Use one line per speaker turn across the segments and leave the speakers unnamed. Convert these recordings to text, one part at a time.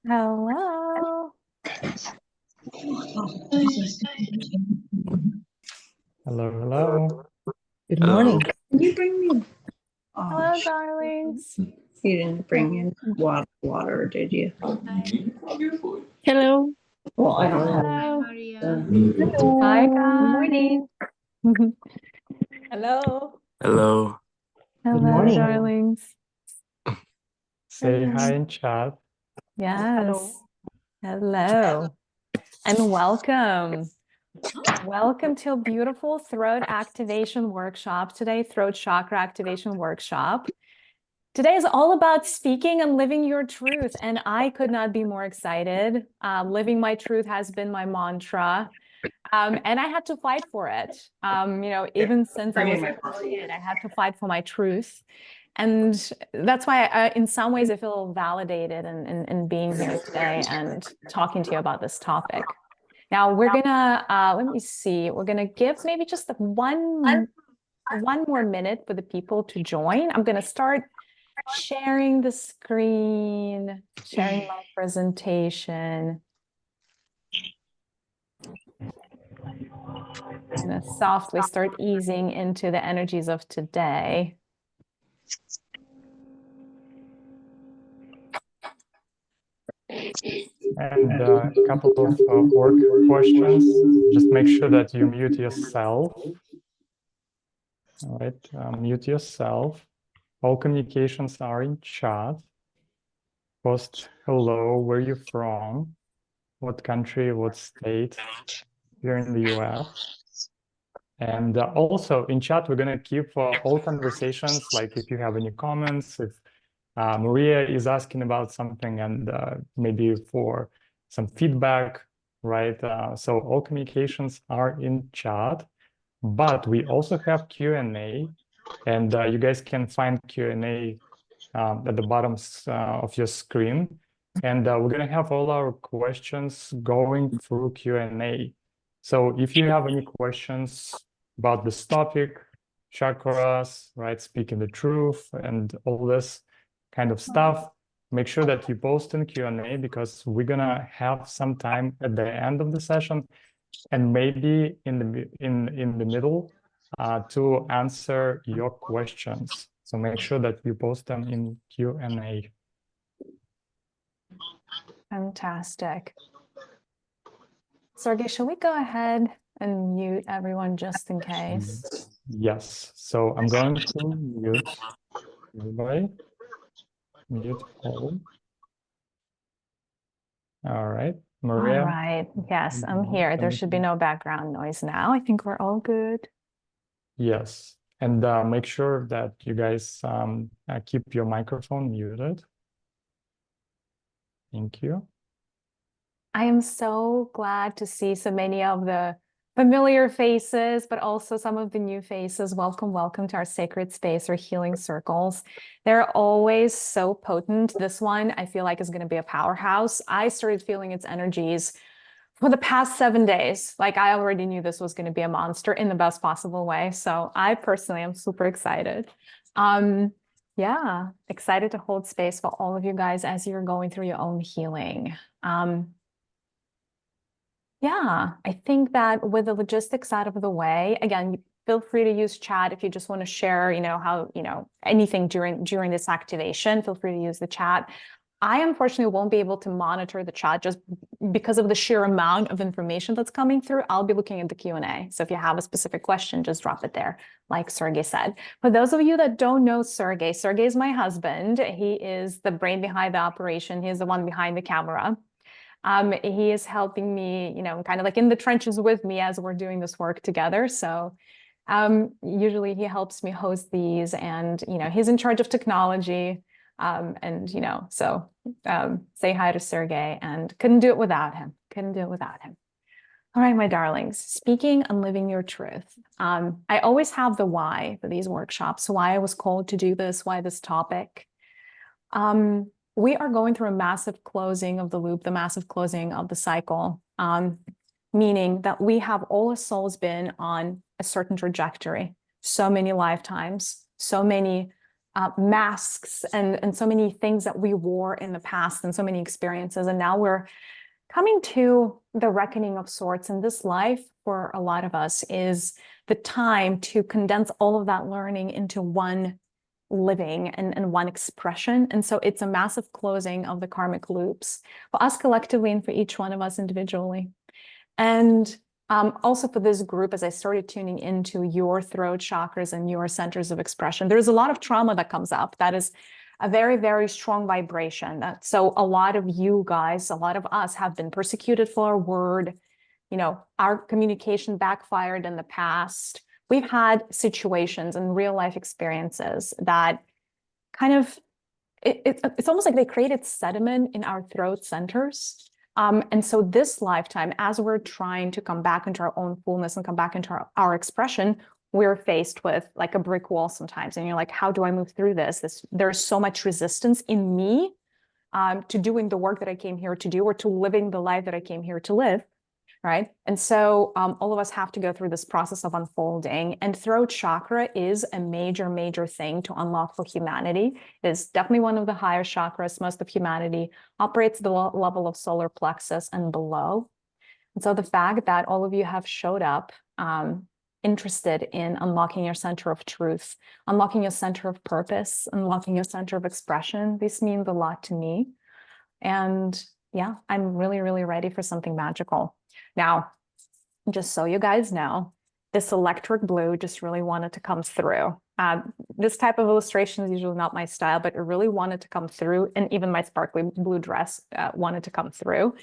Hello.
Hello, hello.
Good morning. Can you bring me?
Hello, darlings.
You didn't bring in water, did you?
Hello.
Well, I don't have.
Hello.
Mariya.
Hi,
Good
guys.
Hello.
Hello.
Hello,
morning.
darlings.
Say hi in chat.
Yes. Hello. And welcome. Welcome to a beautiful throat activation workshop today, throat chakra activation workshop. Today is all about speaking and living your truth, and I could not be more excited. Living my truth has been my mantra, and I had to fight for it. Even since I was a kid, I had to fight for my truth. And that's why, in some ways, I feel validated in being here today and talking to you about this topic. Now, we're gonna, let me see, we're gonna give maybe just one more minute for the people to join. I'm gonna start sharing the screen, sharing my presentation. I'm gonna softly start easing into the energies of today.
And a couple of work questions. Just make sure that you mute yourself. All right, mute yourself. All communications are in chat. Post hello, where you from, what country, what state, here in the US. And also in chat, we're gonna keep all conversations, like if you have any comments, if Mariya is asking about something and maybe for some feedback, right? So all communications are in chat, but we also have Q&A, and you guys can find Q&A at the bottom of your screen. And we're gonna have all our questions going through Q&A. So if you have any questions about this topic, chakras, right, speaking the truth and all this kind of stuff, make sure that you post in Q&A, because we're gonna have some time at the end of the session and maybe in the middle to answer your questions. So make sure that you post them in Q&A.
Fantastic. Sergey, shall we go ahead and mute everyone just in case?
Yes. So I'm going to mute everybody. Mute all. All right. Mariya.
All right. Yes, I'm here. There should be no background noise now. I think we're all good.
Yes. And make sure that you guys keep your microphone muted. Thank you.
I am so glad to see so many of the familiar faces, but also some of the new faces. Welcome, welcome to our sacred space or healing circles. They're always so potent. This one, I feel like, is going to be a powerhouse. I started feeling its energies for the past 7 days. Like, I already knew this was going to be a monster in the best possible way. So I personally am super excited. Yeah, excited to hold space for all of you guys as you're going through your own healing. Yeah, I think that with the logistics out of the way, again, feel free to use chat if you just want to share, how, anything during this activation, feel free to use the chat. I unfortunately won't be able to monitor the chat just because of the sheer amount of information that's coming through. I'll be looking at the Q&A. So if you have a specific question, just drop it there, like Sergey said. For those of you that don't know Sergey is my husband. He is the brain behind the operation. He's the one behind the camera. He is helping me, kind of like in the trenches with me as we're doing this work together. So usually he helps me host these, and, he's in charge of technology. So say hi to Sergey, and couldn't do it without him. All right, my darlings, speaking and living your truth. I always have the why for these workshops, why I was called to do this, why this topic. We are going through a massive closing of the loop, the massive closing of the cycle, meaning that we have all as souls been on a certain trajectory, so many lifetimes, so many masks and so many things that we wore in the past and so many experiences. And now we're coming to the reckoning of sorts. And this life for a lot of us is the time to condense all of that learning into one living and one expression. And so it's a massive closing of the karmic loops for us collectively and for each one of us individually. And also for this group, as I started tuning into your throat chakras and your centers of expression, there's a lot of trauma that comes up. That is a very, very strong vibration. So a lot of you guys, a lot of us have been persecuted for our word. You know, our communication backfired in the past. We've had situations and real life experiences that kind of, it's almost like they created sediment in our throat centers. And so this lifetime, as we're trying to come back into our own fullness and come back into our expression, we're faced with like a brick wall sometimes. And you're like, how do I move through this? There's so much resistance in me to doing the work that I came here to do, or to living the life that I came here to live. Right. And so all of us have to go through this process of unfolding, and throat chakra is a major, major thing to unlock for humanity. It is definitely one of the higher chakras. Most of humanity operates the level of solar plexus and below. And so the fact that all of you have showed up interested in unlocking your center of truth, unlocking your center of purpose, unlocking your center of expression, this means a lot to me. And yeah, I'm really, really ready for something magical. Now, just so you guys know, this electric blue just really wanted to come through. This type of illustration is usually not my style, but it really wanted to come through. And even my sparkly blue dress wanted to come through.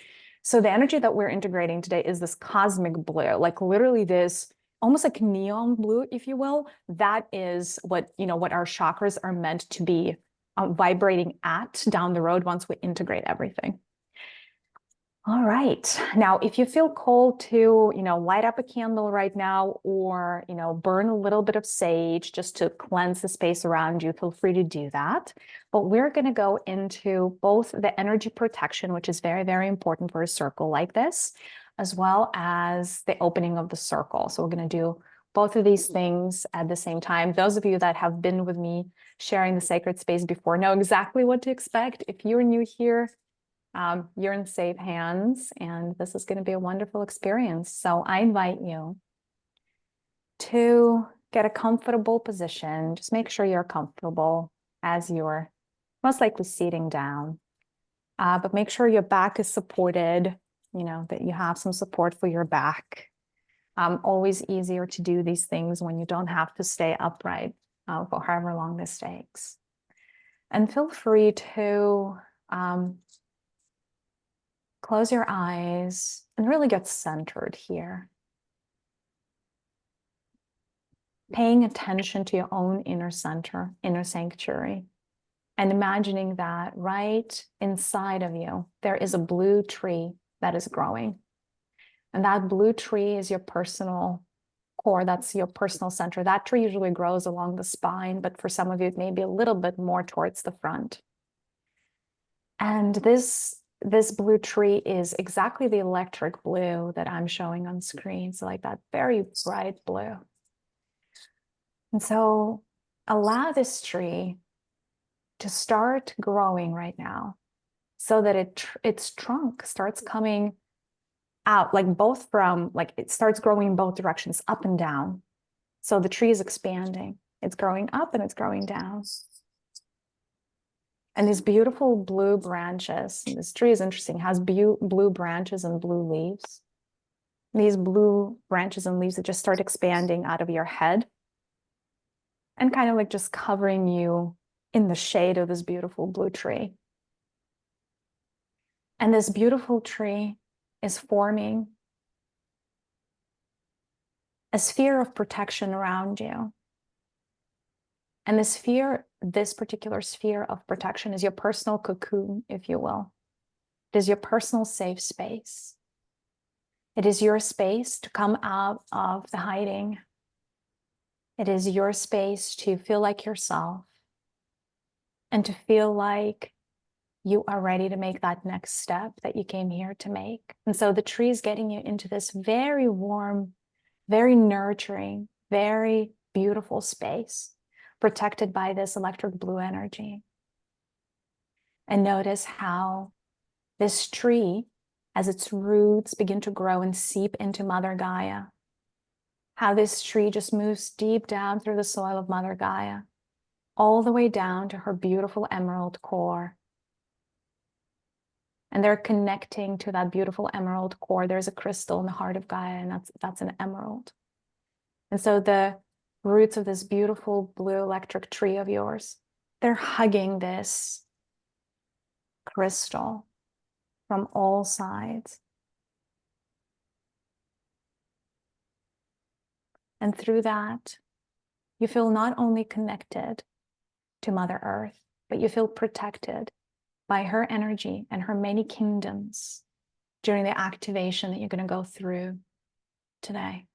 So the energy that we're integrating today is this cosmic blue, like literally this almost like neon blue, if you will. That is what, you know, what our chakras are meant to be vibrating at down the road once we integrate everything. All right. Now, if you feel called to, you know, light up a candle right now, or, you know, burn a little bit of sage just to cleanse the space around you, feel free to do that. But we're going to go into both the energy protection, which is very, very important for a circle like this, as well as the opening of the circle. So we're going to do both of these things at the same time. Those of you that have been with me sharing the sacred space before know exactly what to expect. If you're new here, you're in safe hands, and this is going to be a wonderful experience. So I invite you to get a comfortable position. Just make sure you're comfortable as you're most likely sitting down, but make sure your back is supported, you know, that you have some support for your back. Always easier to do these things when you don't have to stay upright for however long this takes. And feel free to close your eyes and really get centered here. Paying attention to your own inner center, inner sanctuary, and imagining that right inside of you, there is a blue tree that is growing. And that blue tree is your personal core. That's your personal center. That tree usually grows along the spine, but for some of you, it may be a little bit more towards the front. And this blue tree is exactly the electric blue that I'm showing on screen. So like that very bright blue. And so allow this tree to start growing right now, so that its trunk starts coming out, like both from, like it starts growing in both directions, up and down. So the tree is expanding. It's growing up and it's growing down. And these beautiful blue branches, this tree is interesting, has blue branches and blue leaves. These blue branches and leaves that just start expanding out of your head and kind of like just covering you in the shade of this beautiful blue tree. And this beautiful tree is forming a sphere of protection around you. And this particular sphere of protection is your personal cocoon, if you will. It is your personal safe space. It is your space to come out of the hiding. It is your space to feel like yourself and to feel like you are ready to make that next step that you came here to make. And so the tree is getting you into this very warm, very nurturing, very beautiful space protected by this electric blue energy. And notice how this tree, as its roots begin to grow and seep into Mother Gaia, how this tree just moves deep down through the soil of Mother Gaia, all the way down to her beautiful emerald core. And they're connecting to that beautiful emerald core. There's a crystal in the heart of Gaia, and that's an emerald. And so the roots of this beautiful blue electric tree of yours, they're hugging this crystal from all sides. And through that, you feel not only connected to Mother Earth, but you feel protected by her energy and her many kingdoms during the activation that you're going to go through today.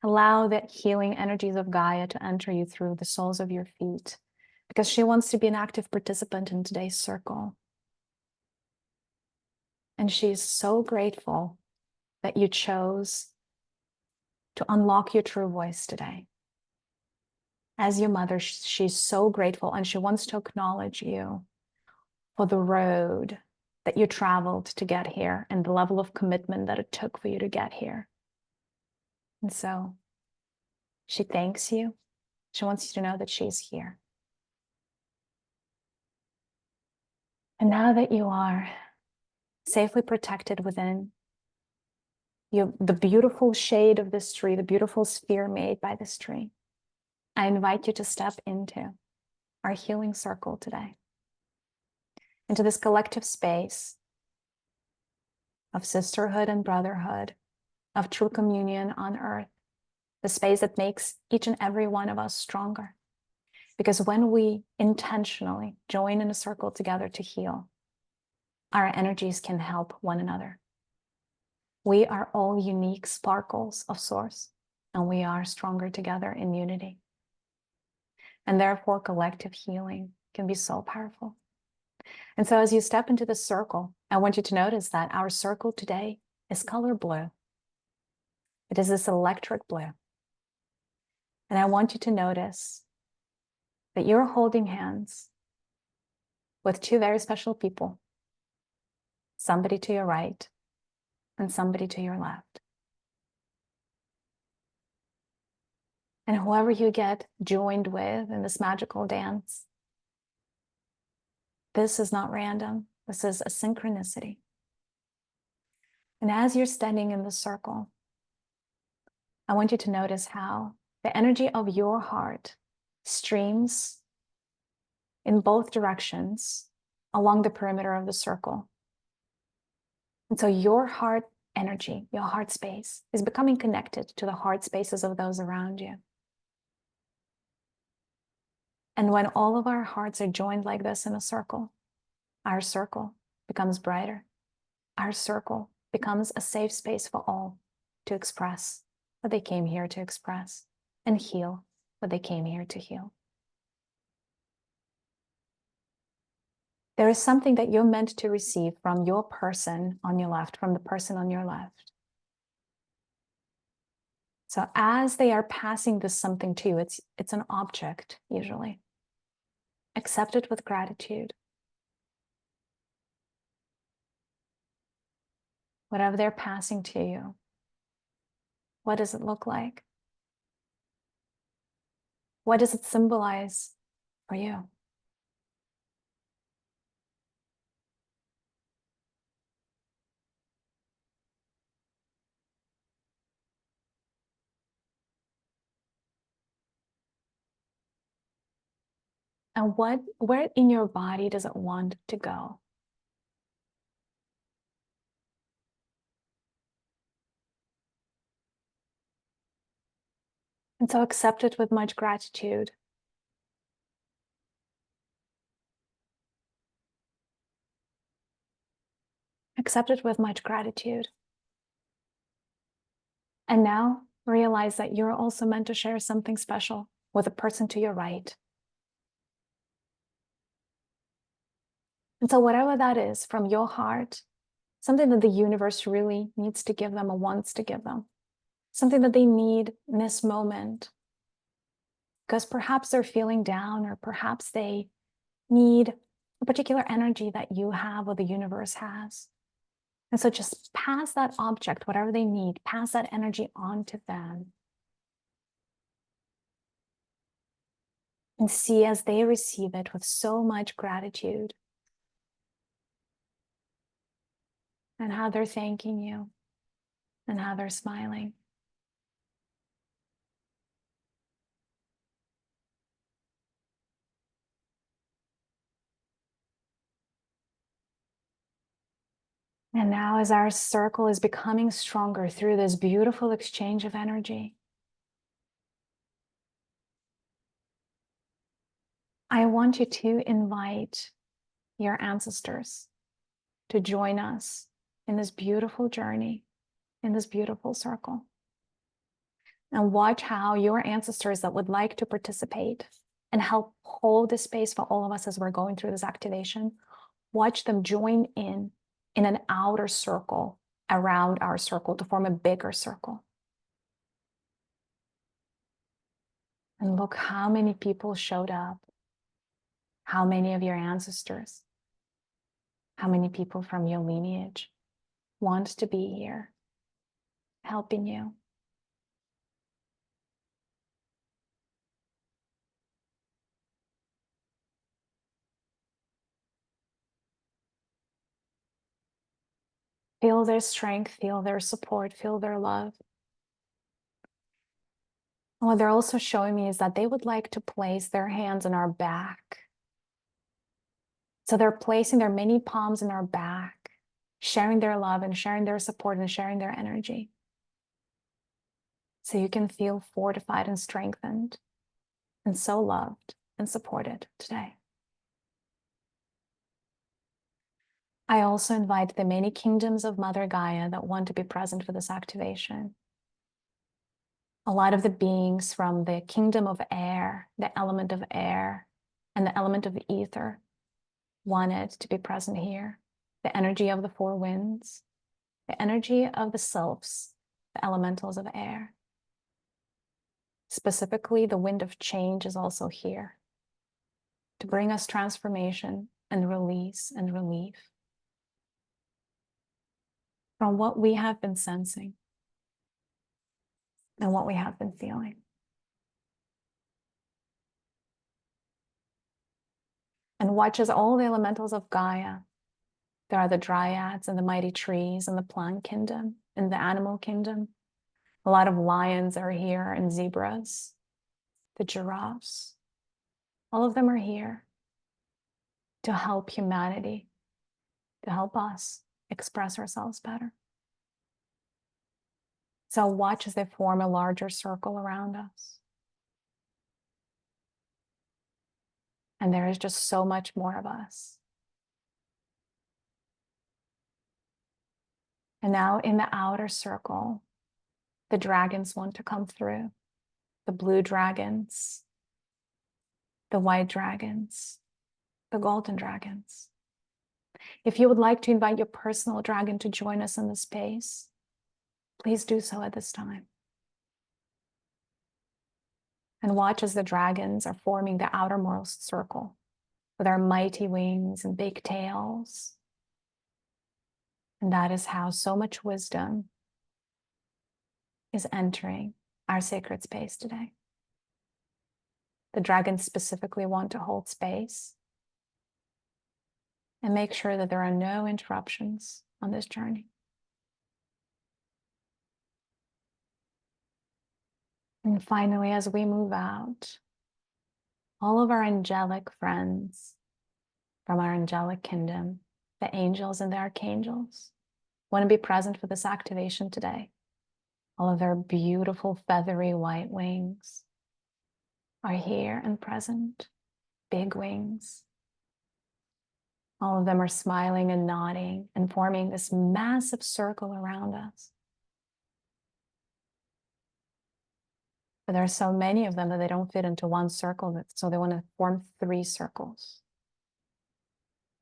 Allow the healing energies of Gaia to enter you through the soles of your feet, because she wants to be an active participant in today's circle. And she's so grateful that you chose to unlock your true voice today. As your mother, she's so grateful, and she wants to acknowledge you for the road that you traveled to get here and the level of commitment that it took for you to get here. And so she thanks you. She wants you to know that she's here. And now that you are safely protected within the beautiful shade of this tree, the beautiful sphere made by this tree, I invite you to step into our healing circle today, into this collective space of sisterhood and brotherhood, of true communion on earth, the space that makes each and every one of us stronger. Because when we intentionally join in a circle together to heal, our energies can help one another. We are all unique sparkles of Source, and we are stronger together in unity. And therefore, collective healing can be so powerful. And so as you step into the circle, I want you to notice that our circle today is color blue. It is this electric blue. And I want you to notice that you're holding hands with two very special people, somebody to your right and somebody to your left. And whoever you get joined with in this magical dance, this is not random. This is a synchronicity. And as you're standing in the circle, I want you to notice how the energy of your heart streams in both directions along the perimeter of the circle. And so your heart energy, your heart space, is becoming connected to the heart spaces of those around you. And when all of our hearts are joined like this in a circle, our circle becomes brighter. Our circle becomes a safe space for all to express what they came here to express and heal what they came here to heal. There is something that you're meant to receive from your person on your left, from the person on your left. So as they are passing this something to you, it's an object usually. Accept it with gratitude. Whatever they're passing to you, what does it look like? What does it symbolize for you? And where in your body does it want to go? And so accept it with much gratitude. Accept it with much gratitude. And now realize that you're also meant to share something special with the person to your right. And so whatever that is from your heart, something that the universe really needs to give them or wants to give them, something that they need in this moment, because perhaps they're feeling down, or perhaps they need a particular energy that you have or the universe has. And so just pass that object, whatever they need, pass that energy on to them. And see as they receive it with so much gratitude, and how they're thanking you, and how they're smiling. And now, as our circle is becoming stronger through this beautiful exchange of energy, I want you to invite your ancestors to join us in this beautiful journey, in this beautiful circle. And watch how your ancestors that would like to participate and help hold the space for all of us as we're going through this activation, watch them join in an outer circle around our circle to form a bigger circle. And look how many people showed up, how many of your ancestors, how many people from your lineage want to be here, helping you. Feel their strength, feel their support, feel their love. And what they're also showing me is that they would like to place their hands on our back. So they're placing their many palms in our back, sharing their love and sharing their support and sharing their energy. So you can feel fortified and strengthened and so loved and supported today. I also invite the many kingdoms of Mother Gaia that want to be present for this activation. A lot of the beings from the kingdom of air, the element of air, and the element of ether wanted to be present here. The energy of the four winds, the energy of the sylphs, the elementals of air. Specifically, the wind of change is also here to bring us transformation and release and relief from what we have been sensing and what we have been feeling. And watch as all the elementals of Gaia, there are the dryads and the mighty trees and the plant kingdom and the animal kingdom. A lot of lions are here and zebras, the giraffes. All of them are here to help humanity, to help us express ourselves better. So watch as they form a larger circle around us. And there is just so much more of us. And now in the outer circle, the dragons want to come through. The blue dragons, the white dragons, the golden dragons. If you would like to invite your personal dragon to join us in the space, please do so at this time. And watch as the dragons are forming the outermost circle with our mighty wings and big tails. And that is how so much wisdom is entering our sacred space today. The dragons specifically want to hold space and make sure that there are no interruptions on this journey. And finally, as we move out, all of our angelic friends from our angelic kingdom, the angels and the archangels, want to be present for this activation today. All of their beautiful feathery white wings are here and present, big wings. All of them are smiling and nodding and forming this massive circle around us. But there are so many of them that they don't fit into one circle, so they want to form three circles.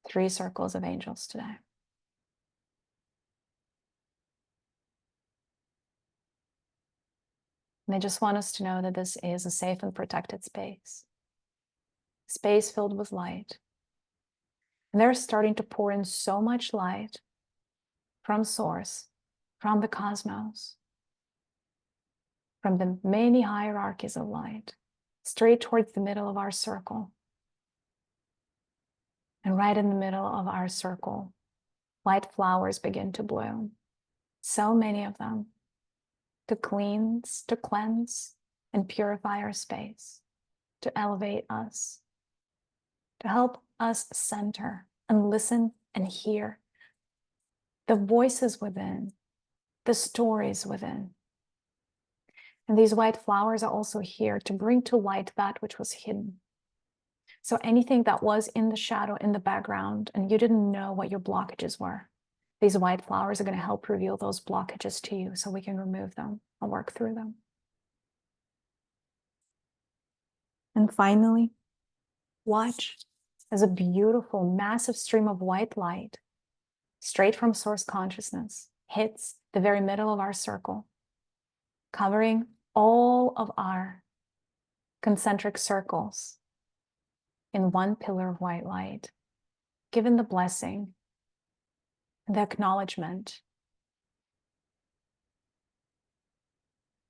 Three circles of angels today. And I just want us to know that this is a safe and protected space. Space filled with light. And they're starting to pour in so much light from source, from the cosmos, from the many hierarchies of light, straight towards the middle of our circle. And right in the middle of our circle, white flowers begin to bloom. So many of them, to cleanse, and purify our space, to elevate us, to help us center and listen and hear the voices within, the stories within. And these white flowers are also here to bring to light that which was hidden. So anything that was in the shadow, in the background, and you didn't know what your blockages were, these white flowers are going to help reveal those blockages to you so we can remove them and work through them. And finally, watch as a beautiful, massive stream of white light, straight from source consciousness, hits the very middle of our circle, covering all of our concentric circles in one pillar of white light, given the blessing, the acknowledgement,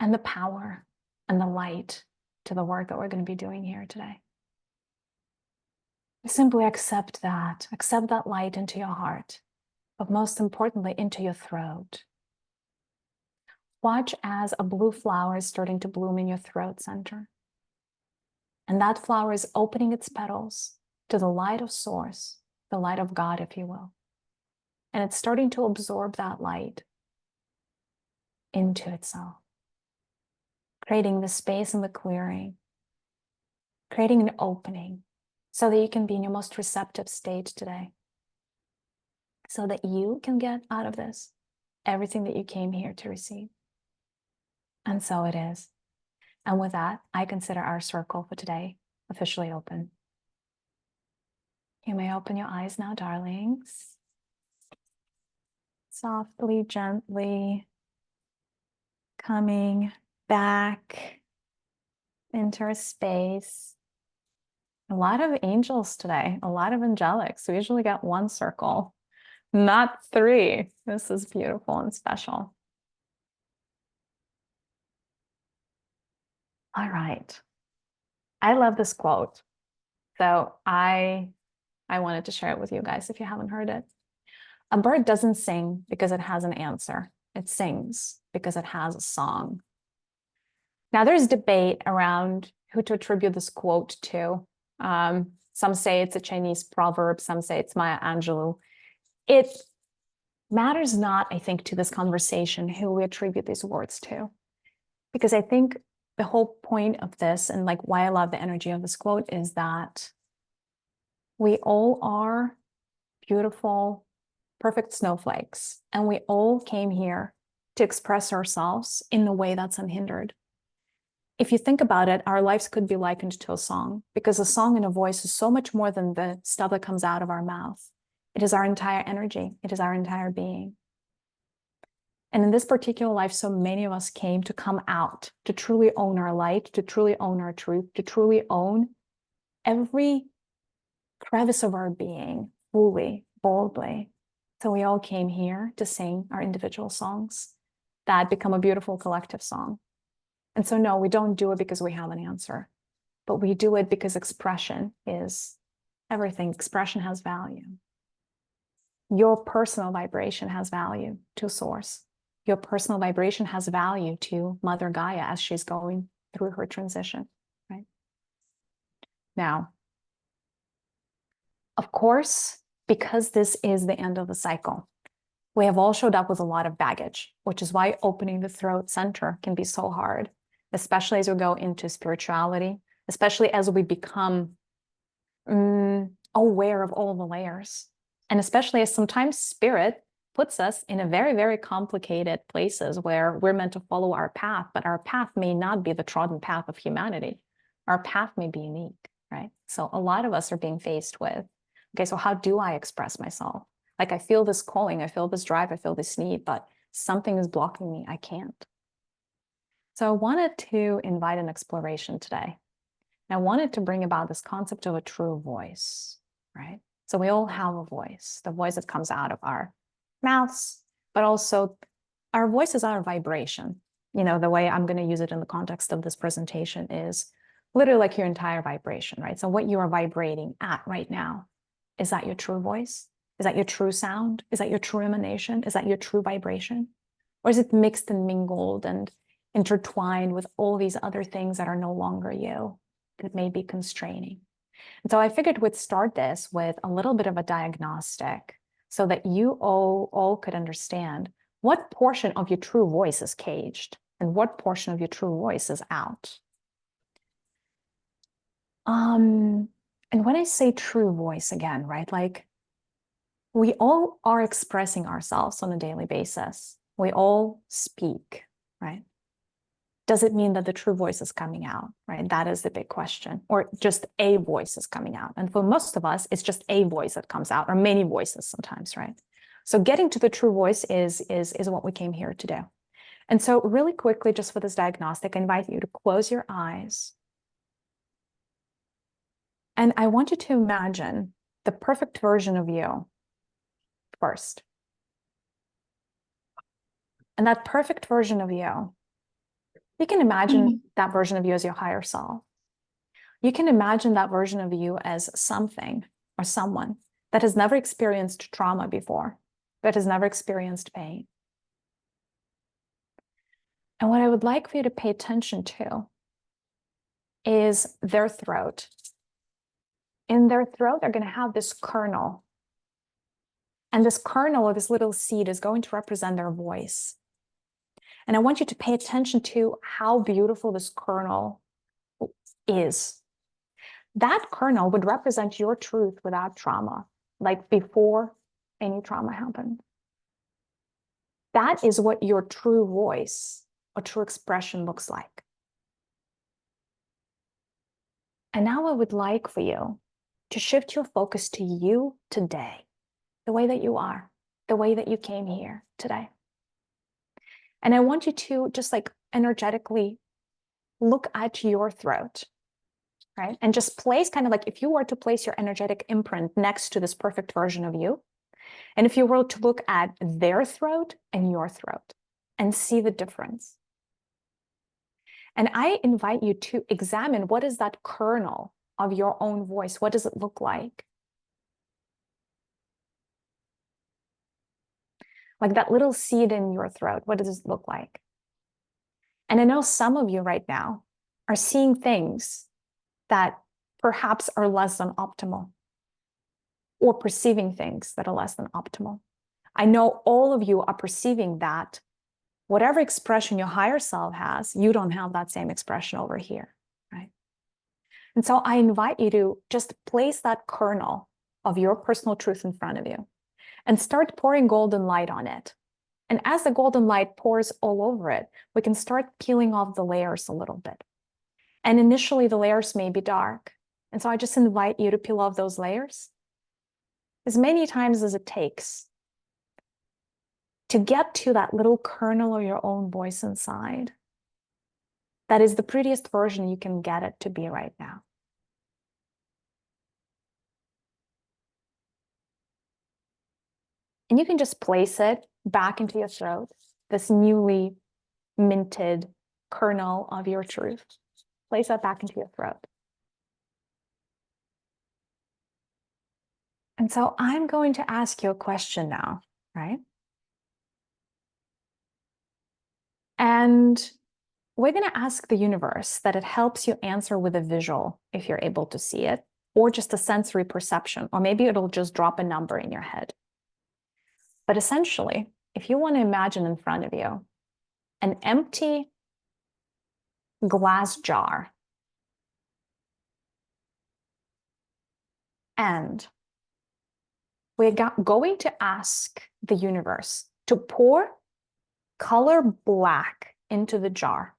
and the power and the light to the work that we're going to be doing here today. Simply accept that light into your heart, but most importantly, into your throat. Watch as a blue flower is starting to bloom in your throat center. And that flower is opening its petals to the light of source, the light of God, if you will. And it's starting to absorb that light into itself, creating the space and the clearing, creating an opening so that you can be in your most receptive state today, so that you can get out of this everything that you came here to receive. And so it is. And with that, I consider our circle for today officially open. You may open your eyes now, darlings. Softly, gently coming back into our space. A lot of angels today, a lot of angelics. We usually get one circle, not three. This is beautiful and special. All right. I love this quote. So I wanted to share it with you guys if you haven't heard it. A bird doesn't sing because it has an answer. It sings because it has a song. Now there's debate around who to attribute this quote to. Some say it's a Chinese proverb. Some say it's Maya Angelou. It matters not, I think, to this conversation who we attribute these words to. Because I think the whole point of this, and like why I love the energy of this quote, is that we all are beautiful, perfect snowflakes, and we all came here to express ourselves in a way that's unhindered. If you think about it, our lives could be likened to a song, because a song and a voice is so much more than the stuff that comes out of our mouth. It is our entire energy. It is our entire being. And in this particular life, so many of us came to come out, to truly own our light, to truly own our truth, to truly own every crevice of our being fully, boldly. So we all came here to sing our individual songs that become a beautiful collective song. And so no, we don't do it because we have an answer, but we do it because expression is everything. Expression has value. Your personal vibration has value to source. Your personal vibration has value to Mother Gaia as she's going through her transition, right? Now, of course, because this is the end of the cycle, we have all showed up with a lot of baggage, which is why opening the throat center can be so hard, especially as we go into spirituality, especially as we become aware of all the layers. And especially as sometimes spirit puts us in a very, very complicated places where we're meant to follow our path, but our path may not be the trodden path of humanity. Our path may be unique, right? So a lot of us are being faced with, okay, so how do I express myself? Like I feel this calling, I feel this drive, I feel this need, but something is blocking me, I can't. So I wanted to invite an exploration today. And I wanted to bring about this concept of a true voice, right? So we all have a voice, the voice that comes out of our mouths, but also our voice is our vibration. You know, the way I'm going to use it in the context of this presentation is literally like your entire vibration, right? So what you are vibrating at right now, is that your true voice? Is that your true sound? Is that your true emanation? Is that your true vibration? Or is it mixed and mingled and intertwined with all these other things that are no longer you, that may be constraining? And so I figured we'd start this with a little bit of a diagnostic so that you all could understand what portion of your true voice is caged and what portion of your true voice is out. And when I say true voice again, right, like we all are expressing ourselves on a daily basis. We all speak, right? Does it mean that the true voice is coming out, right? That is the big question. Or just a voice is coming out. And for most of us, it's just a voice that comes out, or many voices sometimes, right? So getting to the true voice is what we came here to do. And so really quickly, just for this diagnostic, I invite you to close your eyes. And I want you to imagine the perfect version of you first. And that perfect version of you, you can imagine that version of you as your higher self. You can imagine that version of you as something or someone that has never experienced trauma before, that has never experienced pain. And what I would like for you to pay attention to is their throat. In their throat, they're going to have this kernel. And this kernel, or this little seed, is going to represent their voice. And I want you to pay attention to how beautiful this kernel is. That kernel would represent your truth without trauma, like before any trauma happened. That is what your true voice or true expression looks like. And now I would like for you to shift your focus to you today, the way that you are, the way that you came here today. And I want you to just like energetically look at your throat, right? And just place kind of like if you were to place your energetic imprint next to this perfect version of you, and if you were to look at their throat and your throat and see the difference. And I invite you to examine what is that kernel of your own voice? What does it look like? Like that little seed in your throat, what does it look like? And I know some of you right now are seeing things that perhaps are less than optimal, or perceiving things that are less than optimal. I know all of you are perceiving that whatever expression your higher self has, you don't have that same expression over here, right? And so I invite you to just place that kernel of your personal truth in front of you and start pouring golden light on it. And as the golden light pours all over it, we can start peeling off the layers a little bit. And initially the layers may be dark. And so I just invite you to peel off those layers as many times as it takes to get to that little kernel of your own voice inside. That is the prettiest version you can get it to be right now. And you can just place it back into your throat, this newly minted kernel of your truth. Place that back into your throat. And so I'm going to ask you a question now, right? And we're going to ask the universe that it helps you answer with a visual, if you're able to see it, or just a sensory perception, or maybe it'll just drop a number in your head. But essentially, if you want to imagine in front of you an empty glass jar, and we're going to ask the universe to pour color black into the jar.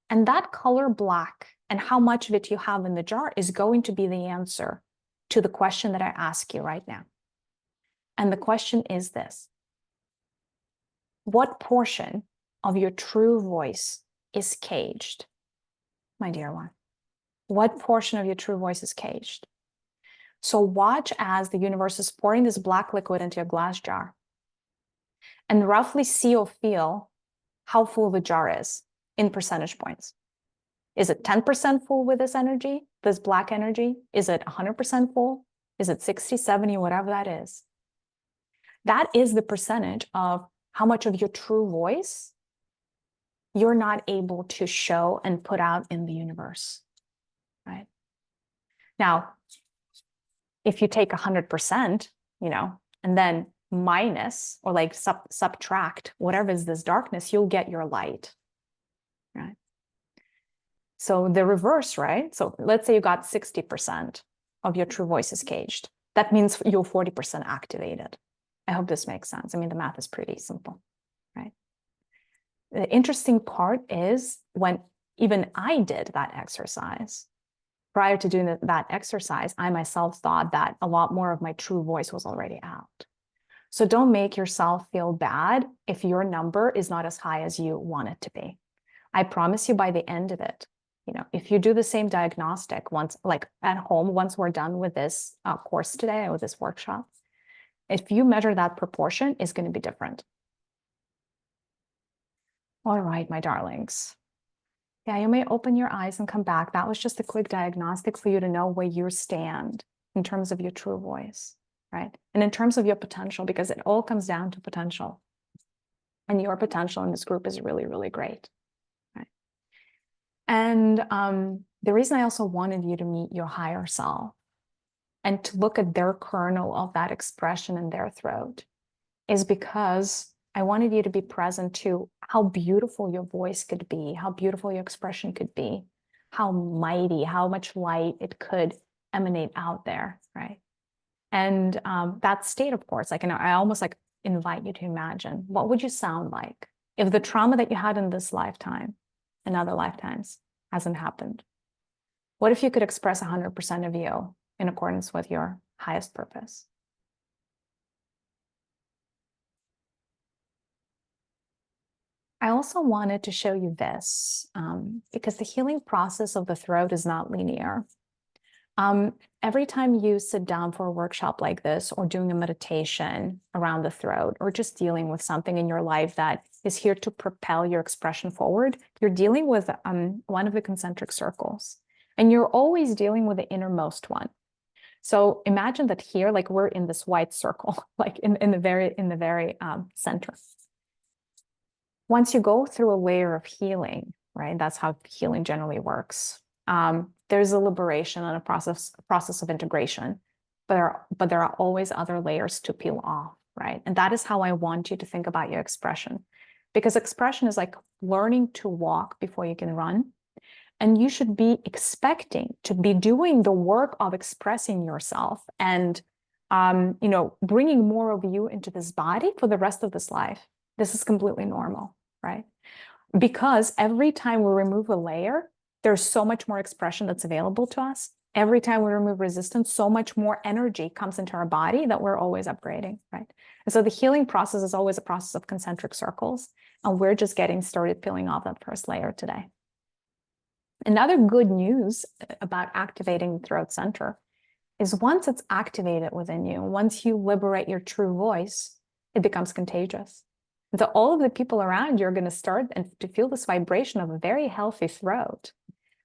And that color black and how much of it you have in the jar is going to be the answer to the question that I ask you right now. And the question is this: what portion of your true voice is caged, my dear one? What portion of your true voice is caged? So watch as the universe is pouring this black liquid into a glass jar, and roughly see or feel how full the jar is in percentage points. Is it 10% full with this energy, this black energy? Is it 100% full? Is it 60, 70, whatever that is? That is the percentage of how much of your true voice you're not able to show and put out in the universe, right? Now, if you take 100%, and then minus or like subtract whatever is this darkness, you'll get your light, right? So the reverse, right? So let's say you got 60% of your true voice is caged. That means you're 40% activated. I hope this makes sense. I mean, the math is pretty simple, right? The interesting part is when even I did that exercise, prior to doing that exercise, I myself thought that a lot more of my true voice was already out. So don't make yourself feel bad if your number is not as high as you want it to be. I promise you by the end of it, if you do the same diagnostic once, like at home, once we're done with this course today or this workshop, if you measure that proportion, it's going to be different. All right, my darlings. Yeah, you may open your eyes and come back. That was just a quick diagnostic for you to know where you stand in terms of your true voice, right? And in terms of your potential, because it all comes down to potential. And your potential in this group is really, really great, right? And the reason I also wanted you to meet your higher self and to look at their kernel of that expression in their throat is because I wanted you to be present to how beautiful your voice could be, how beautiful your expression could be, how mighty, how much light it could emanate out there, right? And that state, of course, I almost invite you to imagine, what would you sound like if the trauma that you had in this lifetime and other lifetimes hasn't happened? What if you could express 100% of you in accordance with your highest purpose? I also wanted to show you this because the healing process of the throat is not linear. Every time you sit down for a workshop like this or doing a meditation around the throat or just dealing with something in your life that is here to propel your expression forward, you're dealing with one of the concentric circles, and you're always dealing with the innermost one. So imagine that here, like we're in this white circle, like in the very center. Once you go through a layer of healing, right? That's how healing generally works. There's a liberation and a process of integration, but there are always other layers to peel off, right? And that is how I want you to think about your expression, because expression is like learning to walk before you can run. And you should be expecting to be doing the work of expressing yourself and, bringing more of you into this body for the rest of this life. This is completely normal, right? Because every time we remove a layer, there's so much more expression that's available to us. Every time we remove resistance, so much more energy comes into our body that we're always upgrading, right? And so the healing process is always a process of concentric circles, and we're just getting started peeling off that first layer today. Another good news about activating the throat center is once it's activated within you, once you liberate your true voice, it becomes contagious. And so all of the people around you are going to start and to feel this vibration of a very healthy throat.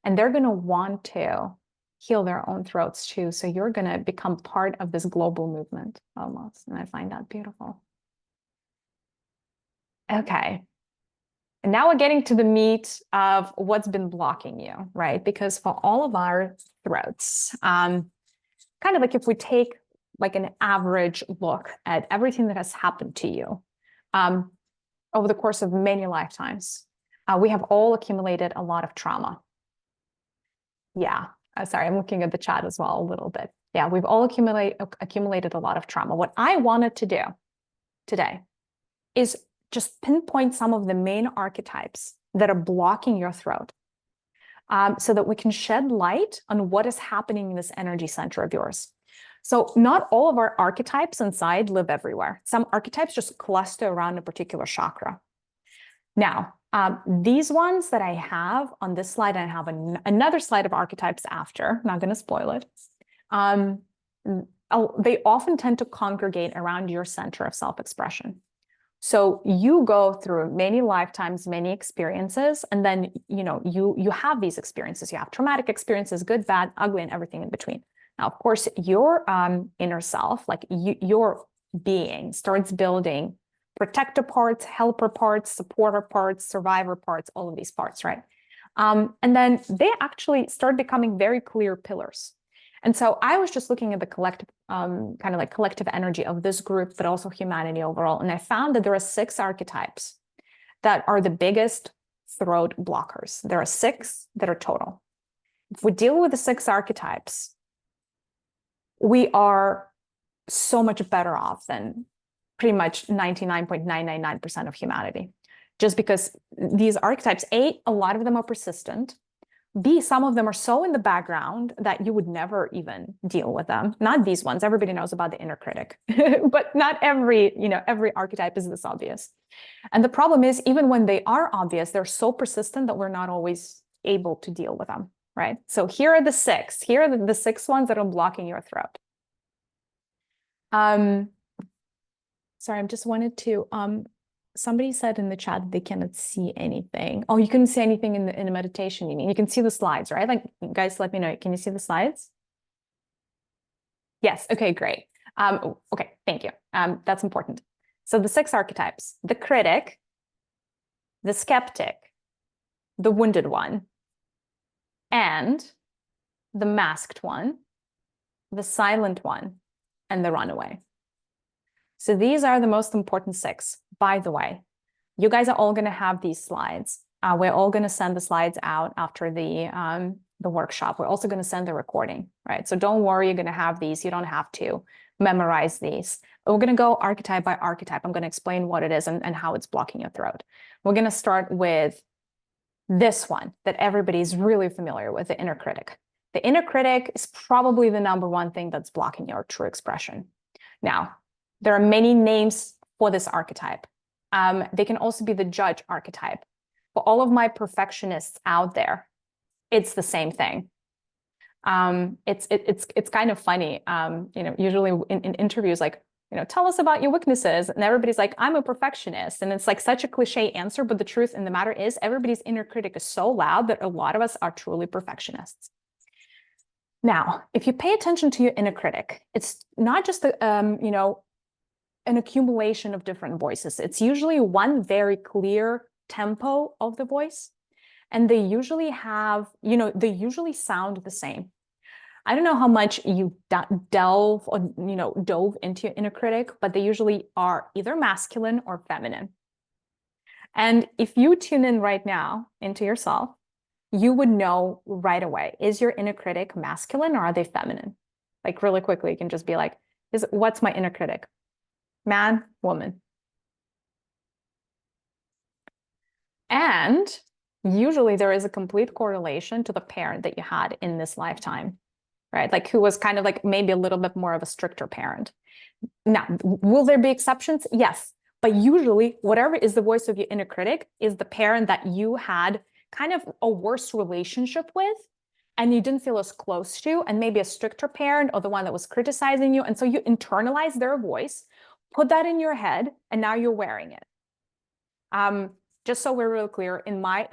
And they're going to want to heal their own throats too. So you're going to become part of this global movement almost. And I find that beautiful. Okay. And now we're getting to the meat of what's been blocking you, right? Because for all of our throats, kind of like if we take like an average look at everything that has happened to you over the course of many lifetimes, we have all accumulated a lot of trauma. Yeah, sorry, I'm looking at the chat as well a little bit. Yeah, we've all accumulated a lot of trauma. What I wanted to do today is just pinpoint some of the main archetypes that are blocking your throat so that we can shed light on what is happening in this energy center of yours. So not all of our archetypes inside live everywhere. Some archetypes just cluster around a particular chakra. Now, These ones that I have on this slide, and I have another slide of archetypes after, I'm not going to spoil it. They often tend to congregate around your center of self-expression. So you go through many lifetimes, many experiences, and then you have these experiences. You have traumatic experiences, good, bad, ugly, and everything in between. Now, of course, your inner self, like your being, starts building protector parts, helper parts, supporter parts, survivor parts, all of these parts, right? And then they actually start becoming very clear pillars. And so I was just looking at the collective, kind of like collective energy of this group, but also humanity overall. And I found that there are 6 archetypes that are the biggest throat blockers. There are 6 that are total. If we deal with the 6 archetypes, we are so much better off than pretty much 99.999% of humanity. Just because these archetypes, A, a lot of them are persistent. B, some of them are so in the background that you would never even deal with them. Not these ones. Everybody knows about the inner critic, but not every archetype is this obvious. And the problem is, even when they are obvious, they're so persistent that we're not always able to deal with them, right? So here are the 6. Here are the 6 ones that are blocking your throat. Sorry, I just wanted to, somebody said in the chat that they cannot see anything. Oh, you couldn't see anything in the meditation, you mean? You can see the slides, right? Like, guys, let me know. Can you see the slides? Yes, okay, great. Okay, thank you. That's important. So the 6 archetypes: the critic, the skeptic, the wounded one, and the masked one, the silent one, and the runaway. So these are the most important 6. By the way, you guys are all going to have these slides. We're all going to send the slides out after the workshop. We're also going to send the recording, right? So don't worry, you're going to have these. You don't have to memorize these. We're going to go archetype by archetype. I'm going to explain what it is and how it's blocking your throat. We're going to start with this one that everybody's really familiar with, the inner critic. The inner critic is probably the #1 thing that's blocking your true expression. Now, there are many names for this archetype. They can also be the judge archetype. For all of my perfectionists out there, it's the same thing. It's kind of funny. Usually in interviews, like, tell us about your weaknesses, and everybody's like, I'm a perfectionist, and it's like such a cliche answer. But the truth in the matter is, everybody's inner critic is so loud that a lot of us are truly perfectionists. Now, if you pay attention to your inner critic, it's not just an accumulation of different voices. It's usually one very clear tempo of the voice, and they usually have, they usually sound the same. I don't know how much you delve or dove into your inner critic, but they usually are either masculine or feminine. And if you tune in right now into yourself, you would know right away, is your inner critic masculine or are they feminine? Like, really quickly, you can just be like, what's my inner critic? Man, woman. And usually there is a complete correlation to the parent that you had in this lifetime, right? Like, who was kind of like maybe a little bit more of a stricter parent. Now, will there be exceptions? Yes. But usually, whatever is the voice of your inner critic is the parent that you had kind of a worse relationship with, and you didn't feel as close to, and maybe a stricter parent or the one that was criticizing you. And so you internalize their voice, put that in your head, and now you're wearing it. Just so we're real clear, in my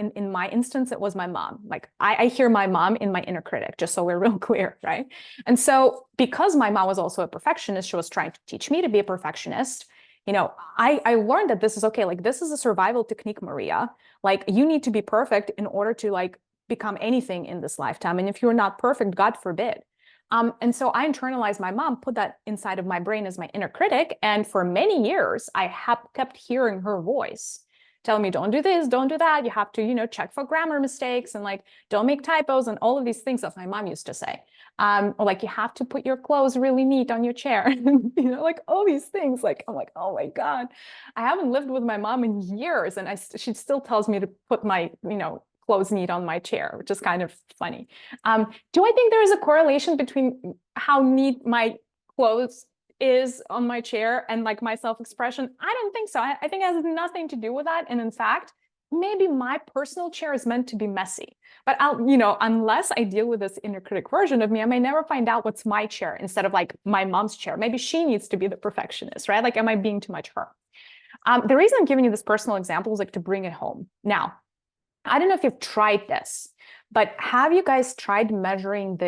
instance, it was my mom. Like, I hear my mom in my inner critic, just so we're real clear, right? And so because my mom was also a perfectionist, she was trying to teach me to be a perfectionist. I learned that this is okay. Like, this is a survival technique, Mariya. Like, you need to be perfect in order to like become anything in this lifetime. And if you're not perfect, God forbid. And so I internalized my mom, put that inside of my brain as my inner critic. And for many years, I kept hearing her voice telling me, don't do this, don't do that. You have to, check for grammar mistakes and like, don't make typos and all of these things that my mom used to say. Or like, you have to put your clothes really neat on your chair, like all these things. Like, I'm like, oh my God, I haven't lived with my mom in years. And she still tells me to put my, clothes neat on my chair, which is kind of funny. Do I think there is a correlation between how neat my clothes is on my chair and like my self-expression? I don't think so. I think it has nothing to do with that. And in fact, maybe my personal chair is meant to be messy, but I'll, you know, unless I deal with this inner critic version of me, I may never find out what's my chair instead of like my mom's chair. Maybe she needs to be the perfectionist, right? Like, am I being too much her? The reason I'm giving you this personal example is like to bring it home. Now, I don't know if you've tried this, but have you guys tried measuring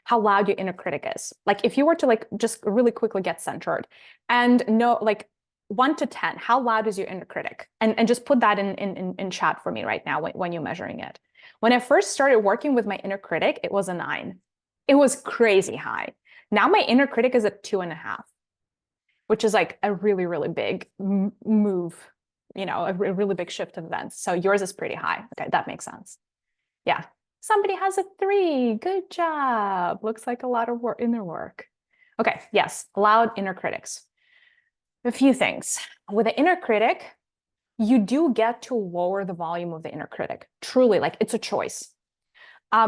how loud your inner critic is? Like if you were to like just really quickly get centered and know like 1 to 10, how loud is your inner critic? And just put that in chat for me right now when you're measuring it. When I first started working with my inner critic, it was a 9. It was crazy high. Now my inner critic is at 2.5, which is like a really, really big move, you know, a really big shift of events. So yours is pretty high. Okay, that makes sense. Yeah. Somebody has a 3. Good job. Looks like a lot of inner work. Okay, yes, loud inner critics. A few things. With the inner critic, you do get to lower the volume of the inner critic. Truly, like it's a choice.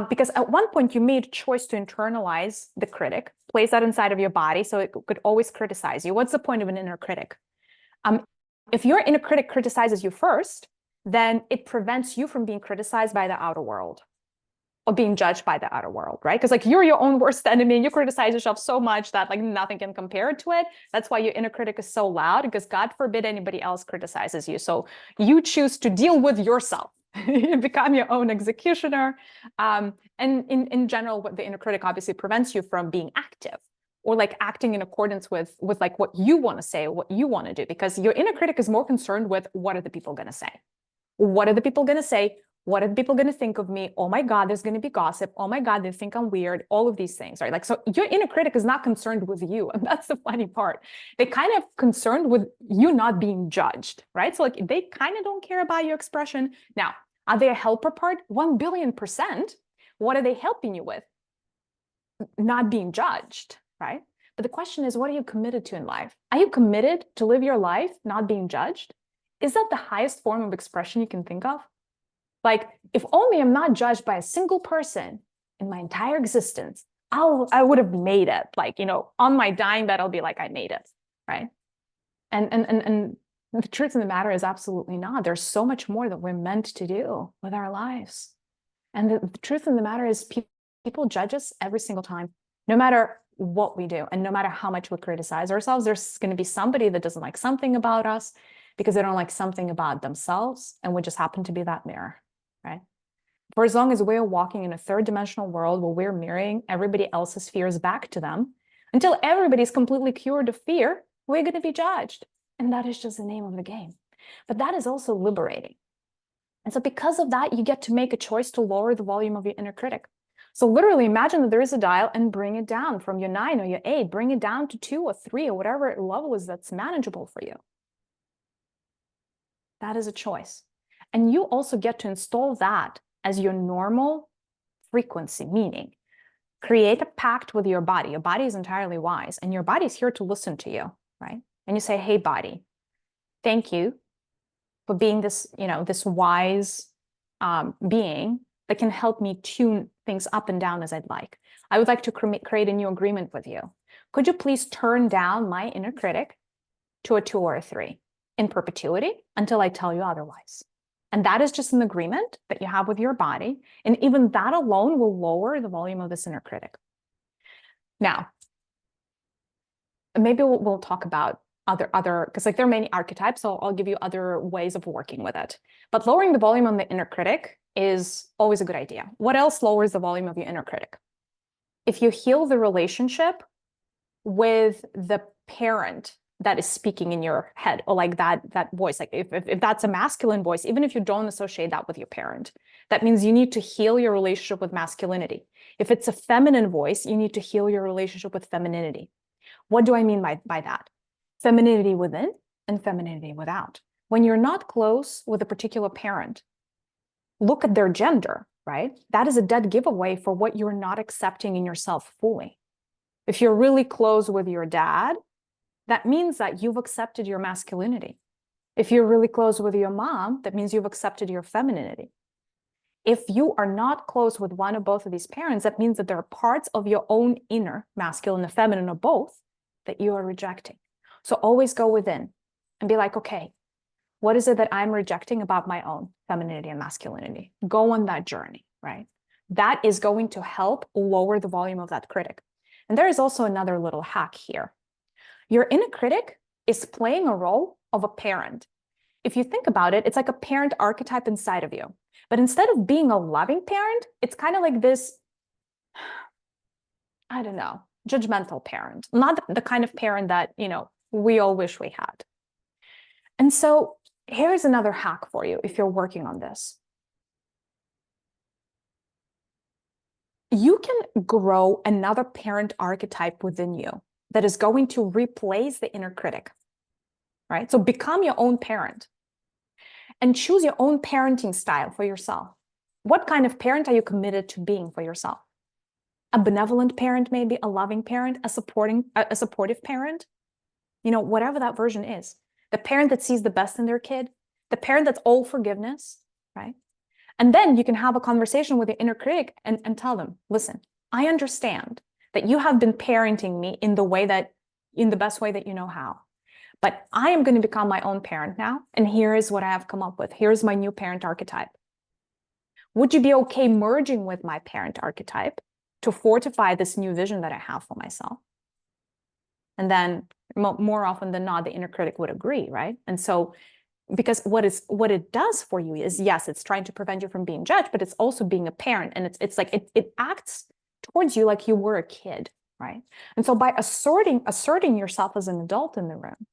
Because at one point you made a choice to internalize the critic, place that inside of your body so it could always criticize you. What's the point of an inner critic? If your inner critic criticizes you first, then it prevents you from being criticized by the outer world or being judged by the outer world, right? Because like you're your own worst enemy and you criticize yourself so much that like nothing can compare to it. That's why your inner critic is so loud, because God forbid anybody else criticizes you. So you choose to deal with yourself. You become your own executioner. And in general, what the inner critic obviously prevents you from being active or like acting in accordance with like what you want to say, what you want to do, because your inner critic is more concerned with what are the people going to say? What are the people going to say? What are the people going to think of me? Oh my God, there's going to be gossip. Oh my God, they think I'm weird. All of these things, right? Like, so your inner critic is not concerned with you. And that's the funny part. They kind of concerned with you not being judged, right? So like they kind of don't care about your expression. Now, are they a helper part? 1,000,000,000%. What are they helping you with? Not being judged, right? But the question is, what are you committed to in life? Are you committed to live your life not being judged? Is that the highest form of expression you can think of? Like, if only I'm not judged by a single person in my entire existence, I would have made it. Like, you know, on my dying bed, I'll be like, I made it, right? And the truth of the matter is absolutely not. There's so much more that we're meant to do with our lives. And the truth of the matter is people judge us every single time, no matter what we do. And no matter how much we criticize ourselves, there's going to be somebody that doesn't like something about us because they don't like something about themselves. And we just happen to be that mirror, right? For as long as we're walking in a third dimensional world where we're mirroring everybody else's fears back to them, until everybody's completely cured of fear, we're going to be judged. And that is just the name of the game. But that is also liberating. And so because of that, you get to make a choice to lower the volume of your inner critic. So literally imagine that there is a dial and bring it down from your 9 or your 8, bring it down to 2 or 3 or whatever level is that's manageable for you. That is a choice. And you also get to install that as your normal frequency, meaning create a pact with your body. Your body is entirely wise and your body is here to listen to you, right? And you say, hey, body, thank you for being this, you know, this wise being that can help me tune things up and down as I'd like. I would like to create a new agreement with you. Could you please turn down my inner critic to a 2 or a 3 in perpetuity until I tell you otherwise? And that is just an agreement that you have with your body. And even that alone will lower the volume of this inner critic. Now, maybe we'll talk about other, because like there are many archetypes, so I'll give you other ways of working with it. But lowering the volume on the inner critic is always a good idea. What else lowers the volume of your inner critic? If you heal the relationship with the parent that is speaking in your head, or like that voice, like if that's a masculine voice, even if you don't associate that with your parent, that means you need to heal your relationship with masculinity. If it's a feminine voice, you need to heal your relationship with femininity. What do I mean by that? Femininity within and femininity without. When you're not close with a particular parent, look at their gender, right? That is a dead giveaway for what you're not accepting in yourself fully. If you're really close with your dad, that means that you've accepted your masculinity. If you're really close with your mom, that means you've accepted your femininity. If you are not close with one or both of these parents, that means that there are parts of your own inner, masculine or feminine or both, that you are rejecting. So always go within and be like, okay, What is it that I'm rejecting about my own femininity and masculinity? Go on that journey, right? That is going to help lower the volume of that critic. And there is also another little hack here. Your inner critic is playing a role of a parent. If you think about it, it's like a parent archetype inside of you. But instead of being a loving parent, it's kind of like this, I don't know, judgmental parent, not the kind of parent that, we all wish we had. And so here's another hack for you if you're working on this. You can grow another parent archetype within you that is going to replace the inner critic, right? So become your own parent and choose your own parenting style for yourself. What kind of parent are you committed to being for yourself? A benevolent parent, maybe a loving parent, a supportive parent, whatever that version is. The parent that sees the best in their kid, the parent that's all forgiveness, right? And then you can have a conversation with your inner critic and tell them, listen, I understand that you have been parenting me in the best way that you know how. But I am going to become my own parent now. And here is what I have come up with. Here's my new parent archetype. Would you be okay merging with my parent archetype to fortify this new vision that I have for myself? And then more often than not, the inner critic would agree, right? And so, because what it does for you is, yes, it's trying to prevent you from being judged, but it's also being a parent. And it's like it acts towards you like you were a kid, right? And so by asserting yourself as an adult in the room,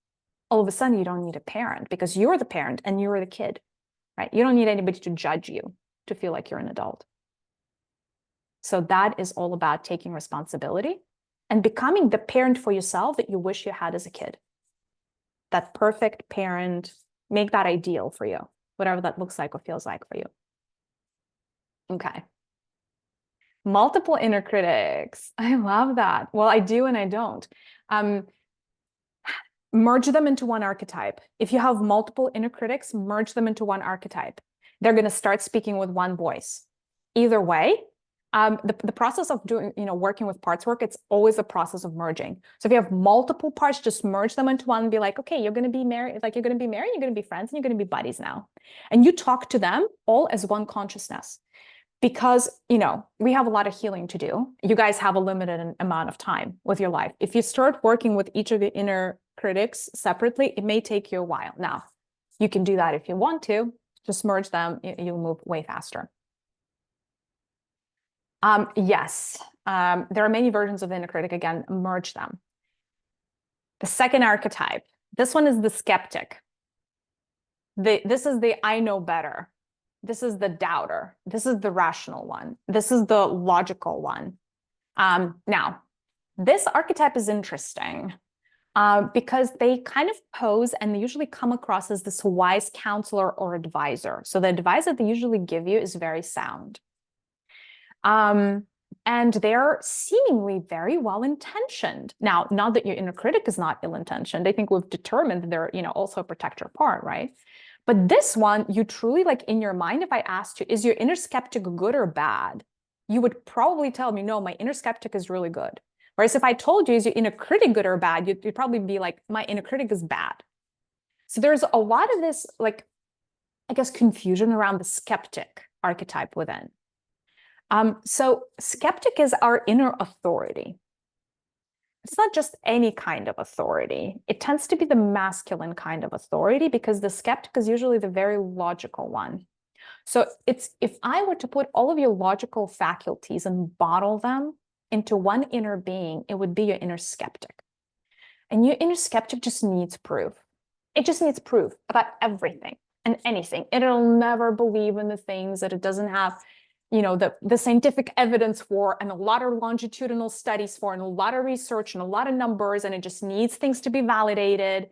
all of a sudden you don't need a parent because you're the parent and you're the kid, right? You don't need anybody to judge you to feel like you're an adult. So that is all about taking responsibility and becoming the parent for yourself that you wish you had as a kid. That perfect parent, make that ideal for you, whatever that looks like or feels like for you. Okay. Multiple inner critics. I love that. Well, I do and I don't. Merge them into one archetype. If you have multiple inner critics, merge them into one archetype. They're going to start speaking with one voice. Either way, the process of doing, working with parts work, it's always a process of merging. So if you have multiple parts, just merge them into one and be like, okay, you're going to be married, you're going to be married, you're going to be friends, and you're going to be buddies now. And you talk to them all as one consciousness. Because, we have a lot of healing to do. You guys have a limited amount of time with your life. If you start working with each of the inner critics separately, it may take you a while. Now, you can do that if you want to. Just merge them, you'll move way faster. Yes, there are many versions of the inner critic. Again, merge them. The second archetype, this one is the skeptic. This is the I know better. This is the doubter. This is the rational one. This is the logical one. Now, this archetype is interesting because they kind of pose and they usually come across as this wise counselor or advisor. So the advice that they usually give you is very sound. And they're seemingly very well-intentioned. Now, not that your inner critic is not ill-intentioned. I think we've determined that they're, also a protector part, right? But this one, you truly, in your mind, if I asked you, is your inner skeptic good or bad? You would probably tell me, no, my inner skeptic is really good. Whereas if I told you, is your inner critic good or bad? You'd probably be like, my inner critic is bad. So there's a lot of this, confusion around the skeptic archetype within. So skeptic is our inner authority. It's not just any kind of authority. It tends to be the masculine kind of authority because the skeptic is usually the very logical one. So if I were to put all of your logical faculties and bottle them into one inner being, it would be your inner skeptic. And your inner skeptic just needs proof. It just needs proof about everything and anything. It'll never believe in the things that it doesn't have the scientific evidence for, and a lot of longitudinal studies for, and a lot of research and a lot of numbers, and it just needs things to be validated.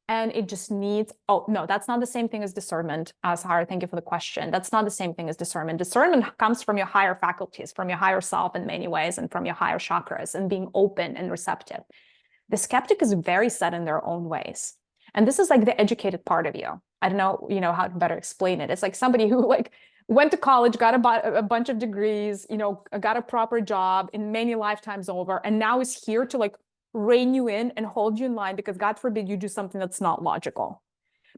And it just needs, oh, no, that's not the same thing as discernment. Sahara, thank you for the question. That's not the same thing as discernment. Discernment comes from your higher faculties, from your higher self in many ways, and from your higher chakras, and being open and receptive. The skeptic is very set in their own ways. And this is the educated part of you. I don't know, how to better explain it. It's like somebody who went to college, got a bunch of degrees, got a proper job in many lifetimes over, and now is here to rein you in and hold you in line because God forbid you do something that's not logical.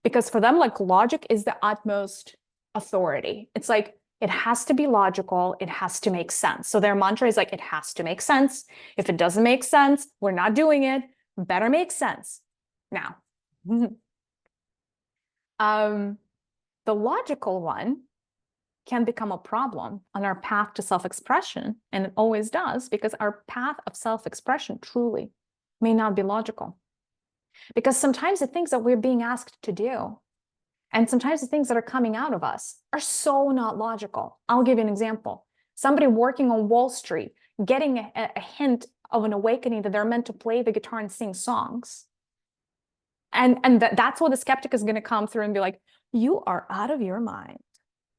because for them, like logic is the utmost authority. It's like, it has to be logical. It has to make sense. So their mantra is like, it has to make sense. If it doesn't make sense, we're not doing it. Better make sense. Now, the logical one can become a problem on our path to self-expression, and it always does, because our path of self-expression truly may not be logical. Because sometimes the things that we're being asked to do, and sometimes the things that are coming out of us are so not logical. I'll give you an example. Somebody working on Wall Street, getting a hint of an awakening that they're meant to play the guitar and sing songs. And that's what the skeptic is going to come through and be like, you are out of your mind.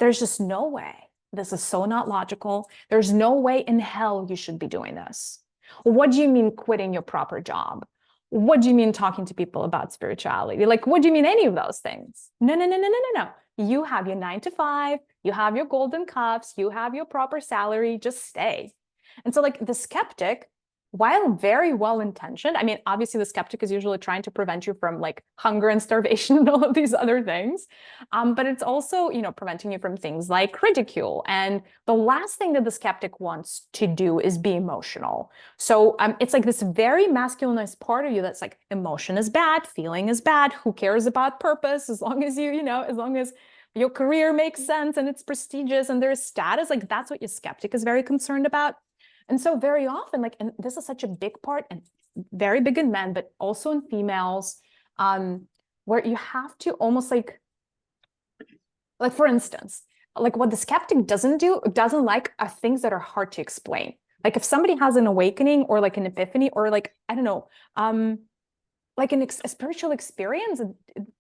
There's just no way. This is so not logical. There's no way in hell you should be doing this. What do you mean quitting your proper job? What do you mean talking to people about spirituality? Like, what do you mean any of those things? No. You have your 9 to 5, you have your golden cuffs, you have your proper salary, just stay. And so like the skeptic, while very well-intentioned, I mean, obviously the skeptic is usually trying to prevent you from like hunger and starvation and all of these other things. But it's also, preventing you from things like ridicule. And the last thing that the skeptic wants to do is be emotional. So it's like this very masculinized part of you that's like, emotion is bad, feeling is bad. Who cares about purpose? As long as as long as your career makes sense and it's prestigious and there's status, like that's what your skeptic is very concerned about. And so very often, like, and this is such a big part and very big in men, but also in females, where you have to almost like for instance, like what the skeptic doesn't like are things that are hard to explain. Like if somebody has an awakening or like an epiphany or like, I don't know, like a spiritual experience,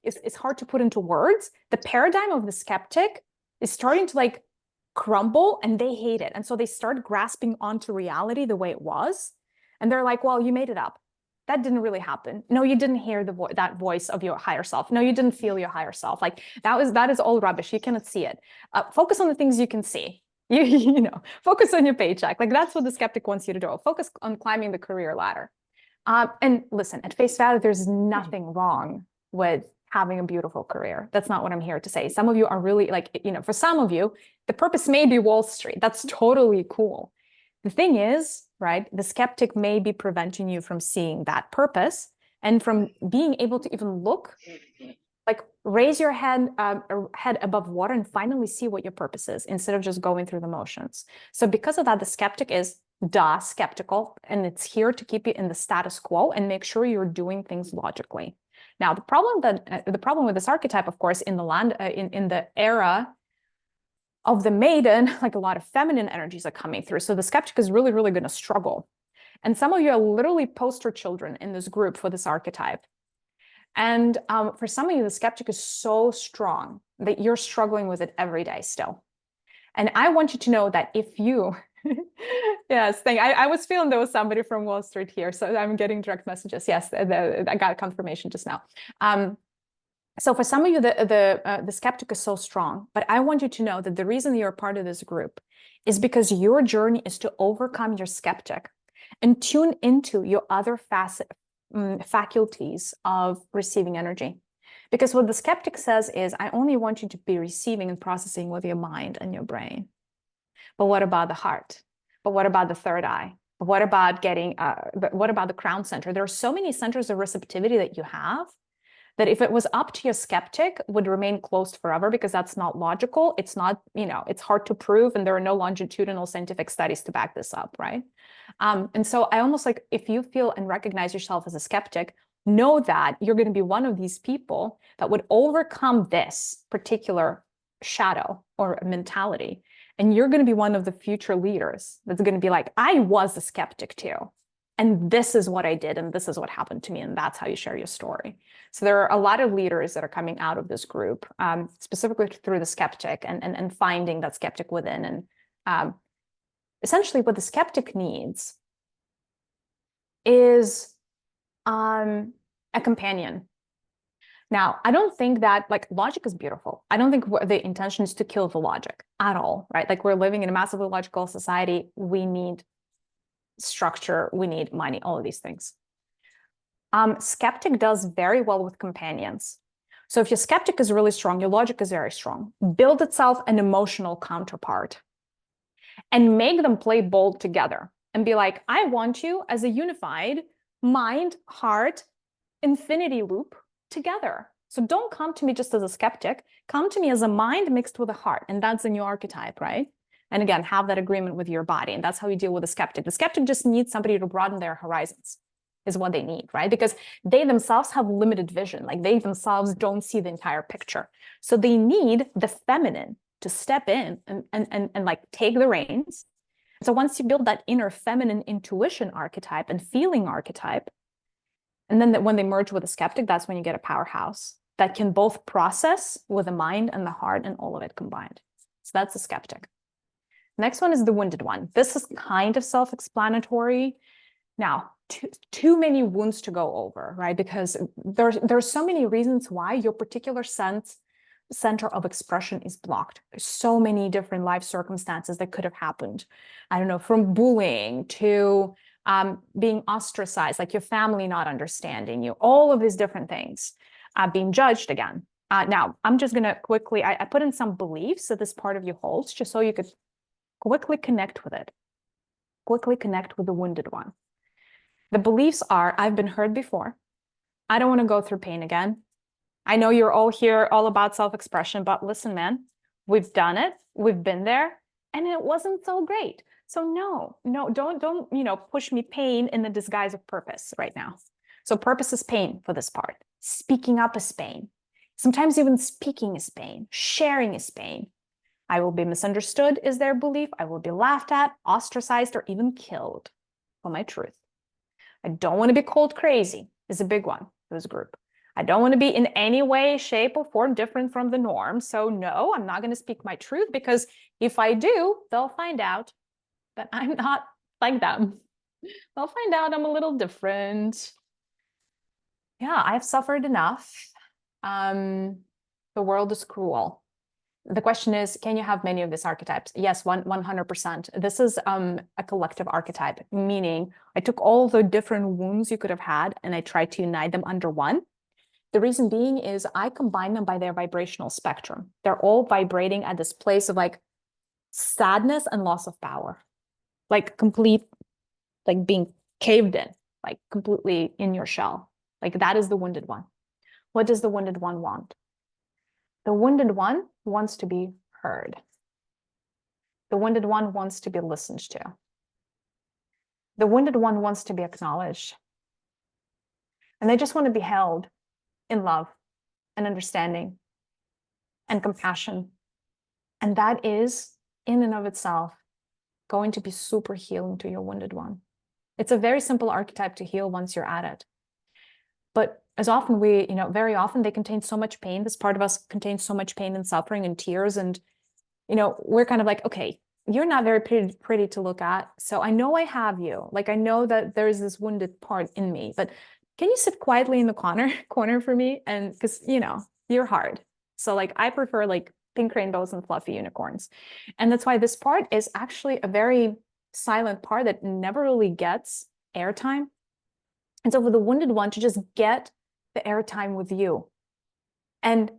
it's hard to put into words. The paradigm of the skeptic is starting to like crumble and they hate it. And so they start grasping onto reality the way it was. And they're like, well, you made it up. That didn't really happen. No, you didn't hear that voice of your higher self. No, you didn't feel your higher self. Like that is all rubbish. You cannot see it. Focus on the things you can see. Focus on your paycheck. Like that's what the skeptic wants you to do. Focus on climbing the career ladder. And listen, at face value, there's nothing wrong with having a beautiful career. That's not what I'm here to say. Some of you are really like, for some of you, the purpose may be Wall Street. That's totally cool. The thing is, right, the skeptic may be preventing you from seeing that purpose and from being able to even look, like raise your head above water and finally see what your purpose is instead of just going through the motions. So because of that, the skeptic is skeptical, and it's here to keep you in the status quo and make sure you're doing things logically. Now, the problem with this archetype, of course, in the era of the maiden, like a lot of feminine energies are coming through. So the skeptic is really, really going to struggle. And some of you are literally poster children in this group for this archetype. And for some of you, the skeptic is so strong that you're struggling with it every day still. And I want you to know that if you, yes, I was feeling there was somebody from Wall Street here, so I'm getting direct messages. Yes, I got confirmation just now. So for some of you, the skeptic is so strong, but I want you to know that the reason you're part of this group is because your journey is to overcome your skeptic and tune into your other faculties of receiving energy. Because what the skeptic says is, I only want you to be receiving and processing with your mind and your brain. But what about the heart? But what about the third eye? But what about what about the crown center? There are so many centers of receptivity that you have that if it was up to your skeptic, would remain closed forever, because that's not logical. It's not, it's hard to prove, and there are no longitudinal scientific studies to back this up, right? And so I almost like, if you feel and recognize yourself as a skeptic, know that you're going to be one of these people that would overcome this particular shadow or mentality. And you're going to be one of the future leaders that's going to be like, I was a skeptic too. And this is what I did, and this is what happened to me. And that's how you share your story. So there are a lot of leaders that are coming out of this group, specifically through the skeptic and finding that skeptic within. And essentially what the skeptic needs is a companion. Now, I don't think that like logic is beautiful. I don't think the intention is to kill the logic at all, right? Like we're living in a massively logical society. We need structure, we need money, all of these things. Skeptic does very well with companions So if your skeptic is really strong, your logic is very strong. Build itself an emotional counterpart and make them play bold together and be like, I want you as a unified mind, heart, infinity loop together. So don't come to me just as a skeptic, come to me as a mind mixed with a heart. And that's the new archetype, right? And again, have that agreement with your body. And that's how you deal with a skeptic. The skeptic just needs somebody to broaden their horizons, is what they need, right? Because they themselves have limited vision. Like they themselves don't see the entire picture. So they need the feminine to step in and like take the reins. So once you build that inner feminine intuition archetype and feeling archetype, and then when they merge with a skeptic, that's when you get a powerhouse that can both process with the mind and the heart and all of it combined. So that's a skeptic. Next one is the wounded one. This is kind of self-explanatory. Now, too many wounds to go over, right? Because there's so many reasons why your particular center of expression is blocked. There's so many different life circumstances that could have happened. I don't know, from bullying to being ostracized, like your family not understanding you, all of these different things, being judged again. Now, I'm just going to quickly, I put in some beliefs that this part of you holds, just so you could quickly connect with it. Quickly connect with the wounded one. The beliefs are, I've been hurt before. I don't want to go through pain again. I know you're all here, all about self-expression, but listen, man, we've done it. We've been there and it wasn't so great. So no, don't, push me pain in the disguise of purpose right now. So purpose is pain for this part. Speaking up is pain. Sometimes even speaking is pain. Sharing is pain. I will be misunderstood is their belief. I will be laughed at, ostracized, or even killed for my truth. I don't want to be called crazy is a big one for this group. I don't want to be in any way, shape, or form different from the norm. So no, I'm not going to speak my truth, because if I do, they'll find out that I'm not like them. They'll find out I'm a little different. Yeah, I've suffered enough. The world is cruel. The question is, can you have many of these archetypes? Yes, 100%. This is a collective archetype, meaning I took all the different wounds you could have had and I tried to unite them under one. The reason being is I combine them by their vibrational spectrum. They're all vibrating at this place of like sadness and loss of power, like complete, like being caved in, like completely in your shell. Like that is the wounded one. What does the wounded one want? The wounded one wants to be heard. The wounded one wants to be listened to. The wounded one wants to be acknowledged. And they just want to be held in love and understanding and compassion. And that is, in and of itself, going to be super healing to your wounded one. It's a very simple archetype to heal once you're at it. But as often very often they contain so much pain. This part of us contains so much pain and suffering and tears. And, we're kind of like, okay, you're not very pretty to look at. So I know I have you. Like, I know that there's this wounded part in me, but can you sit quietly in the corner for me? And because, you're hard. So like, I prefer like pink rainbows and fluffy unicorns. And that's why this part is actually a very silent part that never really gets airtime. And so for the wounded one to just get the airtime with you and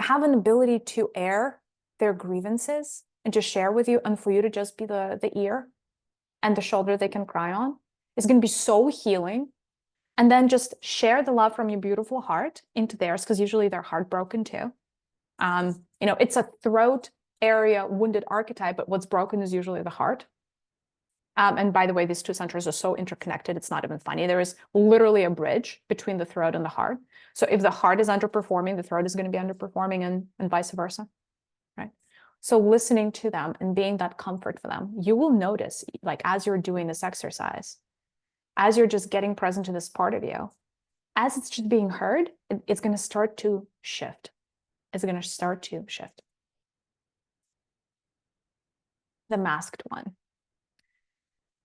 have an ability to air their grievances and to share with you, and for you to just be the ear and the shoulder they can cry on, is going to be so healing. And then just share the love from your beautiful heart into theirs, because usually they're heartbroken too. It's a throat area wounded archetype, but what's broken is usually the heart. And by the way, these two centers are so interconnected, it's not even funny. There is literally a bridge between the throat and the heart. So if the heart is underperforming, the throat is going to be underperforming, and vice versa, right? So listening to them and being that comfort for them, you will notice, like as you're doing this exercise, as you're just getting present to this part of you, as it's just being heard, it's going to start to shift. It's going to start to shift. The masked one.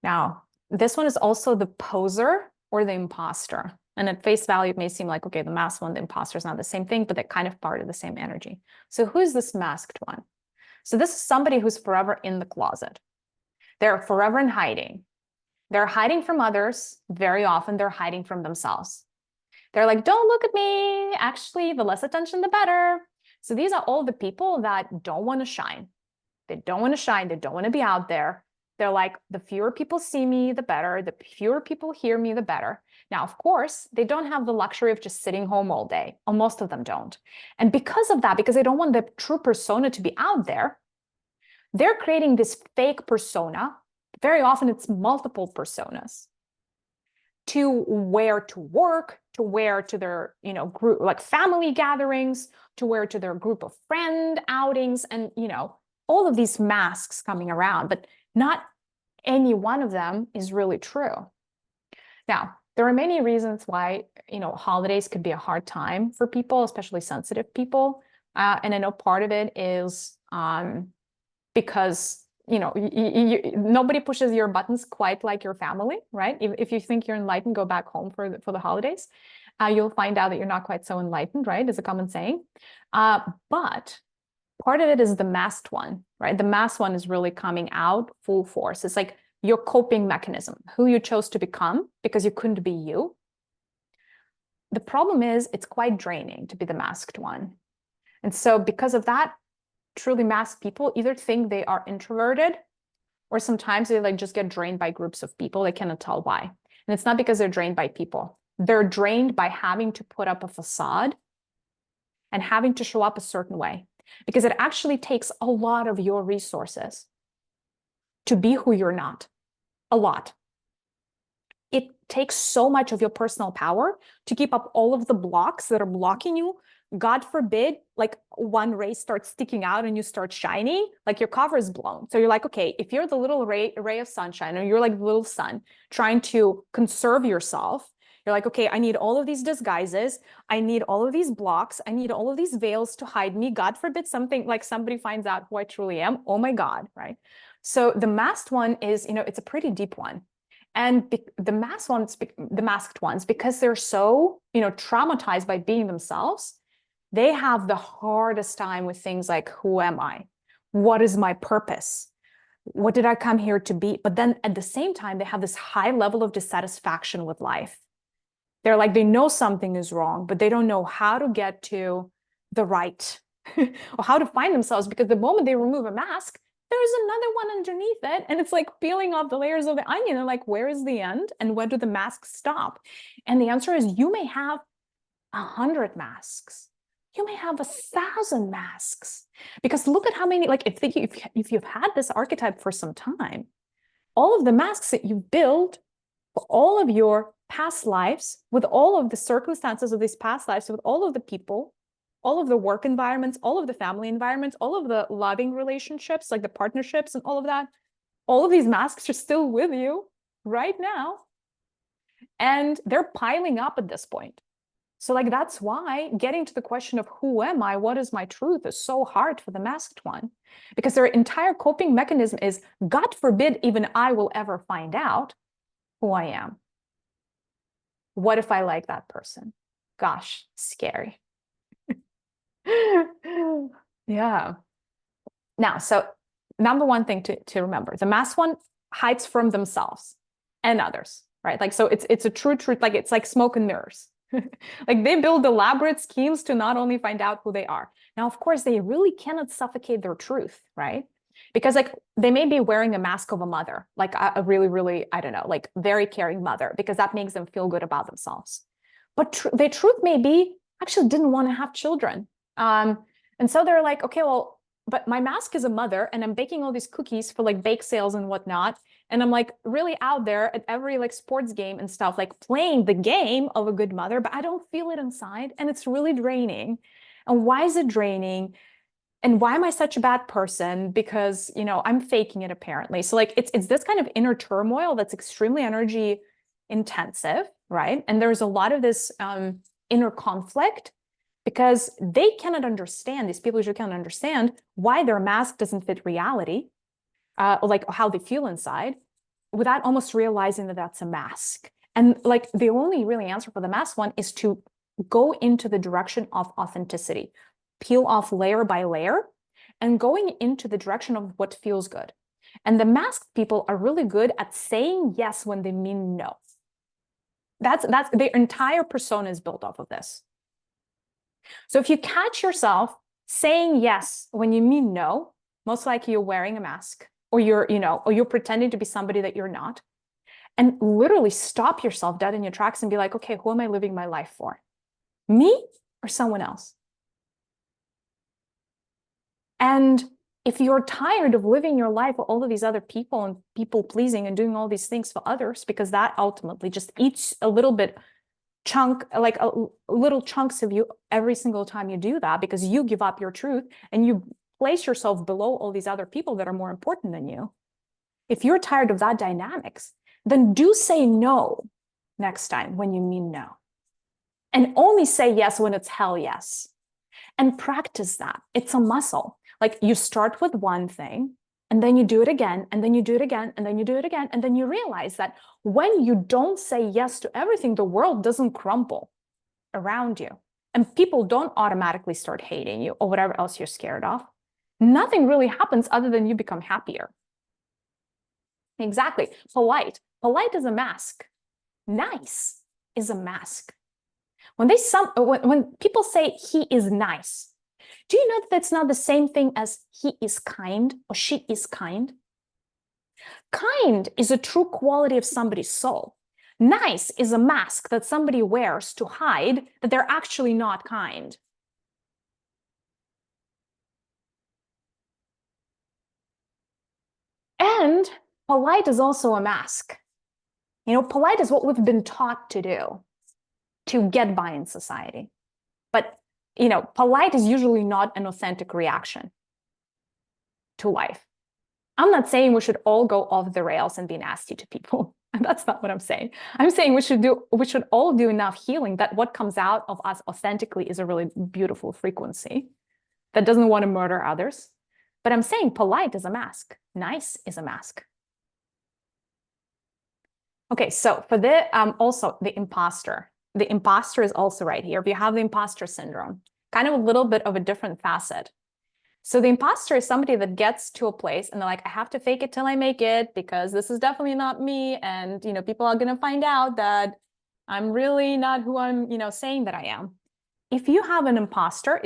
Now, this one is also the poser or the imposter. And at face value, it may seem like, okay, the masked one, the imposter is not the same thing, but they're kind of part of the same energy. So who is this masked one? So this is somebody who's forever in the closet. They're forever in hiding. They're hiding from others. Very often they're hiding from themselves. They're like, don't look at me. Actually, the less attention, the better. So these are all the people that don't want to shine. They don't want to shine. They don't want to be out there. They're like, the fewer people see me, the better. The fewer people hear me, the better. Now, of course, they don't have the luxury of just sitting home all day, or most of them don't. And because of that, because they don't want the true persona to be out there, they're creating this fake persona. Very often it's multiple personas to wear to work, to wear to their, group, like family gatherings, to wear to their group of friend outings, and, all of these masks coming around, but not any one of them is really true. Now, there are many reasons why, holidays could be a hard time for people, especially sensitive people. And I know part of it is because, nobody pushes your buttons quite like your family, right? If you think you're enlightened, go back home for the holidays. You'll find out that you're not quite so enlightened, right? Is a common saying. But part of it is the masked one, right? The masked one is really coming out full force. It's like your coping mechanism, who you chose to become because you couldn't be you. The problem is it's quite draining to be the masked one. And so because of that, truly masked people either think they are introverted, or sometimes they just get drained by groups of people. They cannot tell why. And it's not because they're drained by people. They're drained by having to put up a facade and having to show up a certain way, because it actually takes a lot of your resources to be who you're not. A lot. It takes so much of your personal power to keep up all of the blocks that are blocking you. God forbid, like one ray starts sticking out and you start shining, like your cover is blown. So you're like, okay, if you're the little ray of sunshine, or you're like the little sun trying to conserve yourself, you're like, okay, I need all of these disguises. I need all of these blocks. I need all of these veils to hide me. God forbid something like somebody finds out who I truly am. Oh my God, right? So the masked one is, it's a pretty deep one. And the masked ones, because they're so, traumatized by being themselves, they have the hardest time with things like, who am I? What is my purpose? What did I come here to be? But then at the same time, they have this high level of dissatisfaction with life. They're like, they know something is wrong, but they don't know how to get to the right or how to find themselves, because the moment they remove a mask, there's another one underneath it. And it's like peeling off the layers of the onion. And like, where is the end? And when do the masks stop? And the answer is, you may have 100 masks. You may have 1,000 masks, because look at how many, like if you've had this archetype for some time, all of the masks that you build for all of your past lives, with all of the circumstances of these past lives, with all of the people, all of the work environments, all of the family environments, all of the loving relationships, like the partnerships and all of that, all of these masks are still with you right now. And they're piling up at this point. So like, that's why getting to the question of who am I, what is my truth, is so hard for the masked one, because their entire coping mechanism is, God forbid even I will ever find out who I am. What if I like that person? Gosh, scary. Yeah. Now, so number one thing to remember, the masked one hides from themselves and others, right? Like, so it's a true truth, like it's like smoke and mirrors. Like they build elaborate schemes to not only find out who they are. Now, of course, they really cannot suffocate their truth, right? Because like they may be wearing a mask of a mother, like a really, really, I don't know, like very caring mother, because that makes them feel good about themselves. But their truth may be, actually didn't want to have children. And so they're like, okay, well, but my mask is a mother and I'm baking all these cookies for like bake sales and whatnot. And I'm like really out there at every like sports game and stuff, like playing the game of a good mother, but I don't feel it inside. And it's really draining. And why is it draining? And why am I such a bad person? Because, I'm faking it apparently. So like, it's this kind of inner turmoil that's extremely energy intensive, right? And there's a lot of this inner conflict, because they cannot understand, these people usually cannot understand why their mask doesn't fit reality, or like how they feel inside, without almost realizing that that's a mask. And like the only really answer for the mask one is to go into the direction of authenticity, peel off layer by layer, and going into the direction of what feels good. And the masked people are really good at saying yes when they mean no. That's their entire persona is built off of this. So if you catch yourself saying yes when you mean no, most likely you're wearing a mask, or you're pretending to be somebody that you're not. And literally stop yourself dead in your tracks and be like, okay, who am I living my life for? Me or someone else? And if you're tired of living your life with all of these other people and people pleasing and doing all these things for others, because that ultimately just eats a little bit like little chunks of you every single time you do that, because you give up your truth and you place yourself below all these other people that are more important than you. If you're tired of that dynamics, then do say no next time when you mean no. And only say yes when it's hell yes. And practice that. It's a muscle. Like you start with one thing, and then you do it again, and then you do it again, and then you do it again. And then you realize that when you don't say yes to everything, the world doesn't crumble around you. And people don't automatically start hating you or whatever else you're scared of. Nothing really happens other than you become happier. Exactly. Polite. Polite is a mask. Nice is a mask. When people say he is nice, do you know that that's not the same thing as he is kind or she is kind? Kind is a true quality of somebody's soul. Nice is a mask that somebody wears to hide that they're actually not kind. And polite is also a mask. Polite is what we've been taught to do to get by in society. But, polite is usually not an authentic reaction to life. I'm not saying we should all go off the rails and be nasty to people. That's not what I'm saying. I'm saying we should all do enough healing that what comes out of us authentically is a really beautiful frequency that doesn't want to murder others. But I'm saying polite is a mask. Nice is a mask. Okay, so for also the imposter. The imposter is also right here. If you have the imposter syndrome, kind of a little bit of a different facet. So the imposter is somebody that gets to a place and they're like, I have to fake it till I make it because this is definitely not me. And, people are going to find out that I'm really not who I'm, saying that I am. If you have an imposter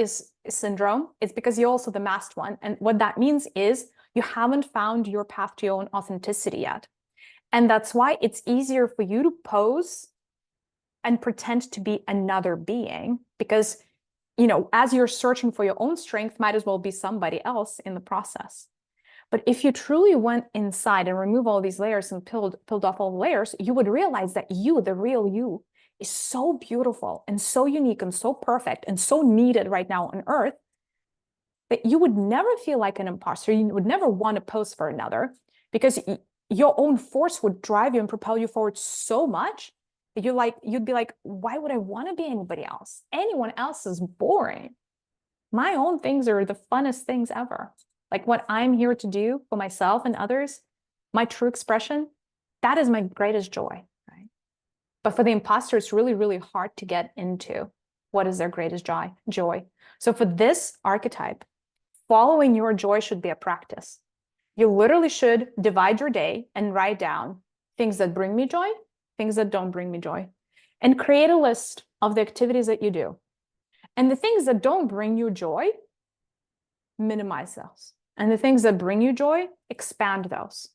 syndrome, it's because you're also the masked one. And what that means is you haven't found your path to your own authenticity yet. And that's why it's easier for you to pose and pretend to be another being, because, as you're searching for your own strength, might as well be somebody else in the process. But if you truly went inside and remove all these layers and peeled off all the layers, you would realize that you, the real you, is so beautiful and so unique and so perfect and so needed right now on earth that you would never feel like an imposter. You would never want to pose for another, because your own force would drive you and propel you forward so much that you'd be like, why would I want to be anybody else? Anyone else is boring. My own things are the funnest things ever. Like what I'm here to do for myself and others, my true expression, that is my greatest joy, right? But for the imposter, it's really, really hard to get into what is their greatest joy. So for this archetype, following your joy should be a practice. You literally should divide your day and write down things that bring me joy, things that don't bring me joy, and create a list of the activities that you do. And the things that don't bring you joy, minimize those. And the things that bring you joy, expand those,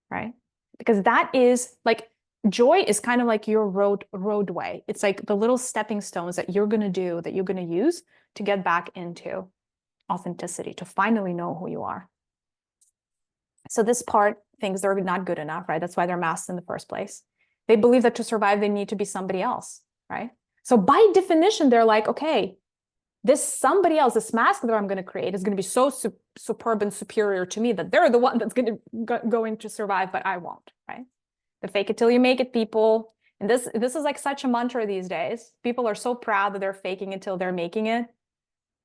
right? Because that is like, joy is kind of like your roadway. It's like the little stepping stones that you're going to do, that you're going to use to get back into authenticity, to finally know who you are. So this part thinks they're not good enough, right? That's why they're masked in the first place. They believe that to survive, they need to be somebody else, right? So by definition, they're like, okay, this somebody else, this mask that I'm going to create is going to be so superb and superior to me that they're the one that's going to survive, but I won't, right? The fake it till you make it people. And this is like such a mantra these days. People are so proud that they're faking it till they're making it.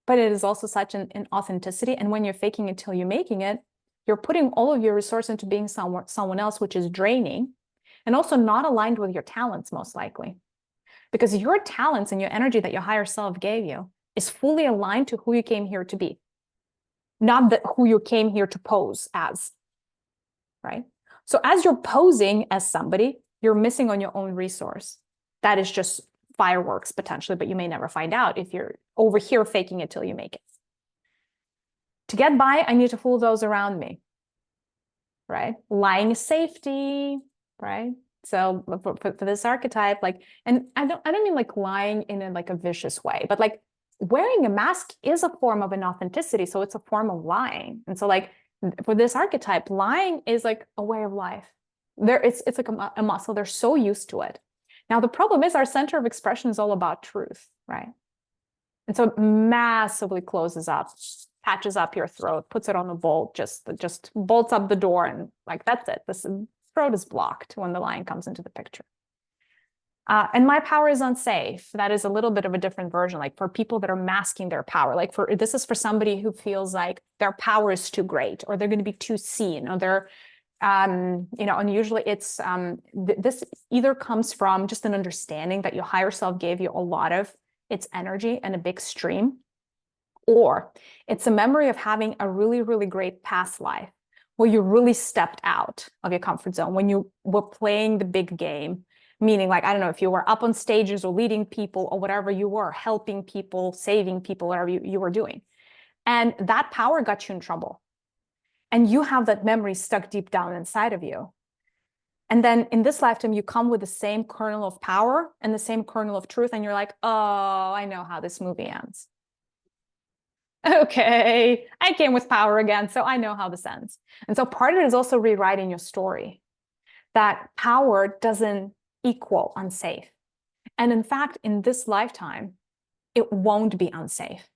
But it is also such an authenticity. And when you're faking it till you're making it, you're putting all of your resource into being someone else, which is draining and also not aligned with your talents, most likely. Because your talents and your energy that your higher self gave you is fully aligned to who you came here to be, not who you came here to pose as, right? So as you're posing as somebody, you're missing on your own resource. that is just fireworks potentially, but you may never find out if you're over here faking it till you make it. To get by, I need to fool those around me, right? Lying is safety, right? So for this archetype, like, and I don't mean like lying in a vicious way, but like wearing a mask is a form of inauthenticity. So it's a form of lying. And so like for this archetype, lying is like a way of life. It's like a muscle. They're so used to it. Now, the problem is our center of expression is all about truth, right? And so it massively closes up, patches up your throat, puts it on a bolt, just bolts up the door, and like, that's it. This throat is blocked when the lion comes into the picture. And my power is unsafe. That is a little bit of a different version, like for people that are masking their power. Like this is for somebody who feels like their power is too great, or they're going to be too seen, or they're, and usually it's, this either comes from just an understanding that your higher self gave you a lot of its energy and a big stream, or it's a memory of having a really, really great past life where you really stepped out of your comfort zone, when you were playing the big game, meaning like, I don't know, if you were up on stages or leading people or whatever you were, helping people, saving people, whatever you were doing. And that power got you in trouble. And you have that memory stuck deep down inside of you. And then in this lifetime, you come with the same kernel of power and the same kernel of truth. And you're like, oh, I know how this movie ends. Okay, I came with power again, so I know how this ends. And so part of it is also rewriting your story, that power doesn't equal unsafe. And in fact, in this lifetime, it won't be unsafe.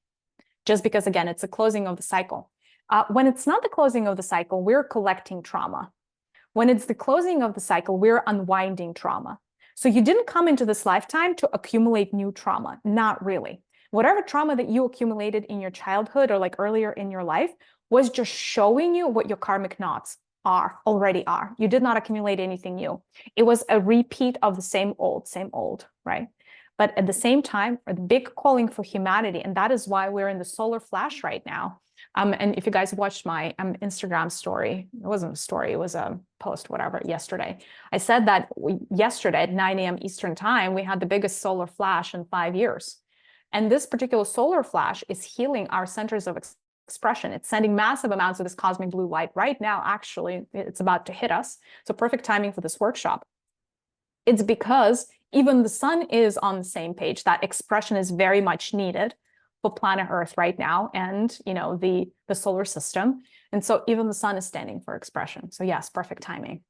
Just because, again, it's a closing of the cycle. When it's not the closing of the cycle, we're collecting trauma. When it's the closing of the cycle, we're unwinding trauma. So you didn't come into this lifetime to accumulate new trauma. Not really. Whatever trauma that you accumulated in your childhood or like earlier in your life was just showing you what your karmic knots already are. You did not accumulate anything new. It was a repeat of the same old, right? But at the same time, the big calling for humanity, and that is why we're in the solar flash right now. And if you guys watched my Instagram story, it wasn't a story, it was a post, whatever, yesterday. I said that yesterday at 9 a.m. Eastern time, we had the biggest solar flash in 5 years. And this particular solar flash is healing our centers of expression. It's sending massive amounts of this cosmic blue light right now. Actually, it's about to hit us. So perfect timing for this workshop. It's because even the sun is on the same page. That expression is very much needed for planet Earth right now, and the solar system. And so even the sun is standing for expression. So yes, perfect timing.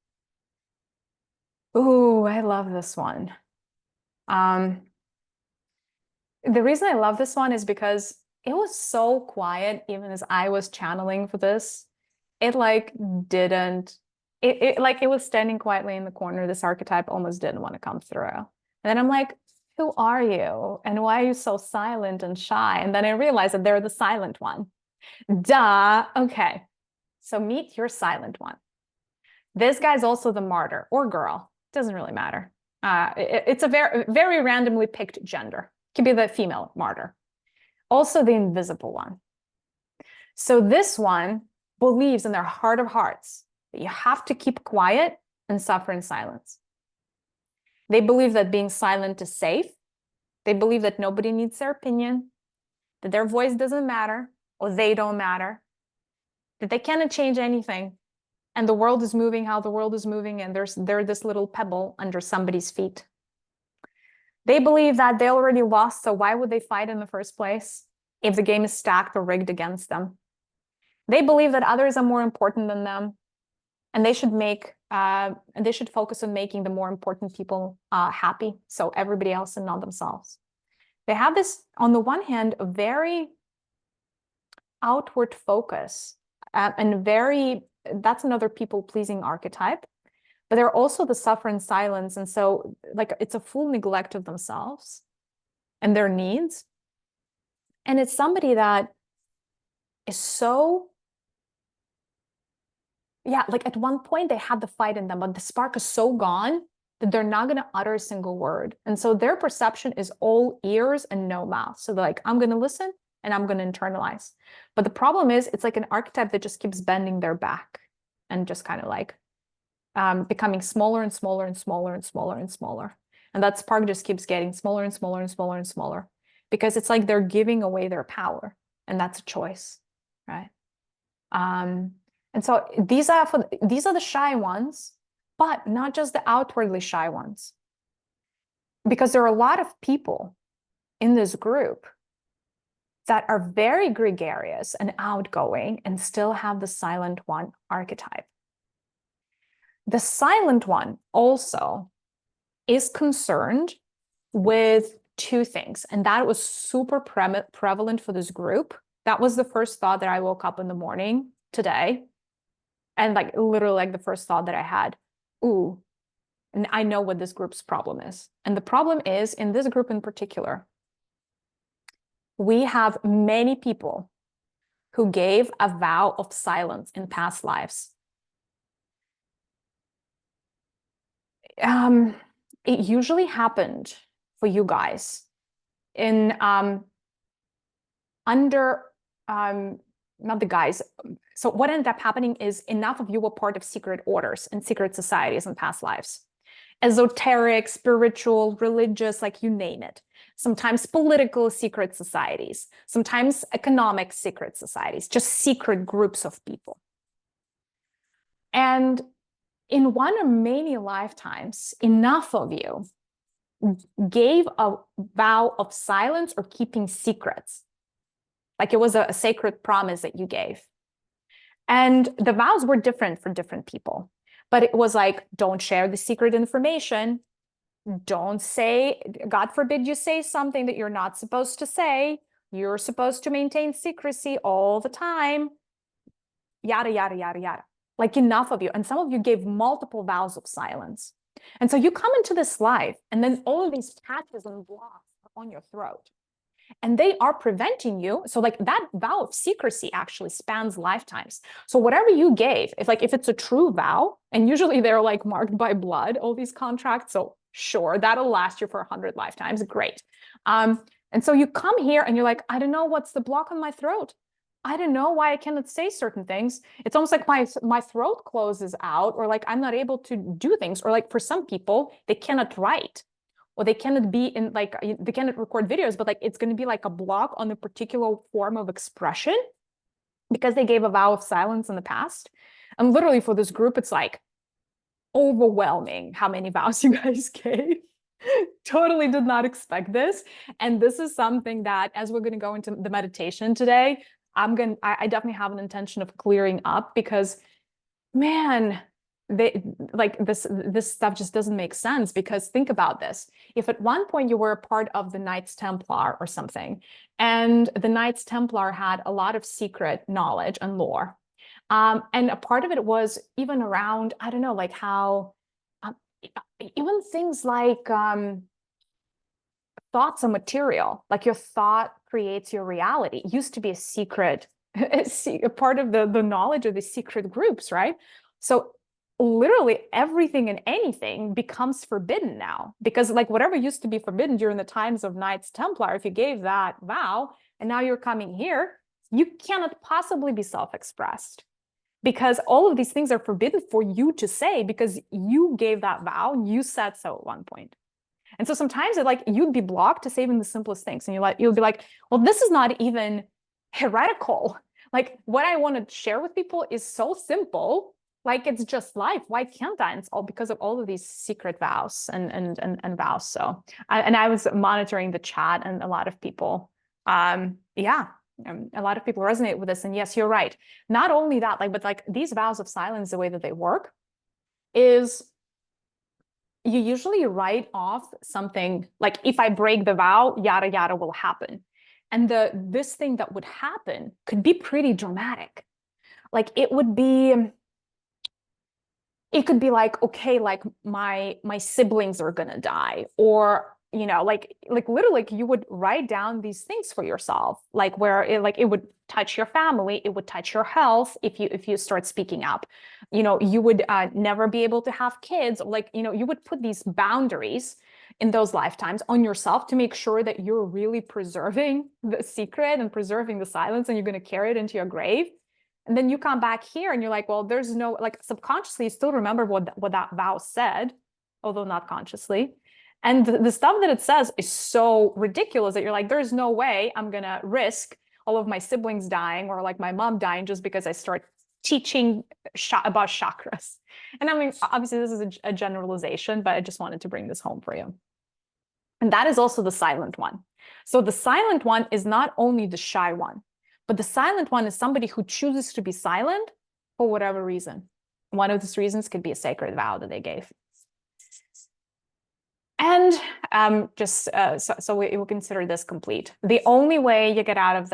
Ooh, I love this one. The reason I love this one is because it was so quiet, even as I was channeling for this. It like didn't, it was standing quietly in the corner. This archetype almost didn't want to come through. And then I'm like, who are you? And why are you so silent and shy? And then I realized that they're the silent one. Duh. Okay. So meet your silent one. This guy's also the martyr or girl. Doesn't really matter. It's a very, very randomly picked gender. Could be the female martyr. Also the invisible one. So this one believes in their heart of hearts that you have to keep quiet and suffer in silence. They believe that being silent is safe. They believe that nobody needs their opinion, that their voice doesn't matter, or they don't matter, that they cannot change anything. And the world is moving how the world is moving, and they're this little pebble under somebody's feet. They believe that they already lost, so why would they fight in the first place if the game is stacked or rigged against them? They believe that others are more important than them, and they should focus on making the more important people happy, so everybody else and not themselves. They have this, on the one hand, a very outward focus, and that's another people-pleasing archetype. But they're also the suffer in silence. And so like it's a full neglect of themselves and their needs. And it's somebody that is so, like at one point they had the fight in them, but the spark is so gone that they're not going to utter a single word. And so their perception is all ears and no mouth. So they're like, I'm going to listen and I'm going to internalize. But the problem is it's like an archetype that just keeps bending their back and just kind of like, becoming smaller and smaller and smaller and smaller and smaller. And that spark just keeps getting smaller and smaller and smaller and smaller, because it's like they're giving away their power, and that's a choice, right? And so these are the shy ones, but not just the outwardly shy ones, because there are a lot of people in this group that are very gregarious and outgoing and still have the silent one archetype. The silent one also is concerned with two things, and that was super prevalent for this group. That was the first thought that I woke up in the morning today, and like literally like the first thought that I had, ooh, and I know what this group's problem is. And the problem is, in this group in particular, we have many people who gave a vow of silence in past lives. It usually happened for you guys in not the guys. So what ended up happening is enough of you were part of secret orders and secret societies in past lives. Esoteric, spiritual, religious, like you name it. Sometimes political secret societies, sometimes economic secret societies, just secret groups of people. And in one or many lifetimes, enough of you gave a vow of silence or keeping secrets. Like it was a sacred promise that you gave. And the vows were different for different people. But it was like, don't share the secret information. Don't say, God forbid you say something that you're not supposed to say. You're supposed to maintain secrecy all the time. Yada, yada, yada, yada. Like enough of you. And some of you gave multiple vows of silence. And so you come into this life, and then all of these patches and blocks are on your throat. And they are preventing you. So like that vow of secrecy actually spans lifetimes. So whatever you gave, if it's a true vow, and usually they're like marked by blood, all these contracts. So sure, that'll last you for 100 lifetimes. Great. And so you come here and you're like, I don't know what's the block on my throat. I don't know why I cannot say certain things. It's almost like my throat closes out, or like I'm not able to do things, or like for some people, they cannot write. Or they cannot be in like, they cannot record videos, but like it's going to be like a block on a particular form of expression because they gave a vow of silence in the past. And literally for this group, it's like overwhelming how many vows you guys gave. Totally did not expect this. And this is something that, as we're going to go into the meditation today, I definitely have an intention of clearing up, because man, they like this stuff just doesn't make sense. Because think about this. If at one point you were a part of the Knights Templar or something, and the Knights Templar had a lot of secret knowledge and lore, and a part of it was even around, I don't know, like how even things like thoughts are material, like your thought creates your reality. It used to be a secret, a part of the knowledge of the secret groups, right? So literally everything and anything becomes forbidden now, because like whatever used to be forbidden during the times of Knights Templar, if you gave that vow and now you're coming here, you cannot possibly be self-expressed, because all of these things are forbidden for you to say, because you gave that vow and you said so at one point. And so sometimes it like you'd be blocked to say even the simplest things, and you'll be like, well, this is not even heretical. Like what I want to share with people is so simple. Like it's just life. Why can't I? And it's all because of all of these secret vows and vows. So I was monitoring the chat, and a lot of people, a lot of people resonate with this. And yes, you're right. Not only that, but like these vows of silence, the way that they work is you usually write off something like, if I break the vow, yada yada will happen. And this thing that would happen could be pretty dramatic. Like it could be like, okay, like my siblings are gonna die, or like literally, like you would write down these things for yourself, like where it would touch your family, it would touch your health if you start speaking up. You would never be able to have kids, like you would put these boundaries in those lifetimes on yourself to make sure that you're really preserving the secret and preserving the silence, and you're going to carry it into your grave. And then you come back here and you're like, well, there's no, like subconsciously you still remember what that vow said, although not consciously. And the stuff that it says is so ridiculous that you're like, there's no way I'm going to risk all of my siblings dying or like my mom dying just because I start teaching about chakras. And I mean, obviously this is a generalization, but I just wanted to bring this home for you. And that is also the silent one. So the silent one is not only the shy one, but the silent one is somebody who chooses to be silent for whatever reason. One of these reasons could be a sacred vow that they gave. And so we will consider this complete. The only way you get out of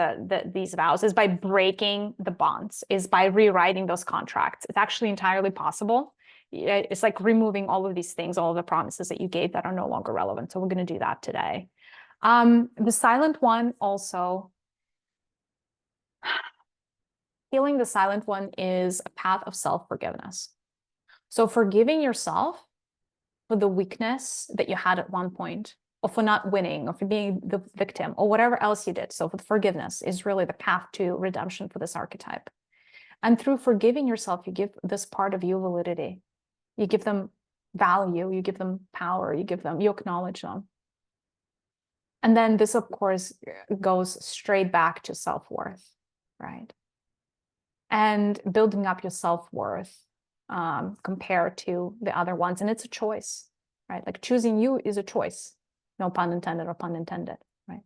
these vows is by breaking the bonds, is by rewriting those contracts. It's actually entirely possible. It's like removing all of these things, all of the promises that you gave that are no longer relevant. So we're going to do that today. The silent one also, healing the silent one is a path of self-forgiveness. So forgiving yourself for the weakness that you had at one point, or for not winning, or for being the victim, or whatever else you did. So for forgiveness is really the path to redemption for this archetype. And through forgiving yourself, you give this part of you validity. You give them value, you give them power, you acknowledge them. And then this, of course, goes straight back to self-worth, right? And building up your self-worth compared to the other ones. And it's a choice, right? Like choosing you is a choice. No pun intended or pun intended, right?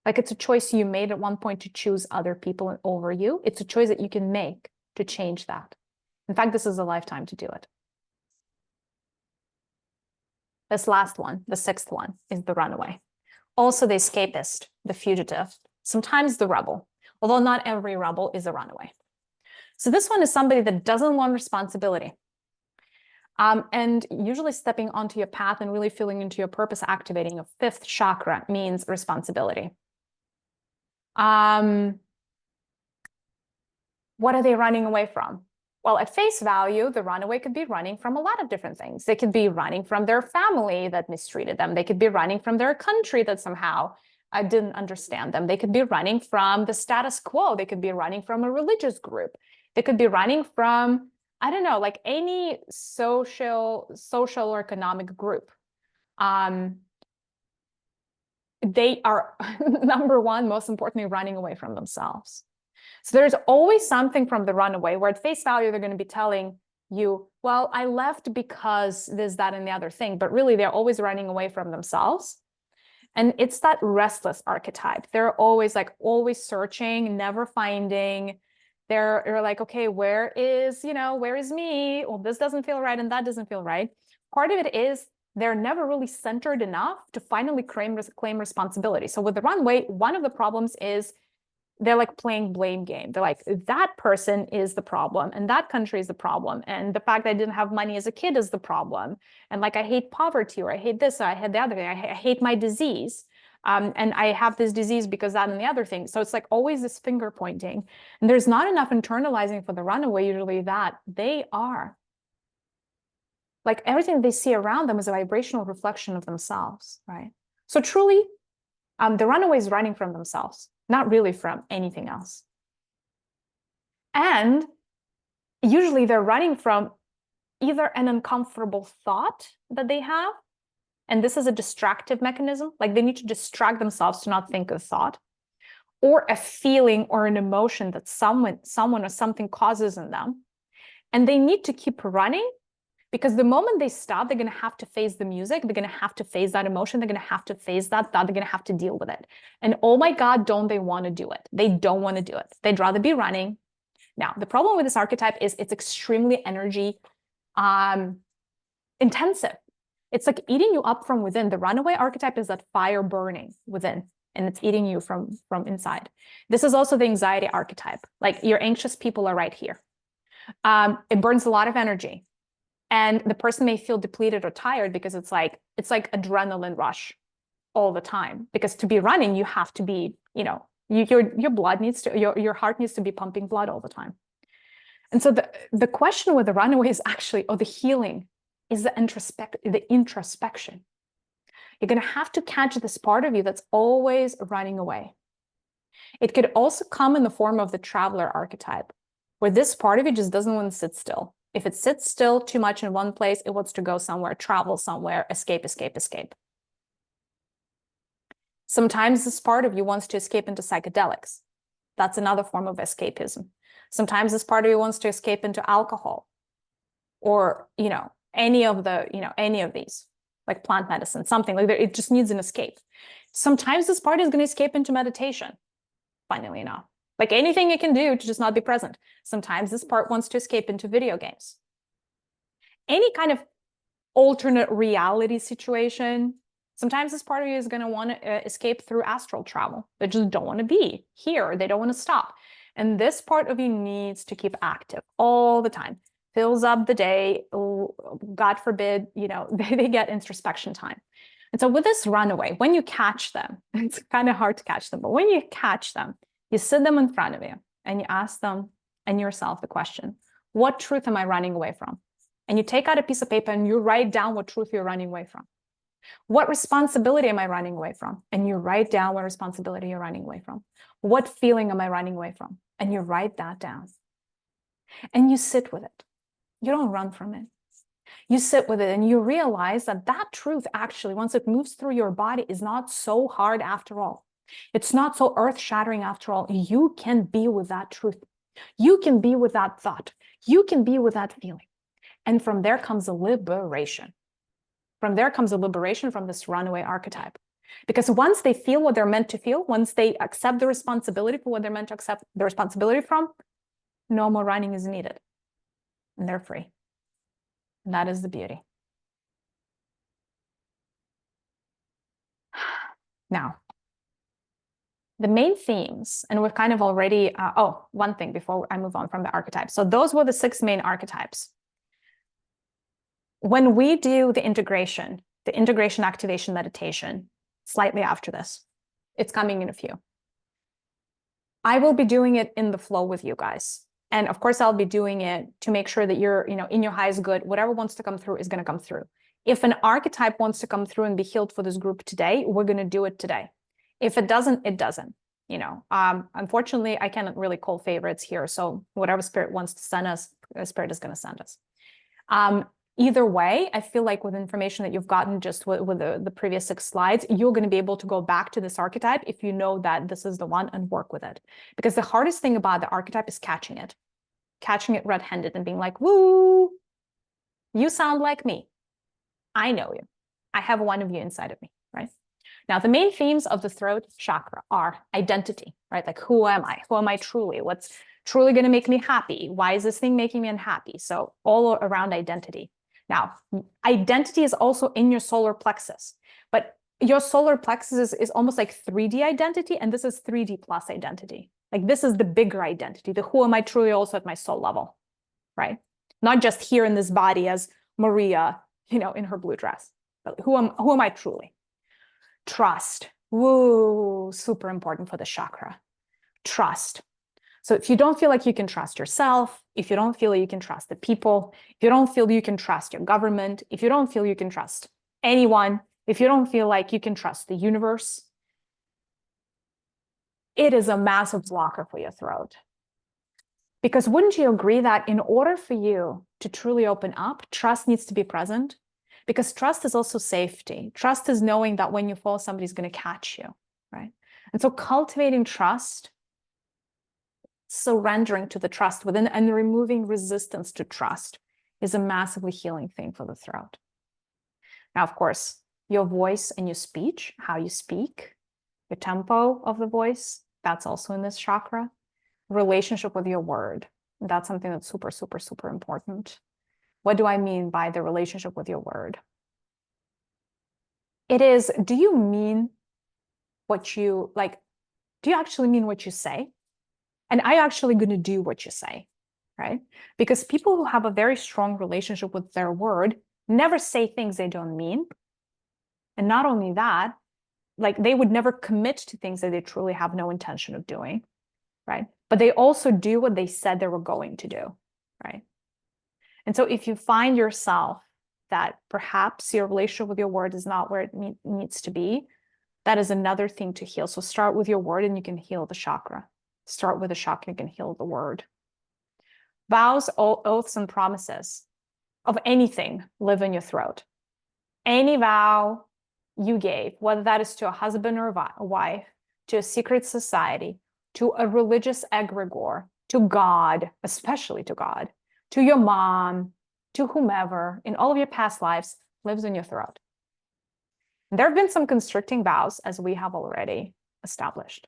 Like it's a choice you made at one point to choose other people over you. It's a choice that you can make to change that. In fact, this is a lifetime to do it. This last one, the sixth one, is the runaway. Also the escapist, the fugitive, sometimes the rebel, although not every rebel is a runaway. So this one is somebody that doesn't want responsibility. And usually stepping onto your path and really feeling into your purpose, activating your fifth chakra means responsibility. What are they running away from? Well, at face value, the runaway could be running from a lot of different things. They could be running from their family that mistreated them. They could be running from their country that somehow didn't understand them. They could be running from the status quo. They could be running from a religious group. They could be running from, I don't know, like any social or economic group. They are, number one, most importantly, running away from themselves. So there's always something from the runaway where at face value, they're going to be telling you, well, I left because this, that, and the other thing. But really, they're always running away from themselves. And it's that restless archetype. They're always searching, never finding. They're like, okay, where is me? Well, this doesn't feel right and that doesn't feel right. Part of it is they're never really centered enough to finally claim responsibility. So with the runaway, one of the problems is they're like playing blame game. They're like, that person is the problem and that country is the problem. And the fact that I didn't have money as a kid is the problem. And like, I hate poverty, or I hate this, or I had the other thing. I hate my disease. And I have this disease because that and the other thing. So it's like always this finger pointing. And there's not enough internalizing for the runaway usually that they are. Like everything they see around them is a vibrational reflection of themselves, right? So truly, the runaway is running from themselves, not really from anything else. And usually they're running from either an uncomfortable thought that they have, and this is a distractive mechanism, like they need to distract themselves to not think of thought, or a feeling or an emotion that someone or something causes in them. And they need to keep running because the moment they stop, they're going to have to face the music. They're going to have to face that emotion. They're going to have to face that thought. They're going to have to deal with it. And oh my God, don't they want to do it? They don't want to do it. They'd rather be running. Now, the problem with this archetype is it's extremely energy intensive. It's like eating you up from within. The runaway archetype is that fire burning within, and it's eating you from inside. This is also the anxiety archetype. Like your anxious people are right here. It burns a lot of energy. And the person may feel depleted or tired because it's like adrenaline rush all the time. Because to be running, you have to be, your blood needs to, your heart needs to be pumping blood all the time. And so the question with the runaway is actually, or the healing, is the introspection. You're going to have to catch this part of you that's always running away. It could also come in the form of the traveler archetype, where this part of you just doesn't want to sit still. If it sits still too much in one place, it wants to go somewhere, travel somewhere, escape, escape, escape. Sometimes this part of you wants to escape into psychedelics. That's another form of escapism. Sometimes this part of you wants to escape into alcohol or, any of these, like plant medicine, something like that. It just needs an escape. Sometimes this part is going to escape into meditation, funnily enough. Like anything it can do to just not be present. Sometimes this part wants to escape into video games. Any kind of alternate reality situation. Sometimes this part of you is going to want to escape through astral travel. They just don't want to be here. They don't want to stop. And this part of you needs to keep active all the time. Fills up the day. God forbid, they get introspection time. And so with this runaway, when you catch them, it's kind of hard to catch them, but when you catch them, you sit them in front of you and you ask them and yourself the question, what truth am I running away from? And you take out a piece of paper and you write down what truth you're running away from. What responsibility am I running away from? And you write down what responsibility you're running away from. What feeling am I running away from? And you write that down. And you sit with it. You don't run from it. You sit with it and you realize that that truth actually, once it moves through your body, is not so hard after all. It's not so earth-shattering after all. You can be with that truth. You can be with that thought. You can be with that feeling. And from there comes a liberation. From there comes a liberation from this runaway archetype. Because once they feel what they're meant to feel, once they accept the responsibility for what they're meant to accept the responsibility from, no more running is needed. And they're free. And that is the beauty. Now, the main themes, and we've kind of already, one thing before I move on from the archetypes. So those were the 6 main archetypes. When we do the integration activation meditation, slightly after this, it's coming in a few. I will be doing it in the flow with you guys. And of course, I'll be doing it to make sure that you're, in your highest good, whatever wants to come through is going to come through. If an archetype wants to come through and be healed for this group today, we're going to do it today. If it doesn't, it doesn't. Unfortunately, I cannot really call favorites here. So whatever spirit wants to send us, spirit is going to send us. Either way, I feel like with information that you've gotten just with the previous 6 slides, you're going to be able to go back to this archetype if you know that this is the one and work with it. Because the hardest thing about the archetype is catching it red-handed and being like, woo, you sound like me. I know you. I have one of you inside of me, right? Now, the main themes of the throat chakra are identity, right? Like, who am I? Who am I truly? What's truly going to make me happy? Why is this thing making me unhappy? So all around identity. Now, identity is also in your solar plexus, but your solar plexus is almost like 3D identity, and this is 3D plus identity. Like this is the bigger identity, the who am I truly also at my soul level, right? Not just here in this body as Mariya, in her blue dress, but who am I truly? Trust, woo, super important for the chakra. Trust. So if you don't feel like you can trust yourself, if you don't feel like you can trust the people, if you don't feel you can trust your government, if you don't feel you can trust anyone, if you don't feel like you can trust the universe, it is a massive blocker for your throat. Because wouldn't you agree that in order for you to truly open up, trust needs to be present? Because trust is also safety. Trust is knowing that when you fall, somebody's going to catch you, right? And so cultivating trust, surrendering to the trust within and removing resistance to trust is a massively healing thing for the throat. Now, of course, your voice and your speech, how you speak, your tempo of the voice, that's also in this chakra. Relationship with your word, that's something that's super, super, super important. What do I mean by the relationship with your word? It is, do you mean what you, do you actually mean what you say? And are you actually going to do what you say, right? Because people who have a very strong relationship with their word never say things they don't mean. And not only that, they would never commit to things that they truly have no intention of doing, right? But they also do what they said they were going to do, right? And so if you find yourself that perhaps your relationship with your word is not where it needs to be, that is another thing to heal. So start with your word and you can heal the chakra. Start with the chakra, you can heal the word. Vows, oaths, and promises of anything live in your throat. Any vow you gave, whether that is to a husband or a wife, to a secret society, to a religious egregore, to God, especially to God, to your mom, to whomever, in all of your past lives, lives in your throat. There have been some constricting vows, as we have already established.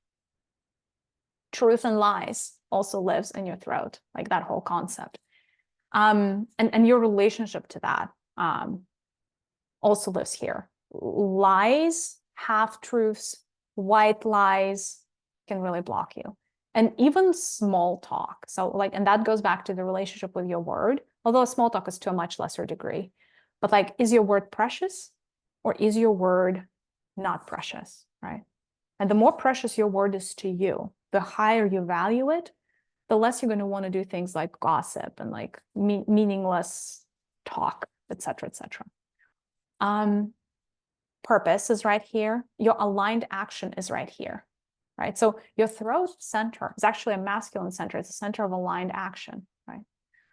Truth and lies also lives in your throat, like that whole concept. And your relationship to that also lives here. Lies, half-truths, white lies can really block you. And even small talk. So like, and that goes back to the relationship with your word, although small talk is to a much lesser degree. But like, is your word precious or is your word not precious, right? And the more precious your word is to you, the higher you value it, the less you're going to want to do things like gossip and like meaningless talk, et cetera, et cetera. Purpose is right here. Your aligned action is right here, right? So your throat center is actually a masculine center. It's a center of aligned action, right?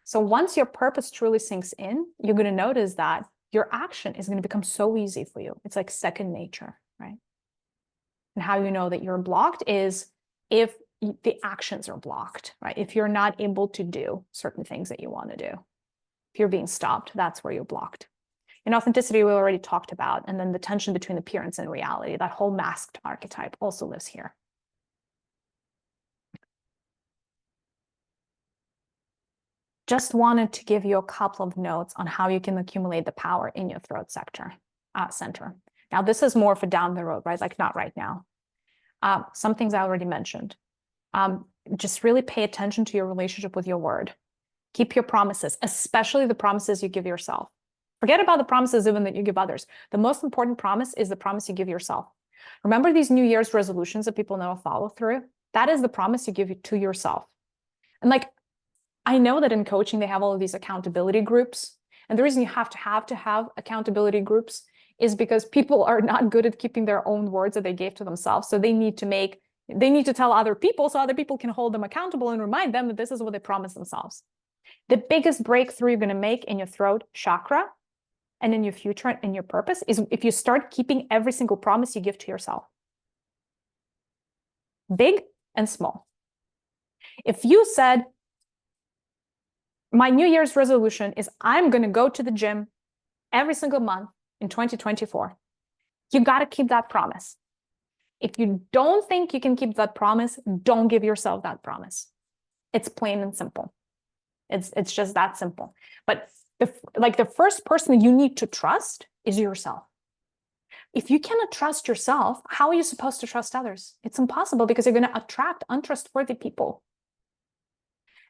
So once your purpose truly sinks in, you're going to notice that your action is going to become so easy for you. It's like second nature, right? And how you know that you're blocked is if the actions are blocked, right? If you're not able to do certain things that you want to do, if you're being stopped, that's where you're blocked. In authenticity, we already talked about, and then the tension between appearance and reality, that whole masked archetype also lives here. Just wanted to give you a couple of notes on how you can accumulate the power in your throat center. Now, this is more for down the road, right? Like not right now. Some things I already mentioned. Just really pay attention to your relationship with your word. Keep your promises, especially the promises you give yourself. Forget about the promises even that you give others. The most important promise is the promise you give yourself. Remember these New Year's resolutions that people never follow through? That is the promise you give to yourself. And like, I know that in coaching, they have all of these accountability groups. And the reason you have to have accountability groups is because people are not good at keeping their own words that they gave to themselves. So they need to tell other people so other people can hold them accountable and remind them that this is what they promised themselves. The biggest breakthrough you're going to make in your throat chakra and in your future and in your purpose is if you start keeping every single promise you give to yourself. Big and small. If you said, my New Year's resolution is I'm going to go to the gym every single month in 2024, you got to keep that promise. If you don't think you can keep that promise, don't give yourself that promise. It's plain and simple. It's just that simple. But the first person you need to trust is yourself. If you cannot trust yourself, how are you supposed to trust others? It's impossible because you're going to attract untrustworthy people.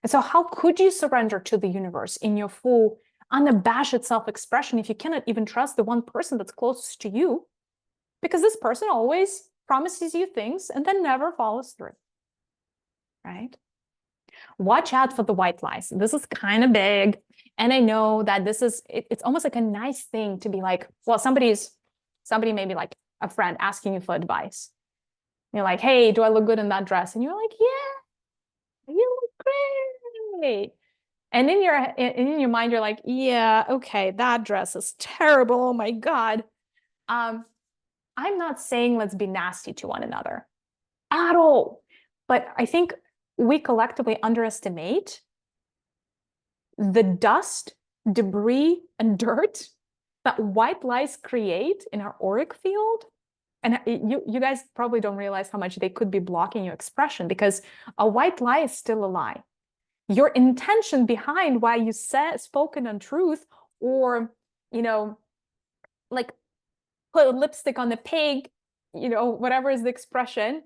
And so how could you surrender to the universe in your full, unabashed self-expression if you cannot even trust the one person that's closest to you? Because this person always promises you things and then never follows through, right? Watch out for the white lies. This is kind of big. And I know that it's almost like a nice thing to be like, well, somebody maybe like a friend asking you for advice. You're like, hey, do I look good in that dress? And you're like, yeah, you look great. And in your mind, you're like, yeah, okay, that dress is terrible. Oh my God. I'm not saying let's be nasty to one another at all. But I think we collectively underestimate the dust, debris, and dirt that white lies create in our auric field. And you guys probably don't realize how much they could be blocking your expression, because a white lie is still a lie. Your intention behind why you spoken untruth, or, like put lipstick on the pig, whatever is the expression,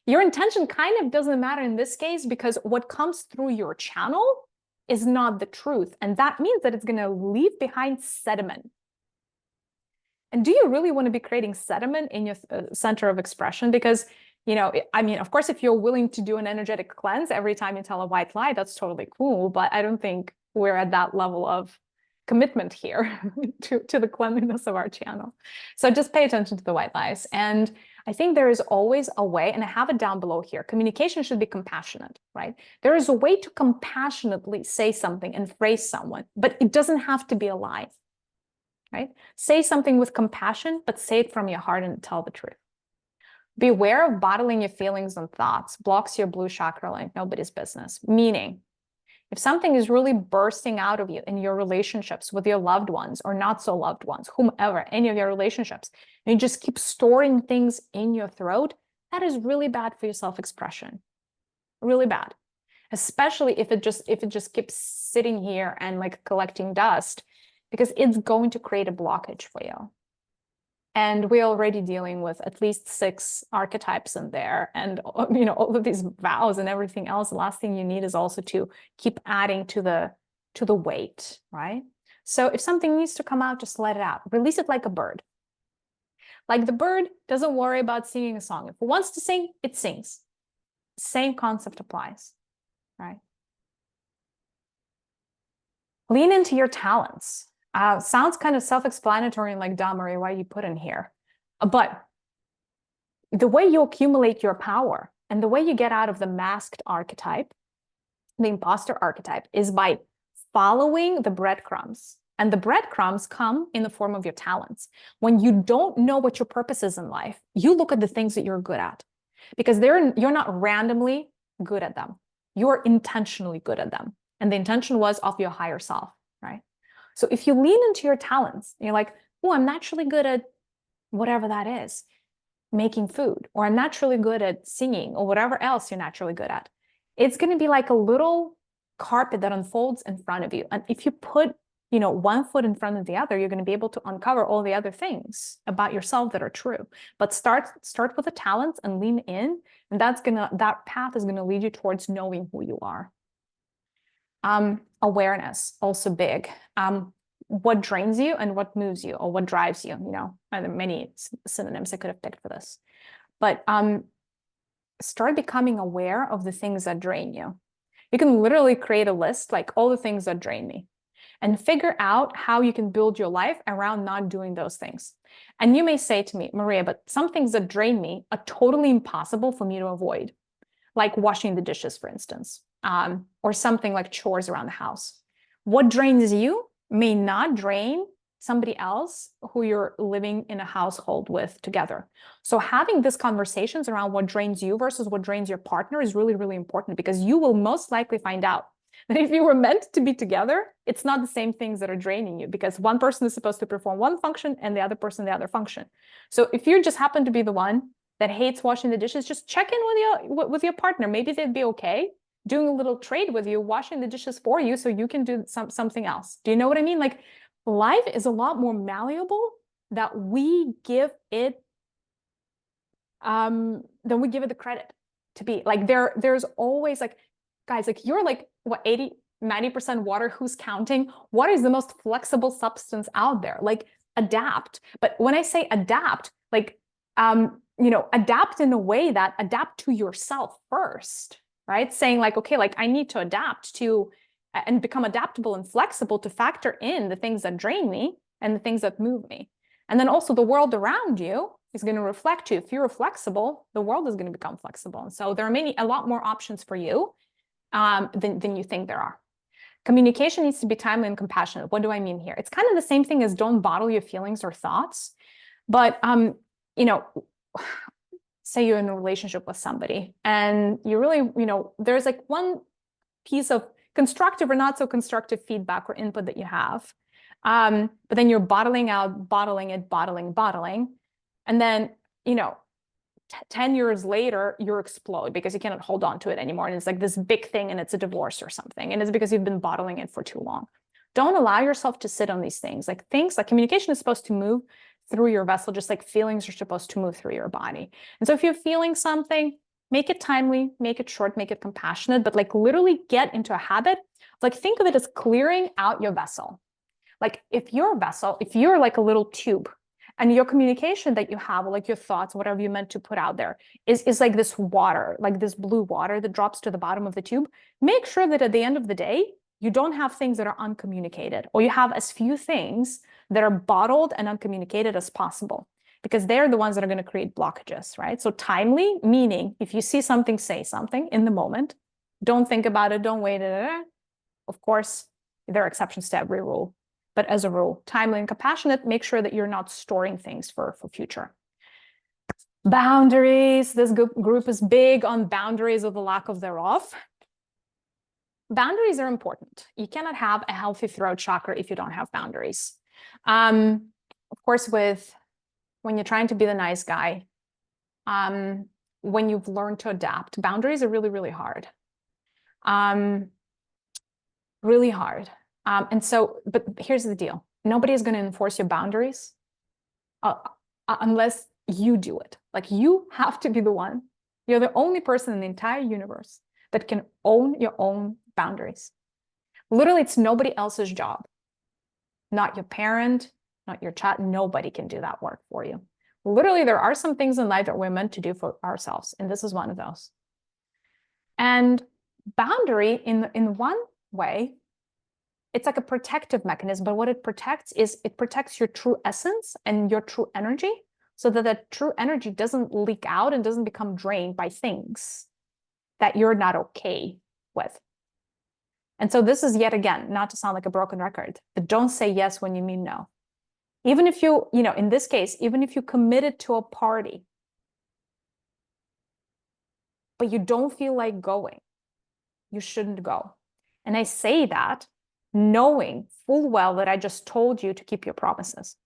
your intention kind of doesn't matter in this case, because what comes through your channel is not the truth. And that means that it's going to leave behind sediment. And do you really want to be creating sediment in your center of expression? Because, of course, if you're willing to do an energetic cleanse every time you tell a white lie, that's totally cool. But I don't think we're at that level of commitment here to the cleanliness of our channel. So just pay attention to the white lies. And I think there is always a way, and I have it down below here. Communication should be compassionate, right? There is a way to compassionately say something and phrase someone, but it doesn't have to be a lie, right? Say something with compassion, but say it from your heart and tell the truth. Beware of bottling your feelings and thoughts. Blocks your blue chakra like nobody's business. Meaning, if something is really bursting out of you in your relationships with your loved ones or not so loved ones, whomever, any of your relationships, and you just keep storing things in your throat, that is really bad for your self-expression. Really bad. Especially if it just keeps sitting here and like collecting dust, because it's going to create a blockage for you. And we're already dealing with at least 6 archetypes in there. And, you know, all of these vows and everything else, the last thing you need is also to keep adding to the weight, right? So if something needs to come out, just let it out. Release it like a bird. Like the bird doesn't worry about singing a song. If it wants to sing, it sings. Same concept applies, right? Lean into your talents. Sounds kind of self-explanatory and like, duh, Mariya, why you put in here? But the way you accumulate your power and the way you get out of the masked archetype, the imposter archetype, is by following the breadcrumbs. And the breadcrumbs come in the form of your talents. When you don't know what your purpose is in life, you look at the things that you're good at, because you're not randomly good at them. You're intentionally good at them. And the intention was of your higher self, right? So if you lean into your talents, you're like, oh, I'm naturally good at whatever that is, making food, or I'm naturally good at singing, or whatever else you're naturally good at. It's going to be like a little carpet that unfolds in front of you. And if you put, you know, one foot in front of the other, you're going to be able to uncover all the other things about yourself that are true. But start with the talents and lean in, and that path is going to lead you towards knowing who you are. Awareness, also big. What drains you and what moves you, or what drives you, you know, there are many synonyms I could have picked for this. But start becoming aware of the things that drain you. You can literally create a list, like all the things that drain me, and figure out how you can build your life around not doing those things. And you may say to me, Mariya, but some things that drain me are totally impossible for me to avoid, like washing the dishes, for instance. Or something like chores around the house. What drains you may not drain somebody else who you're living in a household with together. So having these conversations around what drains you versus what drains your partner is really, really important, because you will most likely find out that if you were meant to be together, it's not the same things that are draining you, because one person is supposed to perform one function and the other person the other function. So if you just happen to be the one that hates washing the dishes, just check in with your partner. Maybe they'd be okay doing a little trade with you, washing the dishes for you so you can do something else. Do you know what I mean? Like, life is a lot more malleable that we give it than we give it the credit to be. Like there's always like, guys, like you're like what, 80-90% water, who's counting? Water is the most flexible substance out there. Like, adapt. But when I say adapt, like you know, adapt in a way that adapt to yourself first. Right? Saying like, okay, like I need to adapt to and become adaptable and flexible to factor in the things that drain me and the things that move me. And then also the world around you is going to reflect you. If you're flexible, the world is going to become flexible. And so there are a lot more options for you than you think there are. Communication needs to be timely and compassionate. What do I mean here? It's kind of the same thing as don't bottle your feelings or thoughts. But, you know, say you're in a relationship with somebody and you really, you know, there's like one piece of constructive or not so constructive feedback or input that you have. But then you're bottling. And then, you know, 10 years later, you explode because you cannot hold on to it anymore. And it's like this big thing and it's a divorce or something. And it's because you've been bottling it for too long. Don't allow yourself to sit on these things. Like communication is supposed to move through your vessel, just like feelings are supposed to move through your body. And so if you're feeling something, make it timely, make it short, make it compassionate, but like literally get into a habit. Like think of it as clearing out your vessel. Like if you're like a little tube and your communication that you have, like your thoughts, whatever you meant to put out there is like this water, like this blue water that drops to the bottom of the tube. Make sure that at the end of the day, you don't have things that are uncommunicated, or you have as few things that are bottled and uncommunicated as possible. because they're the ones that are going to create blockages, right? So timely, meaning if you see something, say something in the moment. Don't think about it. Don't wait. Of course, there are exceptions to every rule. But as a rule, timely and compassionate, make sure that you're not storing things for future. Boundaries. This group is big on boundaries or the lack of thereof. Boundaries are important. You cannot have a healthy throat chakra if you don't have boundaries. Of course, when you're trying to be the nice guy, when you've learned to adapt, boundaries are really, really hard. Really hard. But here's the deal. Nobody is going to enforce your boundaries unless you do it. Like, you have to be the one. You're the only person in the entire universe that can own your own boundaries. Literally, it's nobody else's job. Not your parent, not your child. Nobody can do that work for you. Literally, there are some things in life that we're meant to do for ourselves, and this is one of those. And boundary, in one way, it's like a protective mechanism, but what it protects is it protects your true essence and your true energy, so that that true energy doesn't leak out and doesn't become drained by things that you're not okay with. And so this is, yet again, not to sound like a broken record, but don't say yes when you mean no. Even if you, in this case, even if you committed to a party, but you don't feel like going, you shouldn't go. And I say that knowing full well that I just told you to keep your promises.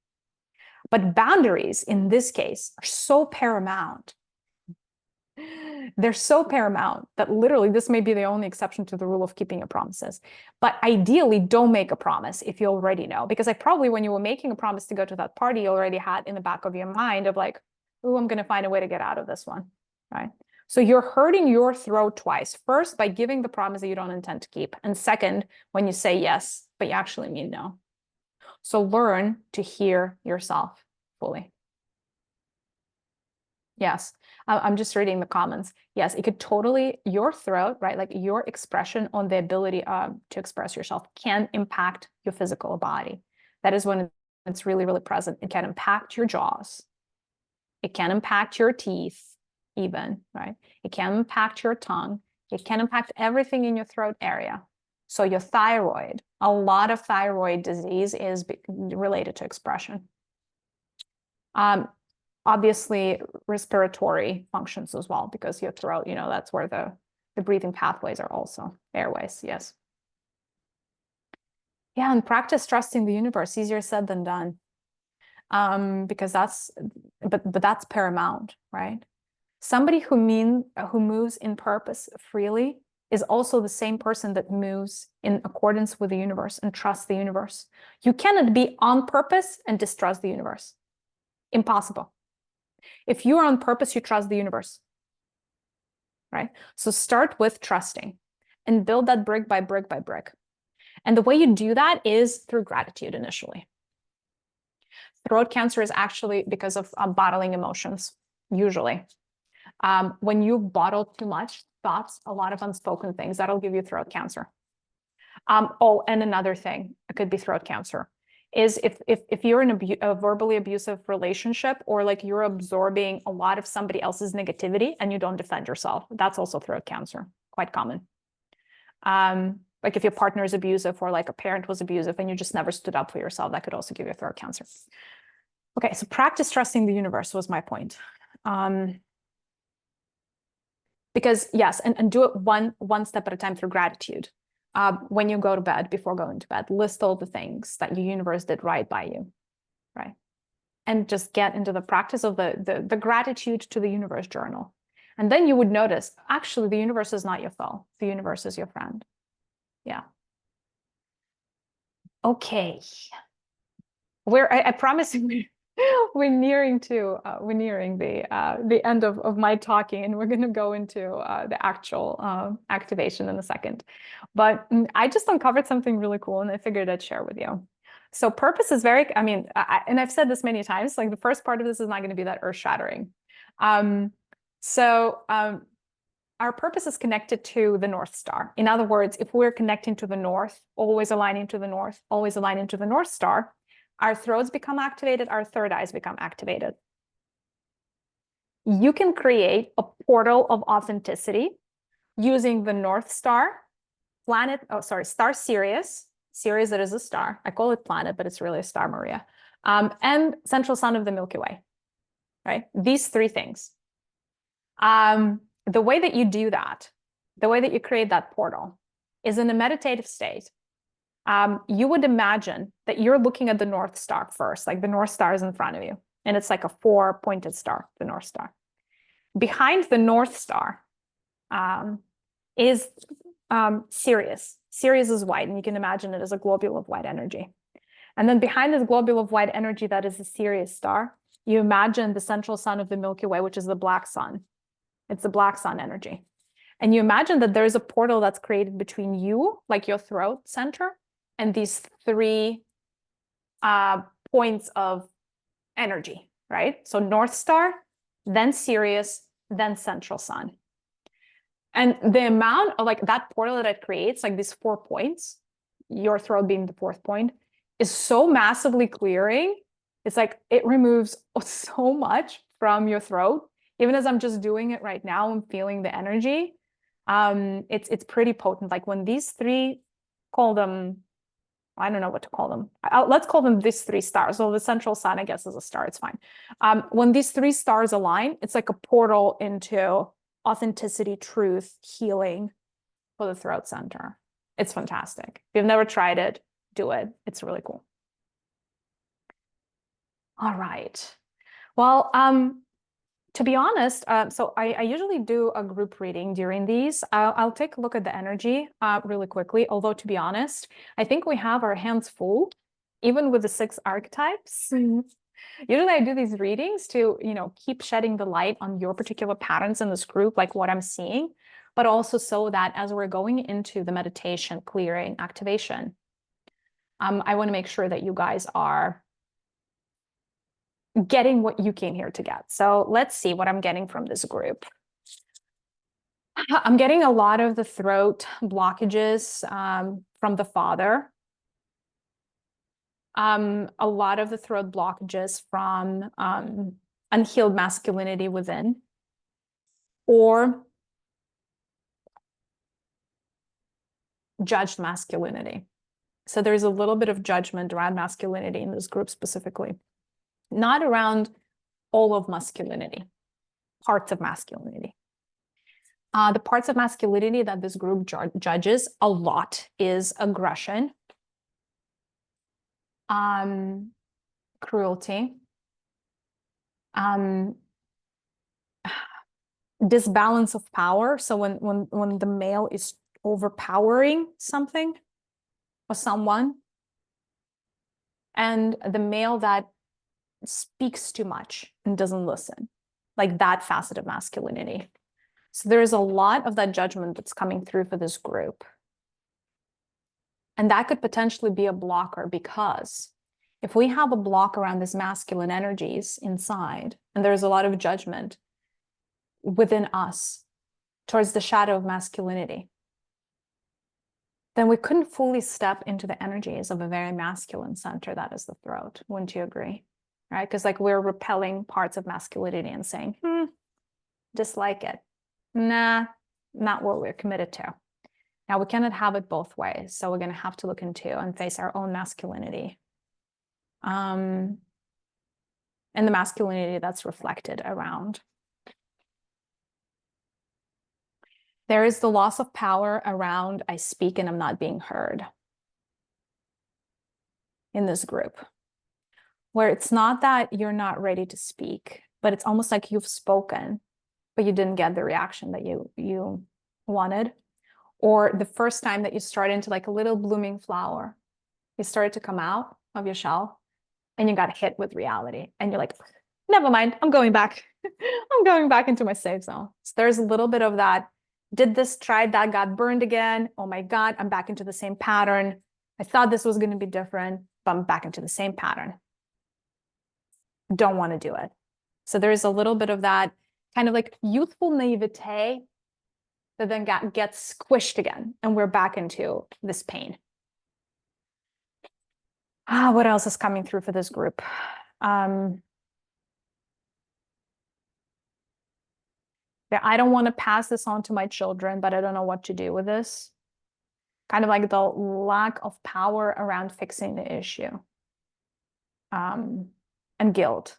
But boundaries in this case are so paramount. They're so paramount that literally this may be the only exception to the rule of keeping your promises. But ideally, don't make a promise if you already know, because probably when you were making a promise to go to that party, you already had in the back of your mind of like, oh, I'm going to find a way to get out of this one, right? So you're hurting your throat twice. First, by giving the promise that you don't intend to keep. And second, when you say yes, but you actually mean no. So learn to hear yourself fully. Yes, I'm just reading the comments. Yes, it could totally, your throat, right? Like your expression on the ability to express yourself can impact your physical body. That is when it's really, really present. It can impact your jaws. It can impact your teeth even, right? It can impact your tongue. It can impact everything in your throat area. So your thyroid, a lot of thyroid disease is related to expression. Obviously, respiratory functions as well, because your throat, that's where the breathing pathways are also. Airways, yes. Yeah, and practice trusting the universe. Easier said than done. Because that's paramount, right? Somebody who moves in purpose freely is also the same person that moves in accordance with the universe and trusts the universe. You cannot be on purpose and distrust the universe. Impossible. If you are on purpose, you trust the universe, right? So start with trusting and build that brick by brick by brick. And the way you do that is through gratitude initially. Throat cancer is actually because of bottling emotions, usually. When you bottle too much thoughts, a lot of unspoken things, that'll give you throat cancer. And another thing, it could be throat cancer, is if you're in a verbally abusive relationship, or like you're absorbing a lot of somebody else's negativity and you don't defend yourself, that's also throat cancer, quite common. Like if your partner is abusive, or like a parent was abusive and you just never stood up for yourself, that could also give you throat cancer. Okay, so practice trusting the universe was my point. Because yes, and do it one step at a time through gratitude. When you go to bed, before going to bed, list all the things that your universe did right by you, right? And just get into the practice of the gratitude to the universe journal. And then you would notice, actually, the universe is not your foe. The universe is your friend. Yeah. Okay. I promise we're nearing the end of my talking, and we're going to go into the actual activation in a second. But I just uncovered something really cool, and I figured I'd share with you. So purpose is very, and I've said this many times, like the first part of this is not going to be that earth-shattering. Our purpose is connected to the North Star. In other words, if we're connecting to the North, always aligning to the North, always aligning to the North Star, our throats become activated, our third eyes become activated. you can create a portal of authenticity using the North Star, star Sirius. Sirius, it is a star. I call it planet, but it's really a star, Mariya. And central sun of the Milky Way, right? These three things. The way that you do that, the way that you create that portal is in a meditative state. You would imagine that you're looking at the North Star first, like the North Star is in front of you, and it's like a 4-pointed star, the North Star. Behind the North Star is Sirius. Sirius is white, and you can imagine it as a globule of white energy. And then behind this globule of white energy that is the Sirius star, you imagine the central sun of the Milky Way, which is the black sun. It's the black sun energy. And you imagine that there's a portal that's created between you, like your throat center, and these three points of energy, right? So North Star, then Sirius, then central sun. And the amount of like that portal that it creates, like these 4 points, your throat being the 4th point, is so massively clearing. It's like it removes so much from your throat. Even as I'm just doing it right now, I'm feeling the energy. It's pretty potent. Like when these three, call them, I don't know what to call them. Let's call them these 3 stars. So the central sun, I guess, is a star. It's fine. When these 3 stars align, it's like a portal into authenticity, truth, healing for the throat center. It's fantastic. If you've never tried it, do it. It's really cool. All right. Well, to be honest, so I usually do a group reading during these. I'll take a look at the energy really quickly. Although, to be honest, I think we have our hands full, even with the 6 archetypes. Usually I do these readings to, keep shedding the light on your particular patterns in this group, like what I'm seeing, but also so that as we're going into the meditation, clearing, activation, I want to make sure that you guys are getting what you came here to get. So let's see what I'm getting from this group. I'm getting a lot of the throat blockages from the father. A lot of the throat blockages from unhealed masculinity within, or judged masculinity. So there's a little bit of judgment around masculinity in this group specifically. Not around all of masculinity, parts of masculinity. The parts of masculinity that this group judges a lot is aggression, cruelty, disbalance of power. So when the male is overpowering something or someone, and the male that speaks too much and doesn't listen, like that facet of masculinity. So there is a lot of that judgment that's coming through for this group. And that could potentially be a blocker, because if we have a block around these masculine energies inside, and there's a lot of judgment within us towards the shadow of masculinity, then we couldn't fully step into the energies of a very masculine center that is the throat. Wouldn't you agree? Right? Because like we're repelling parts of masculinity and saying, dislike it. Nah, not what we're committed to. Now we cannot have it both ways. So we're going to have to look into and face our own masculinity. And the masculinity that's reflected around. There is the loss of power around I speak and I'm not being heard in this group, where it's not that you're not ready to speak, but it's almost like you've spoken, but you didn't get the reaction that you wanted. Or the first time that you started into like a little blooming flower, you started to come out of your shell and you got hit with reality. And you're like, never mind, I'm going back. I'm going back into my safe zone. So there's a little bit of that. Did this, tried that, got burned again. Oh my God, I'm back into the same pattern. I thought this was going to be different, but I'm back into the same pattern. Don't want to do it. So there's a little bit of that kind of like youthful naivete that then gets squished again, and we're back into this pain. What else is coming through for this group? that I don't want to pass this on to my children, but I don't know what to do with this. Kind of like the lack of power around fixing the issue. And guilt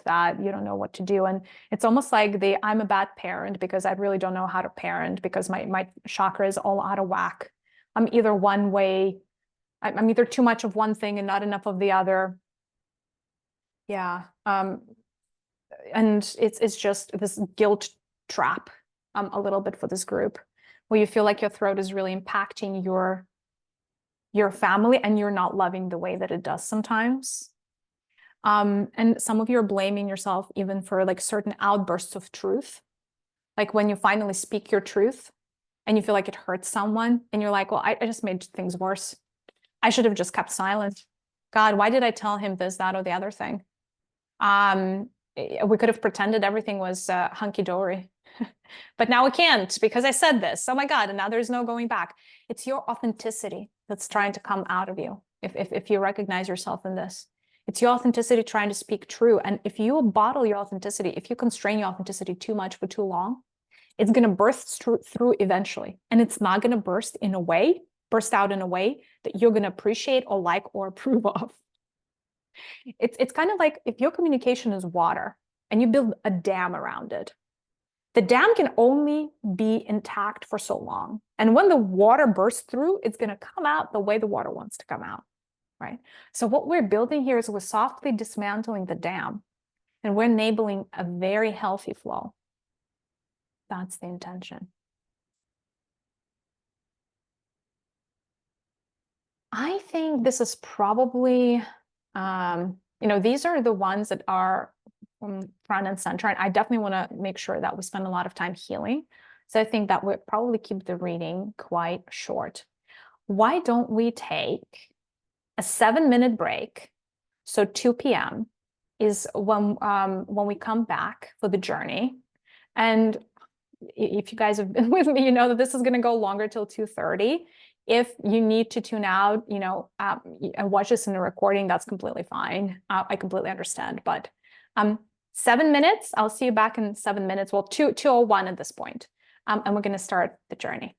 that you don't know what to do. And it's almost like I'm a bad parent because I really don't know how to parent because my chakra is all out of whack. I'm either one way, I'm either too much of one thing and not enough of the other. Yeah. And it's just this guilt trap a little bit for this group where you feel like your throat is really impacting your family and you're not loving the way that it does sometimes. And some of you are blaming yourself even for like certain outbursts of truth. Like when you finally speak your truth and you feel like it hurts someone and you're like, well, I just made things worse. I should have just kept silent. God, why did I tell him this, that, or the other thing? We could have pretended everything was hunky-dory. But now we can't because I said this. Oh my God, and now there's no going back. It's your authenticity that's trying to come out of you if you recognize yourself in this. It's your authenticity trying to speak true. And if you bottle your authenticity, if you constrain your authenticity too much for too long, it's going to burst through eventually. And it's not going to burst out in a way that you're going to appreciate or like or approve of. It's kind of like if your communication is water and you build a dam around it, the dam can only be intact for so long. And when the water bursts through, it's going to come out the way the water wants to come out, right? So what we're building here is we're softly dismantling the dam and we're enabling a very healthy flow. That's the intention. I think this is probably, these are the ones that are front and center. And I definitely want to make sure that we spend a lot of time healing. So I think that we'll probably keep the reading quite short. Why don't we take a 7-minute break? So 2 p.m. is when we come back for the journey. And if you guys have been with me, you know that this is going to go longer till 2:30. If you need to tune out, and watch this in the recording, that's completely fine. I completely understand. But 7 minutes, I'll see you back in 7 minutes. Well, 2:01 at this point. And we're going to start the journey.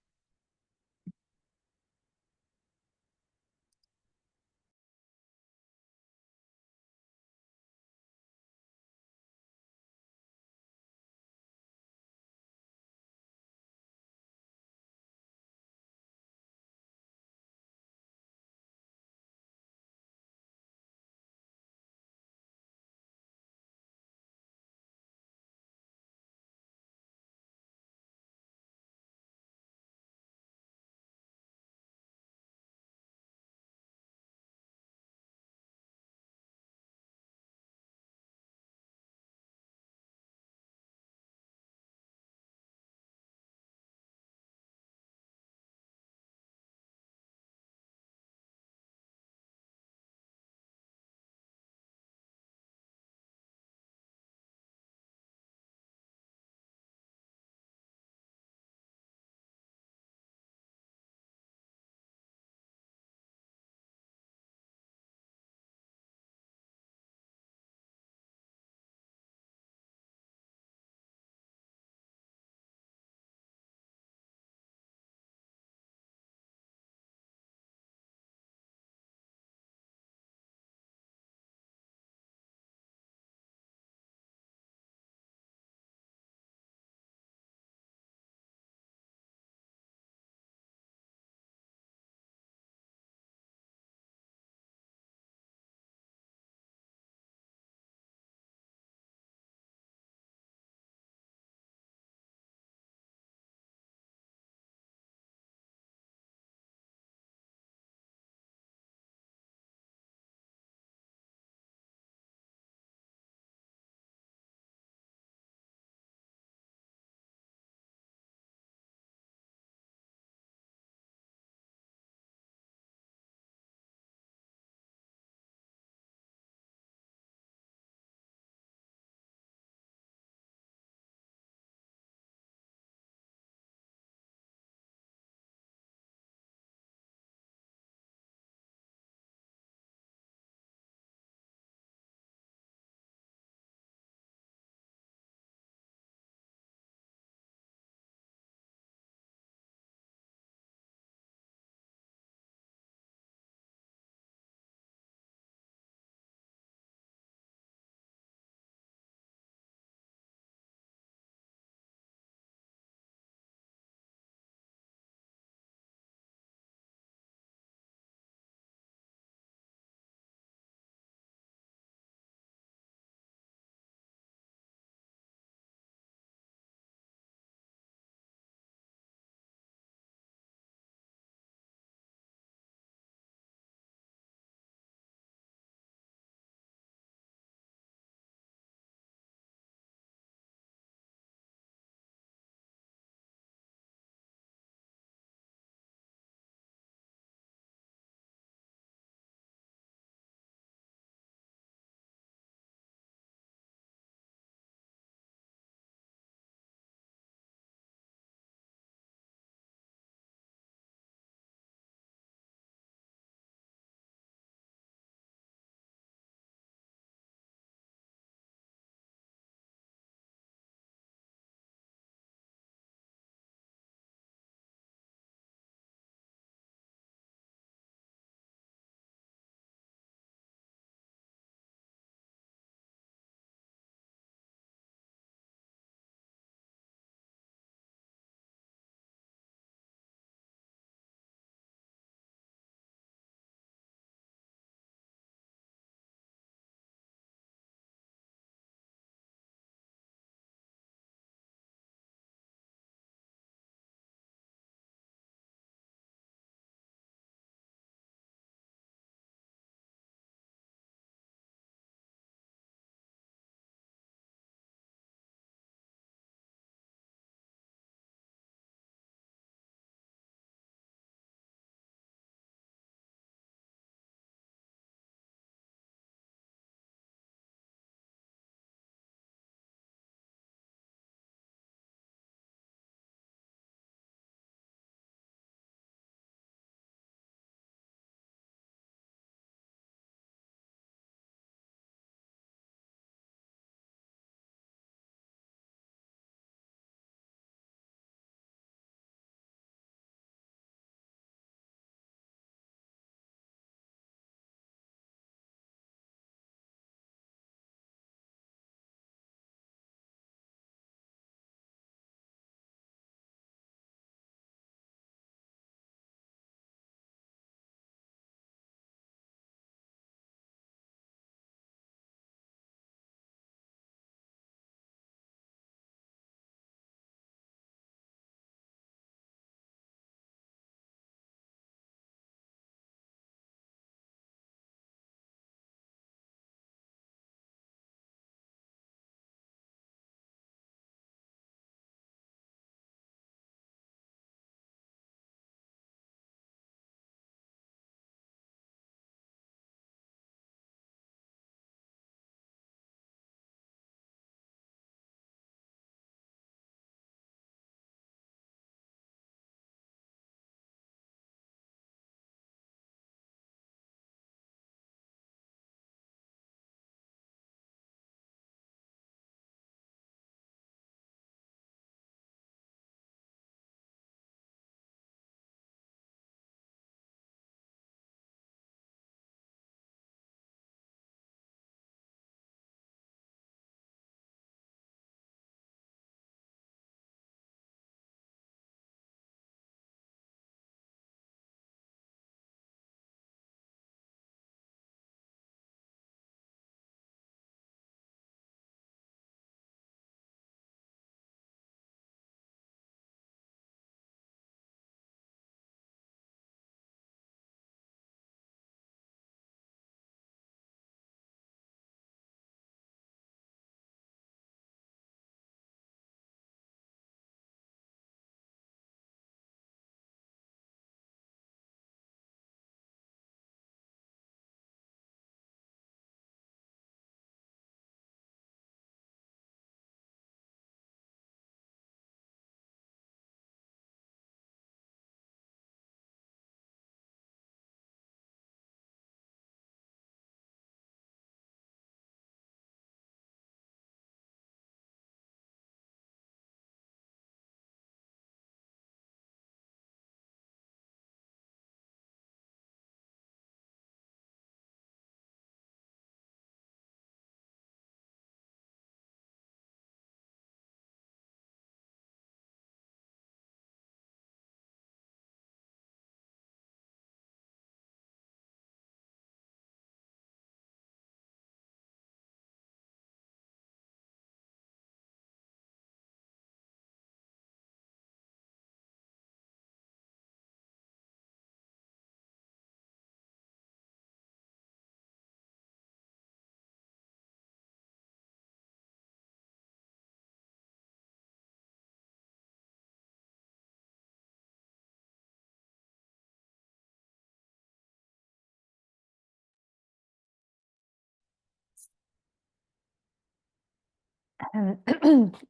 And,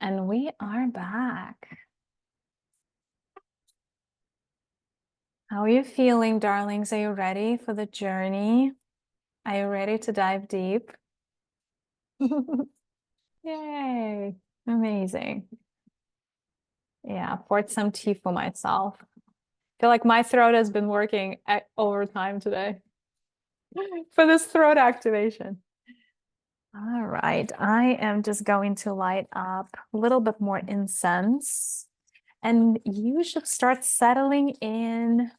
and we are back. How are you feeling, darlings? Are you ready for the journey? Are you ready to dive deep? Yay! Amazing. Yeah, poured some tea for myself. I feel like my throat has been working overtime today for this throat activation. All right, I am just going to light up a little bit more incense, and you should start settling in.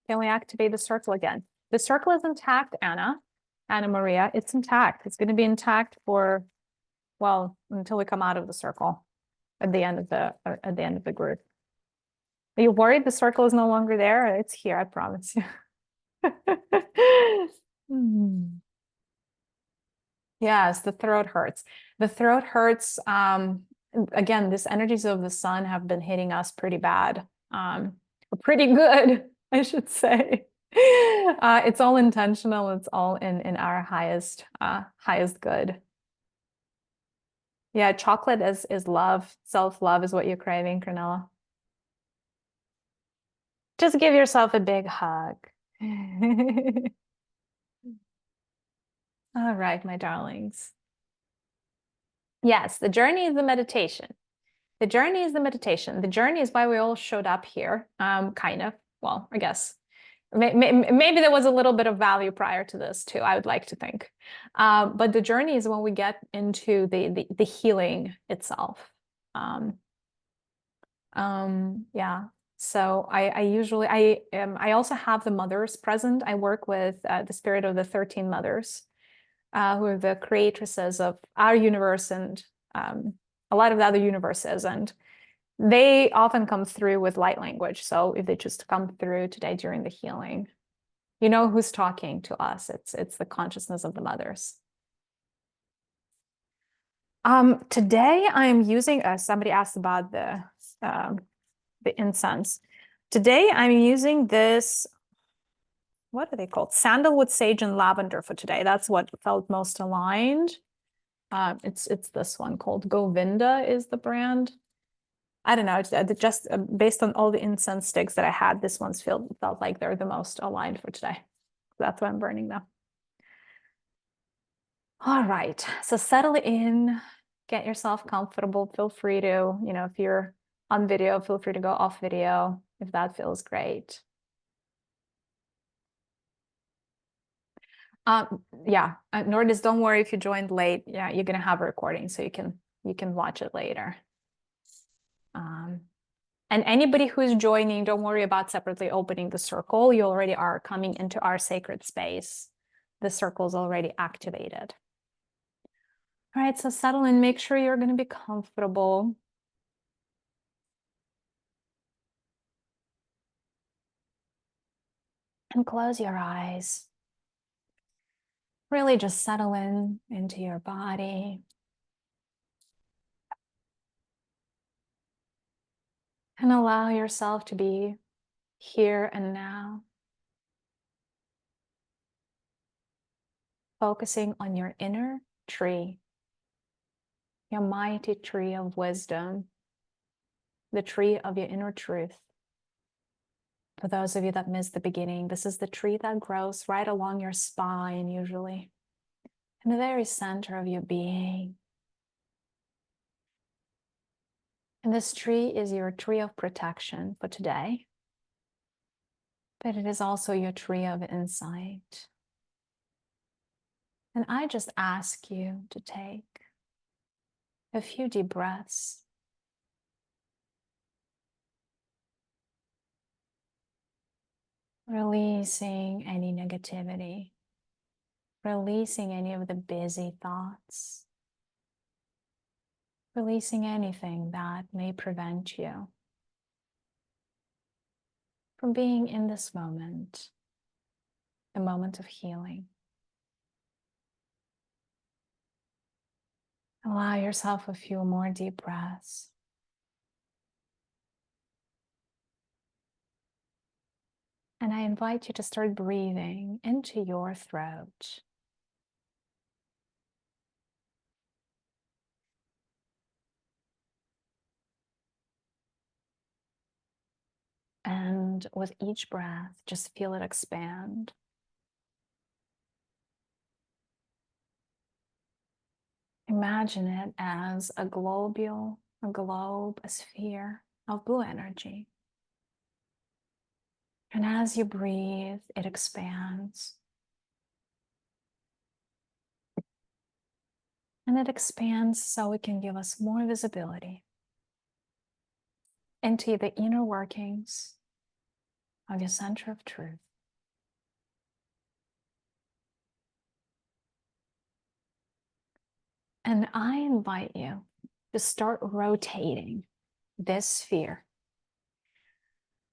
Can we activate the circle again? The circle is intact, Anna Mariya. It's intact. It's going to be intact for, well, until we come out of the circle at the end of the group. Are you worried the circle is no longer there? It's here, I promise you. Yes, the throat hurts. The throat hurts. Again, these energies of the sun have been hitting us pretty bad. Pretty good, I should say. It's all intentional. It's all in our highest good. Yeah, chocolate is love. Self-love is what you're craving, Cornella. Just give yourself a big hug. All right, my darlings. Yes, the journey is the meditation. The journey is the meditation. The journey is why we all showed up here, kind of. Well, I guess. Maybe there was a little bit of value prior to this too, I would like to think. But the journey is when we get into the healing itself. Yeah. So I also have the mothers present. I work with the spirit of the 13 mothers, who are the creatresses of our universe and a lot of the other universes. And they often come through with light language. So if they just come through today during the healing, you know who's talking to us. It's the consciousness of the mothers. Today I'm using, somebody asked about the incense. Today I'm using this, what are they called? Sandalwood, sage, and lavender for today. That's what felt most aligned. It's this one called Govinda is the brand. I don't know, it's just based on all the incense sticks that I had, this one's felt like they're the most aligned for today. That's why I'm burning them. All right, so settle in, get yourself comfortable. Feel free to, if you're on video, feel free to go off video if that feels great. Yeah, Nordis, don't worry if you joined late. Yeah, you're gonna have a recording, so you can watch it later. And anybody who's joining, don't worry about separately opening the circle. You already are coming into our sacred space. The circle's already activated. All right, so settle in, make sure you're going to be comfortable. And close your eyes. Really just settle in into your body. And allow yourself to be here and now. Focusing on your inner tree, your mighty tree of wisdom, the tree of your inner truth. For those of you that missed the beginning, this is the tree that grows right along your spine, usually, in the very center of your being. And this tree is your tree of protection for today, but it is also your tree of insight. And I just ask you to take a few deep breaths. Releasing any negativity, releasing any of the busy thoughts, releasing anything that may prevent you from being in this moment, the moment of healing. Allow yourself a few more deep breaths. And I invite you to start breathing into your throat. And with each breath, just feel it expand. Imagine it as a globule, a globe, a sphere of blue energy. And as you breathe, it expands. And it expands so it can give us more visibility into the inner workings of your center of truth. And I invite you to start rotating this sphere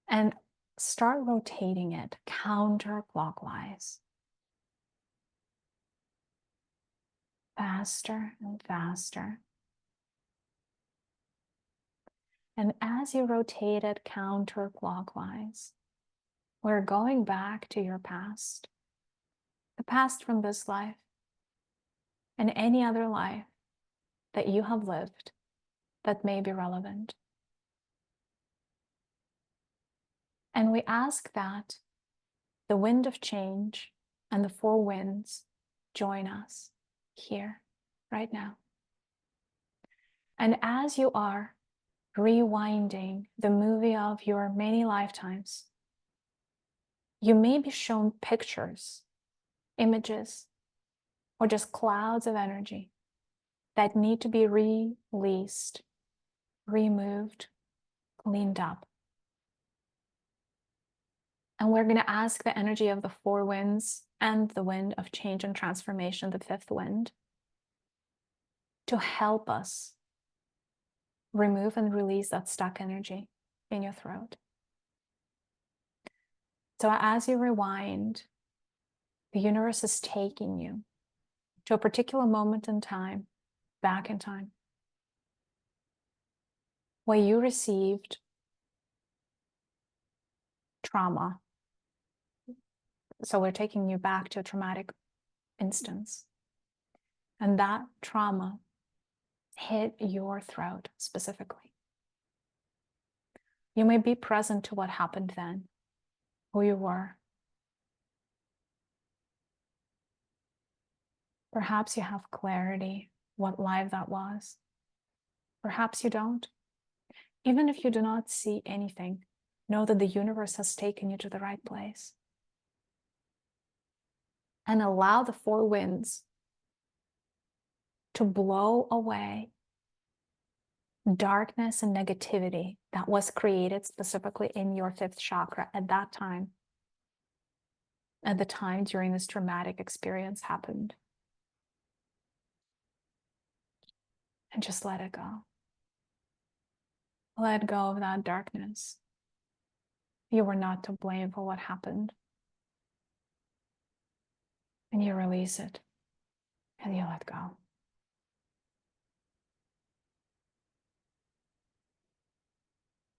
and start rotating it counterclockwise. Faster and faster. And as you rotate it counterclockwise, we're going back to your past, the past from this life and any other life that you have lived that may be relevant. And we ask that the wind of change and the four winds join us here, right now. And as you are rewinding the movie of your many lifetimes, you may be shown pictures, images, or just clouds of energy that need to be released, removed, cleaned up. And we're going to ask the energy of the four winds and the wind of change and transformation, the fifth wind, to help us remove and release that stuck energy in your throat. So as you rewind, the universe is taking you to a particular moment in time, back in time, where you received trauma. So we're taking you back to a traumatic instance. And that trauma hit your throat specifically. You may be present to what happened then, who you were. Perhaps you have clarity what life that was. Perhaps you don't. Even if you do not see anything, know that the universe has taken you to the right place. And allow the four winds to blow away darkness and negativity that was created specifically in your fifth chakra at that time, at the time during this traumatic experience happened. And just let it go. Let go of that darkness. You were not to blame for what happened. And you release it. And you let go.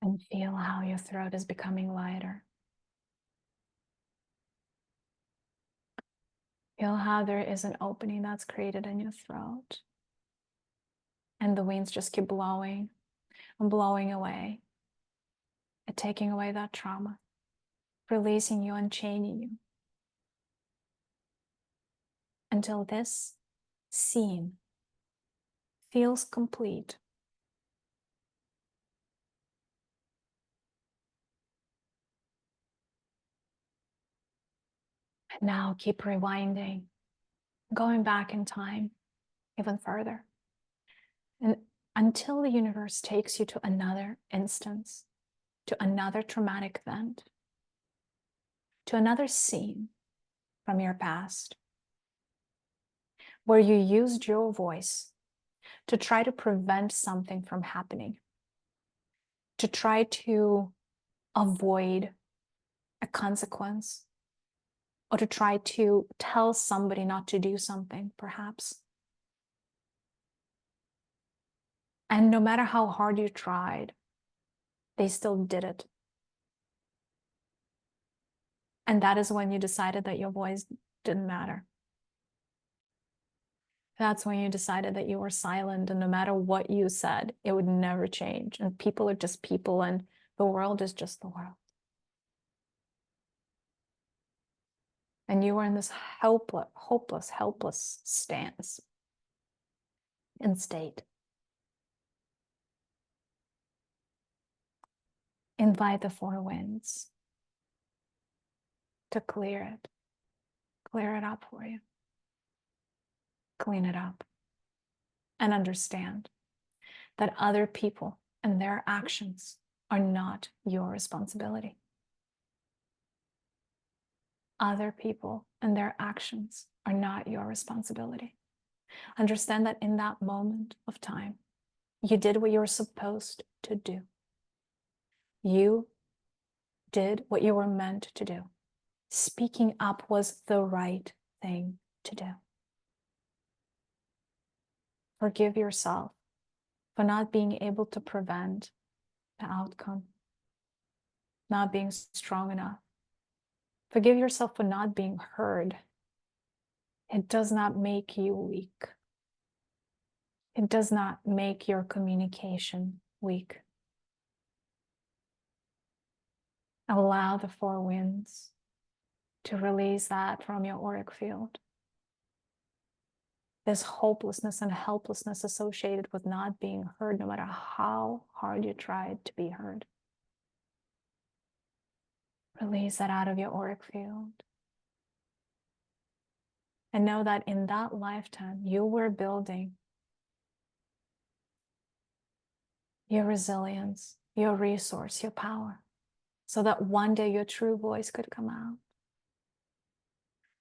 And feel how your throat is becoming lighter. Feel how there is an opening that's created in your throat. And the winds just keep blowing and blowing away. And taking away that trauma. Releasing you and chaining you. Until this scene feels complete. And now keep rewinding, going back in time even further. And until the universe takes you to another instance, to another traumatic event, to another scene from your past, where you used your voice to try to prevent something from happening, to try to avoid a consequence, or to try to tell somebody not to do something, perhaps. And no matter how hard you tried, they still did it. And that is when you decided that your voice didn't matter. That's when you decided that you were silent, and no matter what you said, it would never change. And people are just people, and the world is just the world. And you are in this hopeless stance and state. Invite the four winds to clear it up for you. Clean it up. And understand that other people and their actions are not your responsibility. Other people and their actions are not your responsibility. Understand that in that moment of time, you did what you were supposed to do. You did what you were meant to do. Speaking up was the right thing to do. Forgive yourself for not being able to prevent the outcome, not being strong enough. Forgive yourself for not being heard. It does not make you weak. It does not make your communication weak. Allow the four winds to release that from your auric field. This hopelessness and helplessness associated with not being heard, no matter how hard you tried to be heard. Release that out of your auric field. And know that in that lifetime, you were building your resilience, your resource, your power, so that one day your true voice could come out.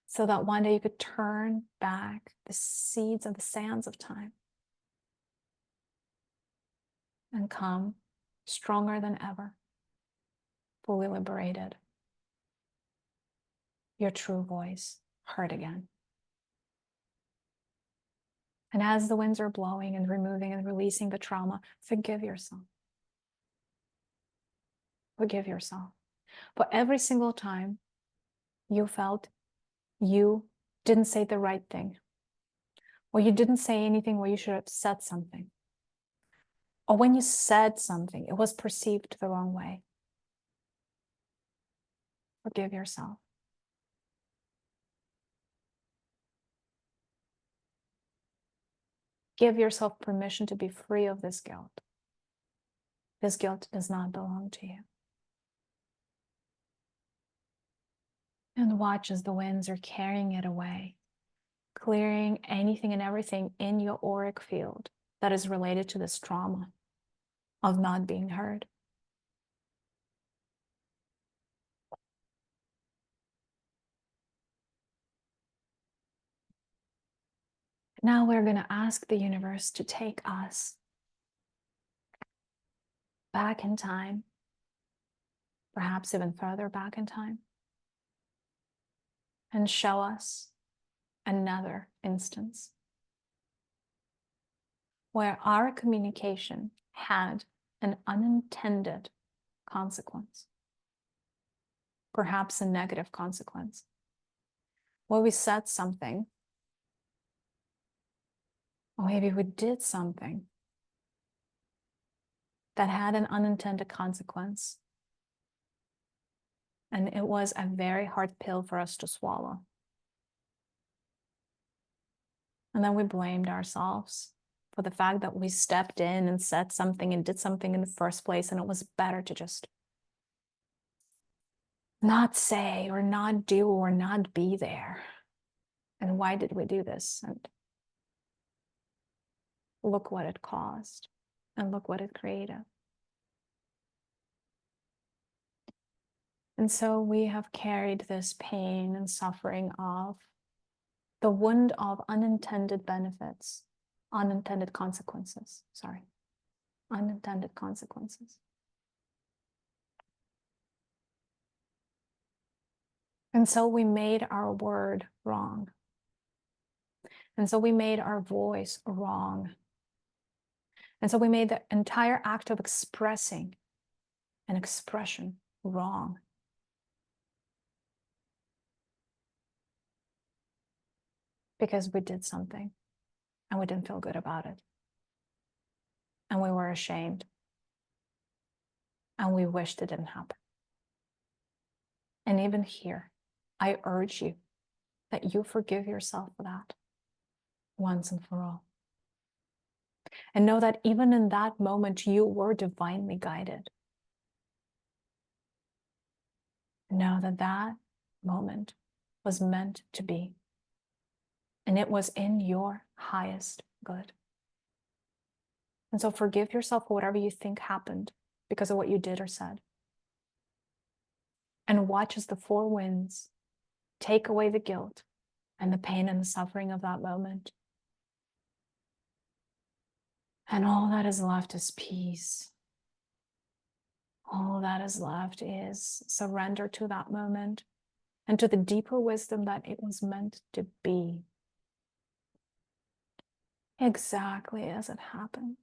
So that one day you could turn back the seeds of the sands of time and come stronger than ever, fully liberated, your true voice heard again. And as the winds are blowing and removing and releasing the trauma, forgive yourself. Forgive yourself for every single time you felt you didn't say the right thing, or you didn't say anything where you should have said something, or when you said something, it was perceived the wrong way. Forgive yourself. Give yourself permission to be free of this guilt. This guilt does not belong to you. And watch as the winds are carrying it away, clearing anything and everything in your auric field that is related to this trauma of not being heard. Now we're going to ask the universe to take us back in time, perhaps even further back in time, and show us another instance where our communication had an unintended consequence, perhaps a negative consequence, where we said something, or maybe we did something that had an unintended consequence. And it was a very hard pill for us to swallow. And then we blamed ourselves for the fact that we stepped in and said something and did something in the first place, and it was better to just not say or not do or not be there. And why did we do this? And look what it caused, and look what it created. And so we have carried this pain and suffering of the wound of unintended benefits, unintended consequences, unintended consequences. And so we made our word wrong. And so we made our voice wrong. And so we made the entire act of expressing an expression wrong. Because we did something and we didn't feel good about it. And we were ashamed. And we wished it didn't happen. And even here, I urge you that you forgive yourself for that once and for all. And know that even in that moment, you were divinely guided. Know that that moment was meant to be. And it was in your highest good. And so forgive yourself for whatever you think happened because of what you did or said. And watch as the four winds take away the guilt and the pain and the suffering of that moment. And all that is left is peace. All that is left is surrender to that moment and to the deeper wisdom that it was meant to be. Exactly as it happened.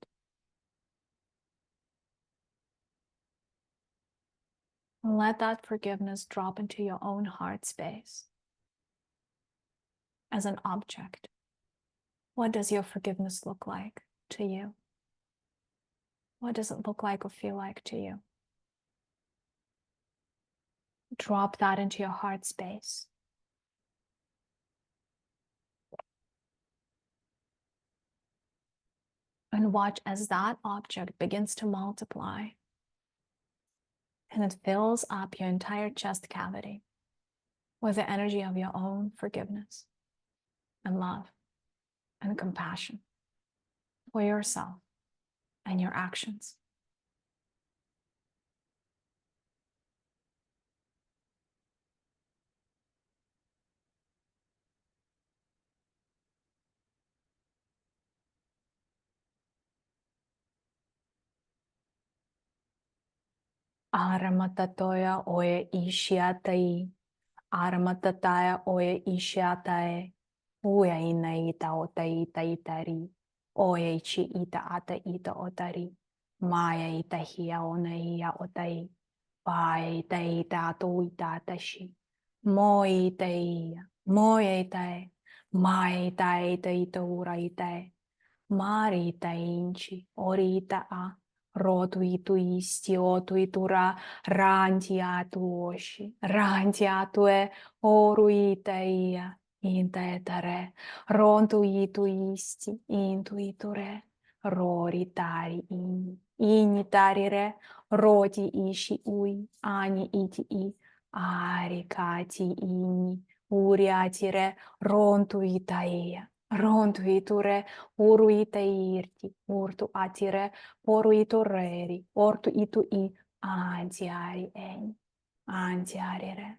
Let that forgiveness drop into your own heart space as an object. What does your forgiveness look like to you? What does it look like or feel like to you? Drop that into your heart space. And watch as that object begins to multiply. And it fills up your entire chest cavity with the energy of your own forgiveness and love and compassion for yourself and your actions. Aramatatoya oye ishiatai. Aramatataya oye ishiatae. Uya ina ita ota ita itari. Oye ichi ita ata ita otari. Maya ita hia ona hia otai. Paya ita ita ato ita atashi. Mo ita ia. Moya itae. Maya ita ita ita ura itae. Marita inci, orita a, rotu itu isti, otu itura, ranti atu oshi, ranti atue, oru ita ia, inta etare, rontu itu isti, intu iture, rori tari ini tari re, roti ishi ui, ani iti i, ari kati ini, uri atire, rontu ita ia. Rontu iture, uru ite irti, urtu atire, poru itureri, ortu itu i, antiari eni, antiari re,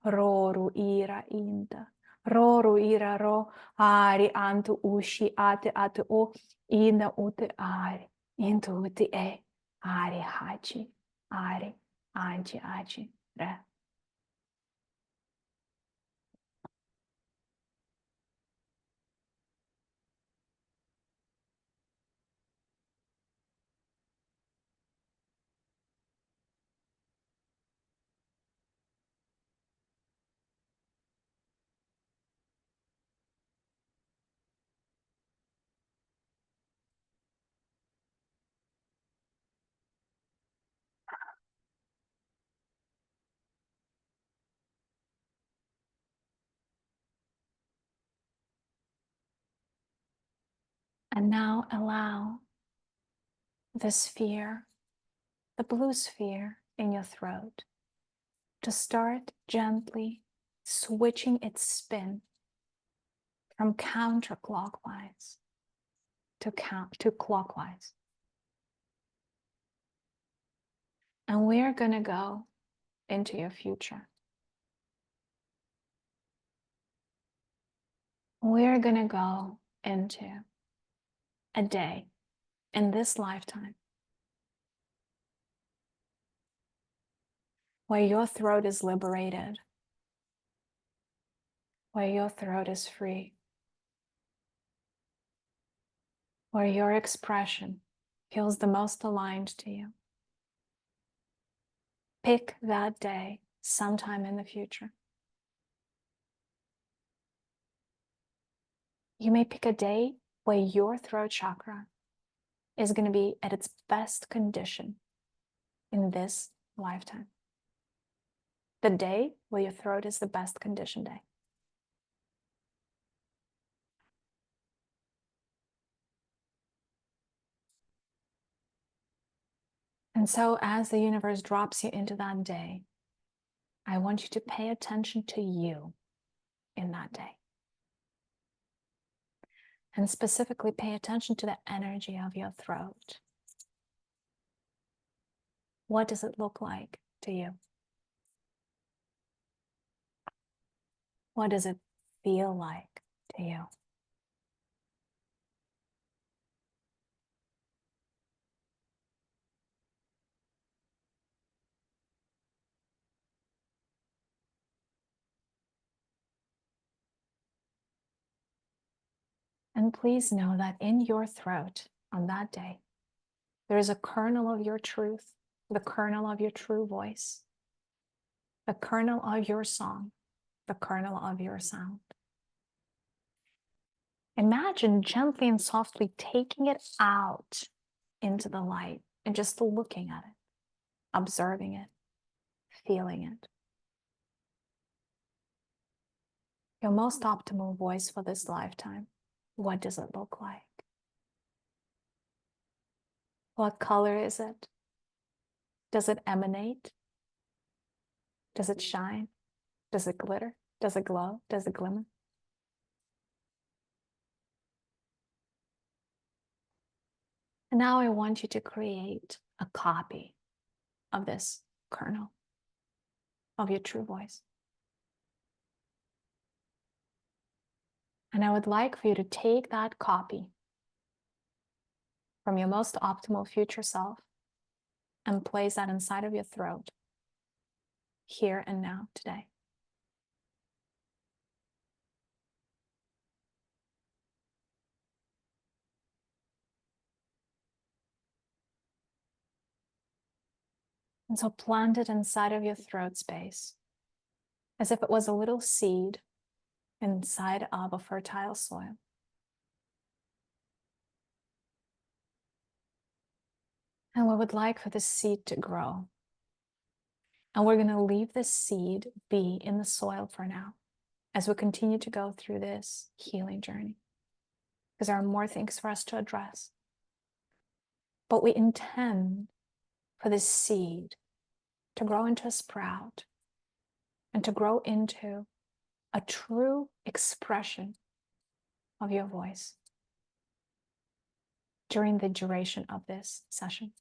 roru ira inta, roru ira ro, ari antu ushi ate ate o, ina ute ari, intu ute e, ari hachi, ari, anchi achi re. And now allow the sphere, the blue sphere in your throat, to start gently switching its spin from counterclockwise to clockwise. And we're going to go into your future. We're going to go into a day in this lifetime where your throat is liberated, where your throat is free, where your expression feels the most aligned to you. Pick that day sometime in the future. You may pick a day where your throat chakra is going to be at its best condition in this lifetime. The day where your throat is the best conditioned day. And so as the universe drops you into that day, I want you to pay attention to you in that day. And specifically pay attention to the energy of your throat. What does it look like to you? What does it feel like to you? And please know that in your throat on that day, there is a kernel of your truth, the kernel of your true voice, the kernel of your song, the kernel of your sound. Imagine gently and softly taking it out into the light and just looking at it, observing it, feeling it. Your most optimal voice for this lifetime. What does it look like? What color is it? Does it emanate? Does it shine? Does it glitter? Does it glow? Does it glimmer? And now I want you to create a copy of this kernel of your true voice. And I would like for you to take that copy from your most optimal future self and place that inside of your throat, here and now, today. And so plant it inside of your throat space, as if it was a little seed inside of a fertile soil. And we would like for this seed to grow. And we're going to leave this seed be in the soil for now, as we continue to go through this healing journey, because there are more things for us to address. But we intend for this seed to grow into a sprout and to grow into a true expression of your voice during the duration of this session.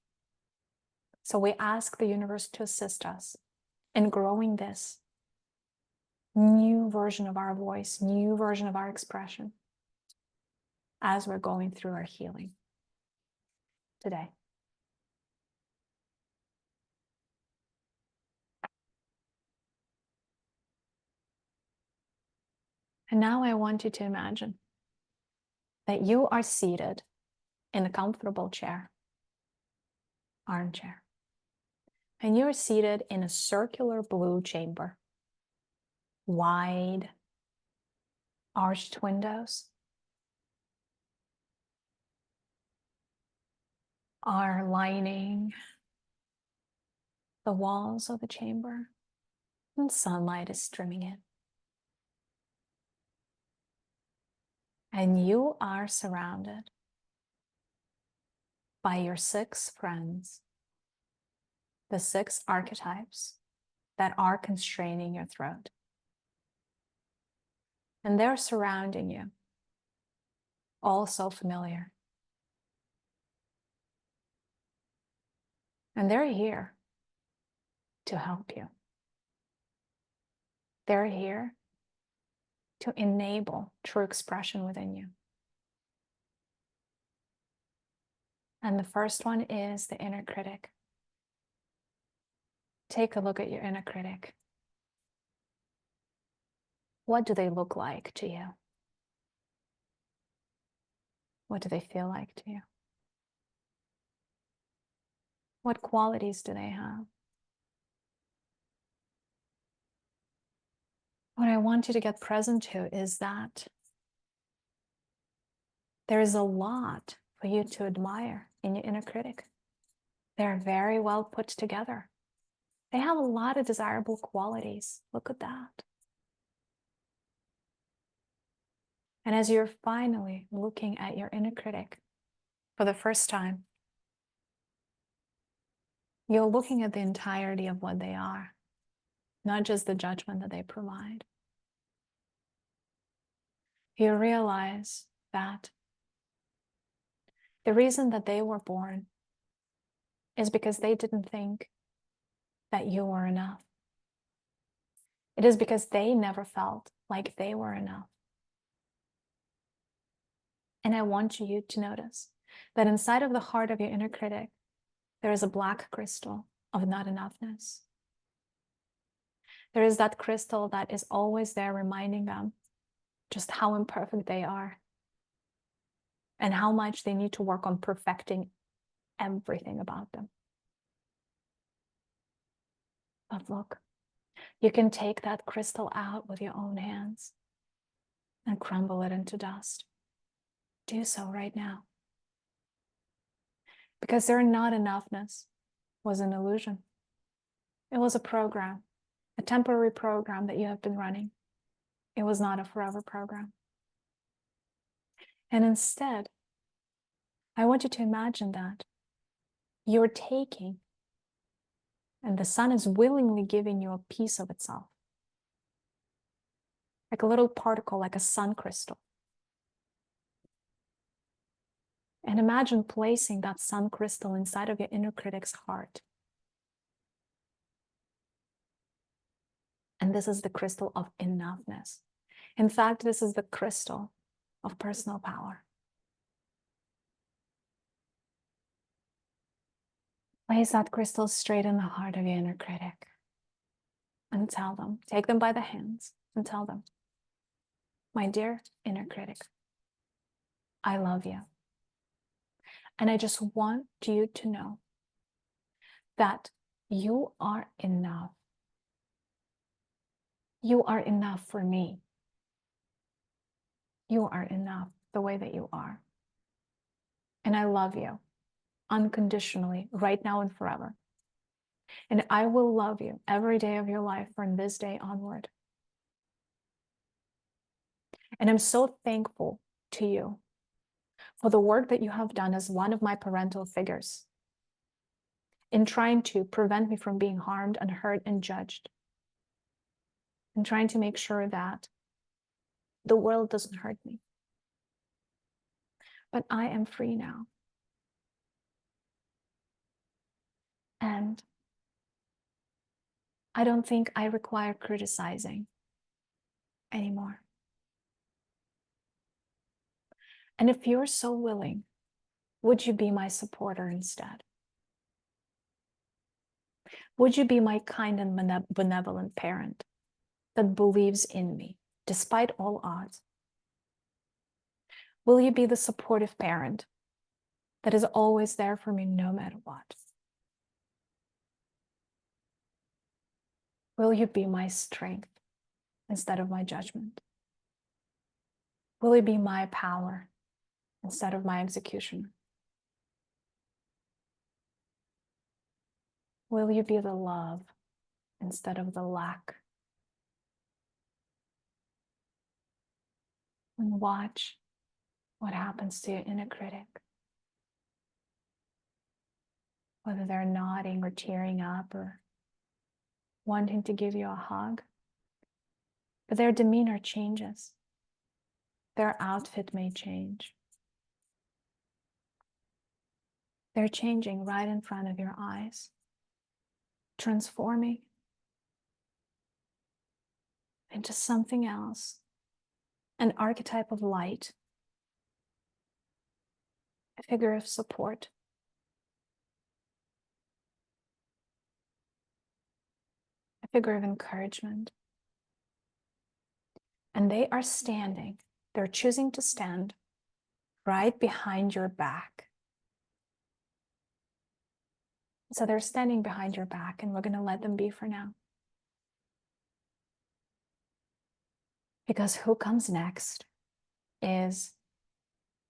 So we ask the universe to assist us in growing this new version of our voice, new version of our expression as we're going through our healing today. And now I want you to imagine that you are seated in a comfortable chair, armchair, and you're seated in a circular blue chamber, wide, arched windows are lining the walls of the chamber, and sunlight is streaming in. And you are surrounded by your 6 friends, the 6 archetypes that are constraining your throat. And they're surrounding you, all so familiar. And they're here to help you. They're here to enable true expression within you. And the first one is the inner critic. Take a look at your inner critic. What do they look like to you? What do they feel like to you? What qualities do they have? What I want you to get present to is that there is a lot for you to admire in your inner critic. They're very well put together. They have a lot of desirable qualities. Look at that. And as you're finally looking at your inner critic for the first time, You're looking at the entirety of what they are, not just the judgment that they provide. You realize that the reason that they were born is because they didn't think that you were enough. It is because they never felt like they were enough. And I want you to notice that inside of the heart of your inner critic, there is a black crystal of not enoughness. There is that crystal that is always there reminding them just how imperfect they are and how much they need to work on perfecting everything about them. But look, you can take that crystal out with your own hands and crumble it into dust. Do so right now. Because their not enoughness was an illusion. It was a program, a temporary program that you have been running. It was not a forever program. And instead, I want you to imagine that you're taking, and the sun is willingly giving you a piece of itself, like a little particle, like a sun crystal. And imagine placing that sun crystal inside of your inner critic's heart. And this is the crystal of enoughness. In fact, this is the crystal of personal power. Place that crystal straight in the heart of your inner critic and tell them, take them by the hands and tell them, my dear inner critic, I love you. And I just want you to know that you are enough. You are enough for me. You are enough the way that you are. And I love you unconditionally, right now and forever. And I will love you every day of your life from this day onward. And I'm so thankful to you for the work that you have done as one of my parental figures in trying to prevent me from being harmed and hurt and judged, and trying to make sure that the world doesn't hurt me. But I am free now. And I don't think I require criticizing anymore. And if you're so willing, would you be my supporter instead? Would you be my kind and benevolent parent that believes in me despite all odds? Will you be the supportive parent that is always there for me no matter what? Will you be my strength instead of my judgment? Will you be my power instead of my execution? Will you be the love instead of the lack? And watch what happens to your inner critic. Whether they're nodding or tearing up or wanting to give you a hug. But their demeanor changes. Their outfit may change. They're changing right in front of your eyes, transforming into something else, an archetype of light, a figure of support, a figure of encouragement. And they are standing, they're choosing to stand right behind your back. So they're standing behind your back, and we're going to let them be for now. Because who comes next is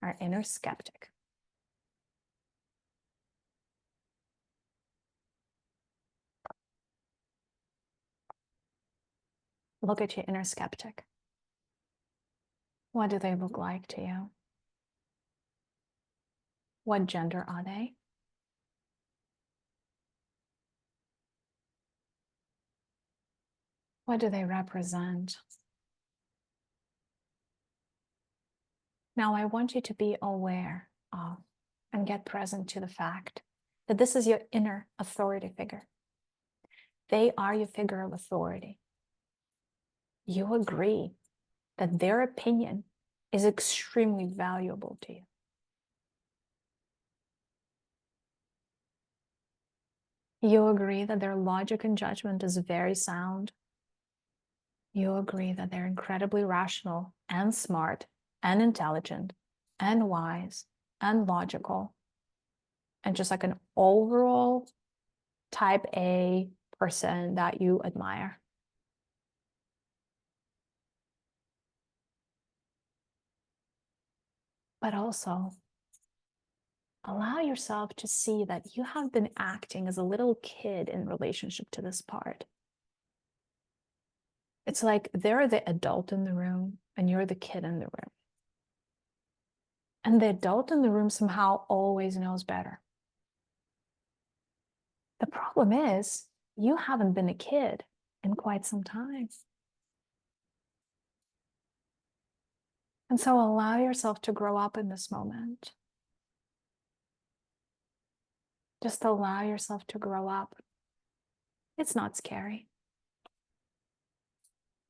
our inner skeptic. Look at your inner skeptic. What do they look like to you? What gender are they? What do they represent? Now, I want you to be aware of and get present to the fact that this is your inner authority figure. They are your figure of authority. You agree that their opinion is extremely valuable to you. You agree that their logic and judgment is very sound. You agree that they're incredibly rational and smart and intelligent and wise and logical and just like an overall type A person that you admire. But also, allow yourself to see that you have been acting as a little kid in relationship to this part. It's like they're the adult in the room and you're the kid in the room. And the adult in the room somehow always knows better. The problem is, you haven't been a kid in quite some time. And so allow yourself to grow up in this moment. Just allow yourself to grow up. It's not scary.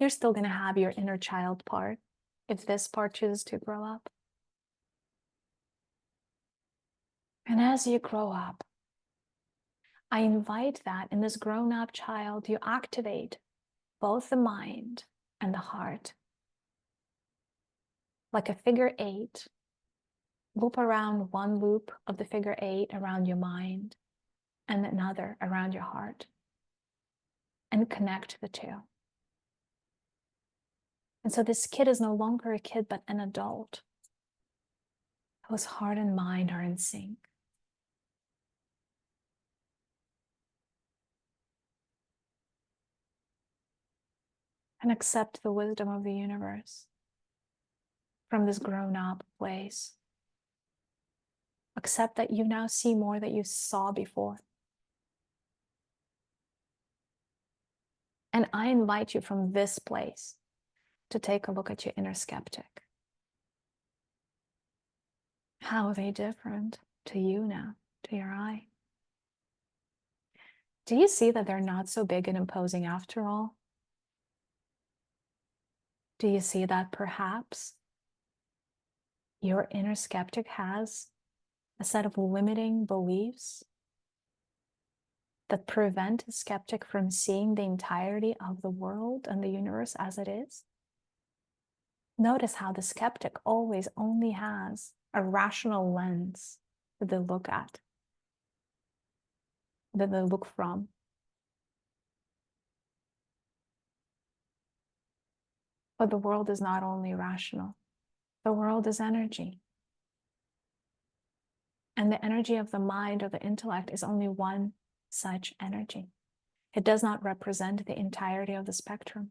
You're still going to have your inner child part if this part chooses to grow up. And as you grow up, I invite that in this grown-up child, you activate both the mind and the heart. Like a figure 8, loop around one loop of the figure 8 around your mind and another around your heart. And connect the two. And so this kid is no longer a kid, but an adult whose heart and mind are in sync. And accept the wisdom of the universe from this grown-up place. Accept that you now see more than you saw before. And I invite you from this place to take a look at your inner skeptic. How are they different to you now, to your eye? Do you see that they're not so big and imposing after all? Do you see that perhaps your inner skeptic has a set of limiting beliefs that prevent a skeptic from seeing the entirety of the world and the universe as it is? Notice how the skeptic always only has a rational lens that they look at, that they look from. But the world is not only rational, the world is energy. And the energy of the mind or the intellect is only one such energy. It does not represent the entirety of the spectrum.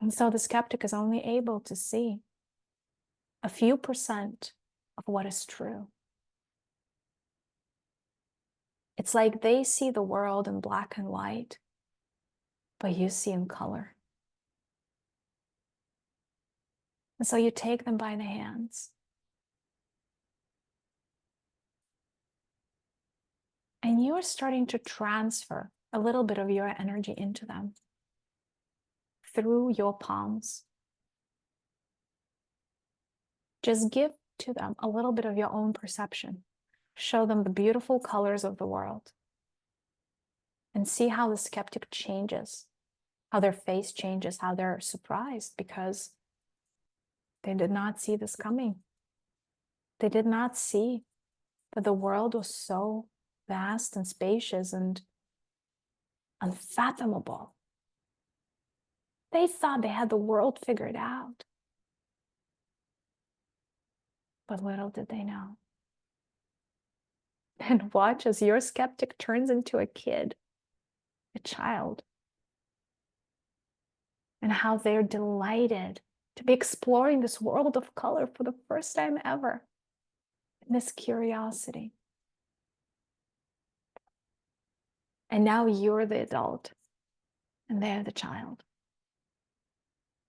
And so the skeptic is only able to see a few % of what is true. It's like they see the world in black and white, but you see in color. And so you take them by the hands. And you are starting to transfer a little bit of your energy into them through your palms. Just give to them a little bit of your own perception. Show them the beautiful colors of the world. And see how the skeptic changes, how their face changes, how they're surprised because they did not see this coming. They did not see that the world was so vast and spacious and unfathomable. They thought they had the world figured out. But little did they know. And watch as your skeptic turns into a kid, a child, and how they're delighted to be exploring this world of color for the first time ever. And this curiosity. And now you're the adult and they're the child.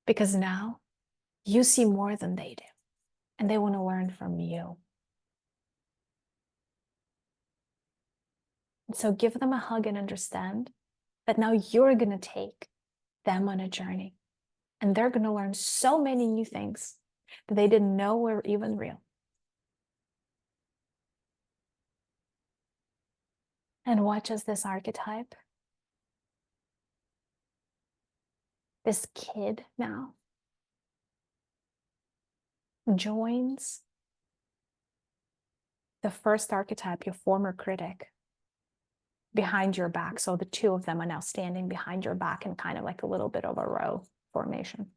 Because now you see more than they do. And they want to learn from you. And so give them a hug and understand that now you're going to take them on a journey. And they're going to learn so many new things that they didn't know were even real. And watch as this archetype, this kid now, joins the first archetype, your former critic, behind your back. So the two of them are now standing behind your back in kind of like a little bit of a row formation.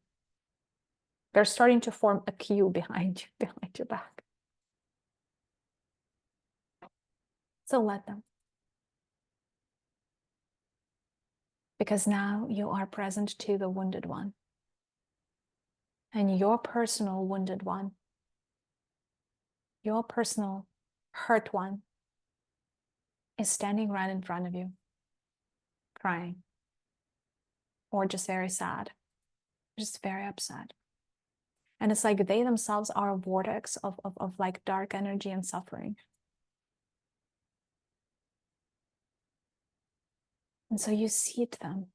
They're starting to form a queue behind your back. So let them. Because now you are present to the wounded one. And your personal wounded one, your personal hurt one, is standing right in front of you, crying, or just very sad, just very upset. And it's like they themselves are a vortex of like dark energy and suffering. And so you seat them.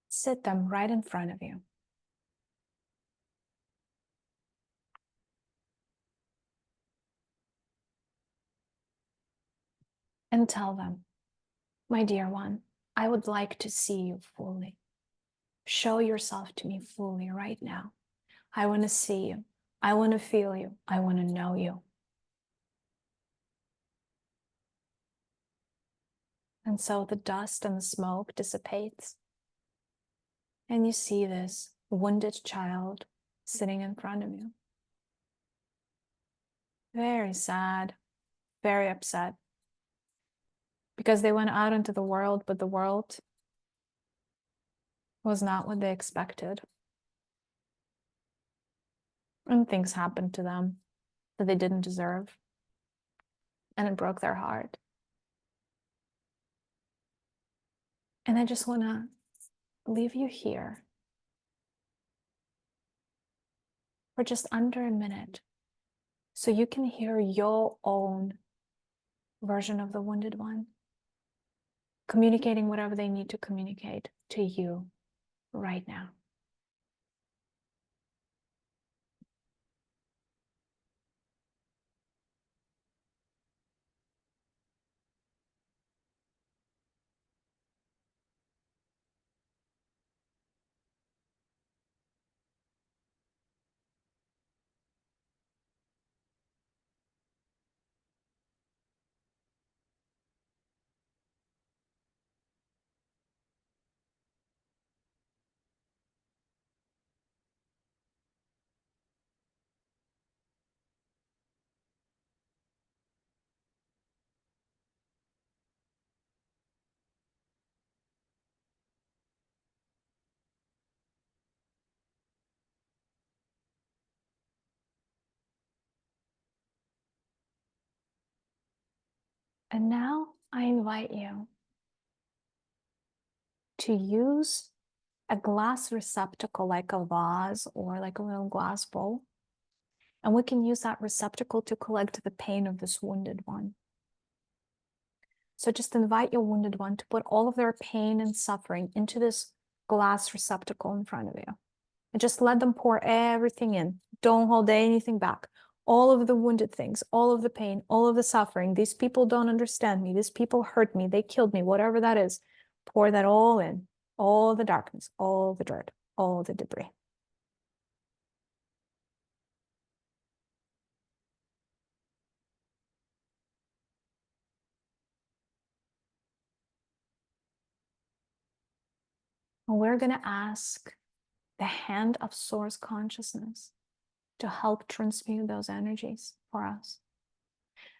Sit them right in front of you. And tell them, my dear one, I would like to see you fully. Show yourself to me fully right now. I want to see you. I want to feel you. I want to know you. And so the dust and the smoke dissipates. And you see this wounded child sitting in front of you. Very sad, very upset. Because they went out into the world, but the world was not what they expected. And things happened to them that they didn't deserve. And it broke their heart. And I just want to leave you here for just under a minute so you can hear your own version of the wounded one, communicating whatever they need to communicate to you right now. And now I invite you to use a glass receptacle like a vase or like a little glass bowl. And we can use that receptacle to collect the pain of this wounded one. So just invite your wounded one to put all of their pain and suffering into this glass receptacle in front of you. And just let them pour everything in. Don't hold anything back. All of the wounded things, all of the pain, all of the suffering. These people don't understand me. These people hurt me. They killed me, whatever that is. Pour that all in. All the darkness, all the dirt, all the debris. And we're going to ask the hand of source consciousness to help transmute those energies for us.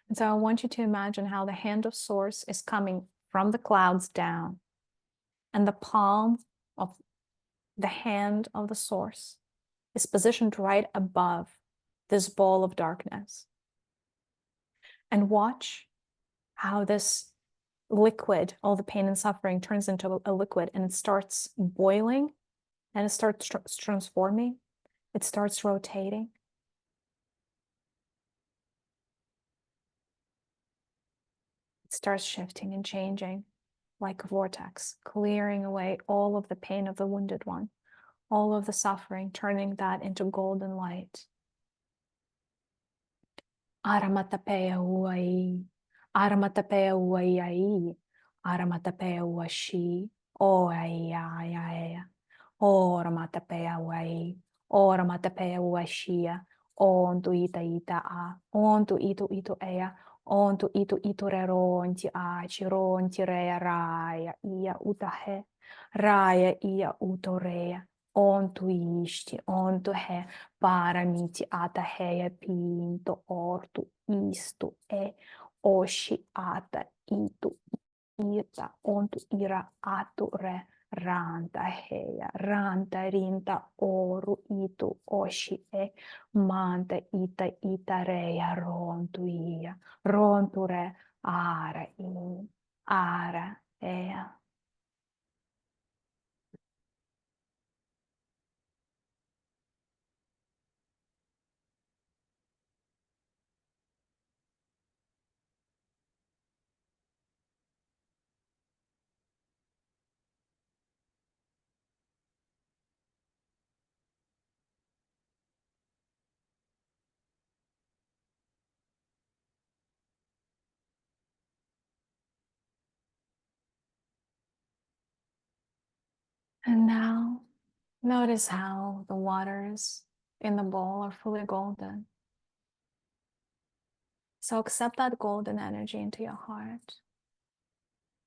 And so I want you to imagine how the hand of source is coming from the clouds down, and the palm of the hand of the source is positioned right above this ball of darkness. And watch how this liquid, all the pain and suffering, turns into a liquid, and it starts boiling, and it starts transforming. It starts rotating. It starts shifting and changing like a vortex, clearing away all of the pain of the wounded one, all of the suffering, turning that into golden light. Aramatapea uai, aramatapea uai, aramatapea uashi, o ai ai ai, o aramatapea uai, o aramatapea uashia, ontu ita ita a, ontu itu ea, ontu itu reronti a, chironti rea raya, ia utahe, raya ia utorea. Ontu isti, ontu he, paramiti ata heia pinto, ortu istu oshi ata itu ita, ontu ira atu re, ranta heia, ranta rinta oru itu oshi manta ita reia rontu ia, rontu re, ara ea. And now, notice how the waters in the bowl are fully golden. So accept that golden energy into your heart.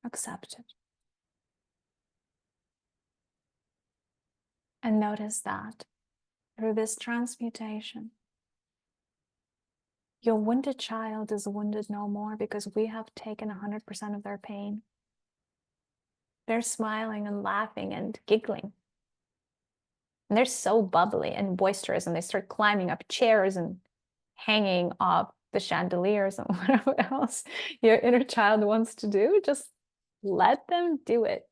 Accept it. And notice that through this transmutation, your wounded child is wounded no more because we have taken 100% of their pain. They're smiling and laughing and giggling. And they're so bubbly and boisterous, and they start climbing up chairs and hanging off the chandeliers and whatever else your inner child wants to do. Just let them do it.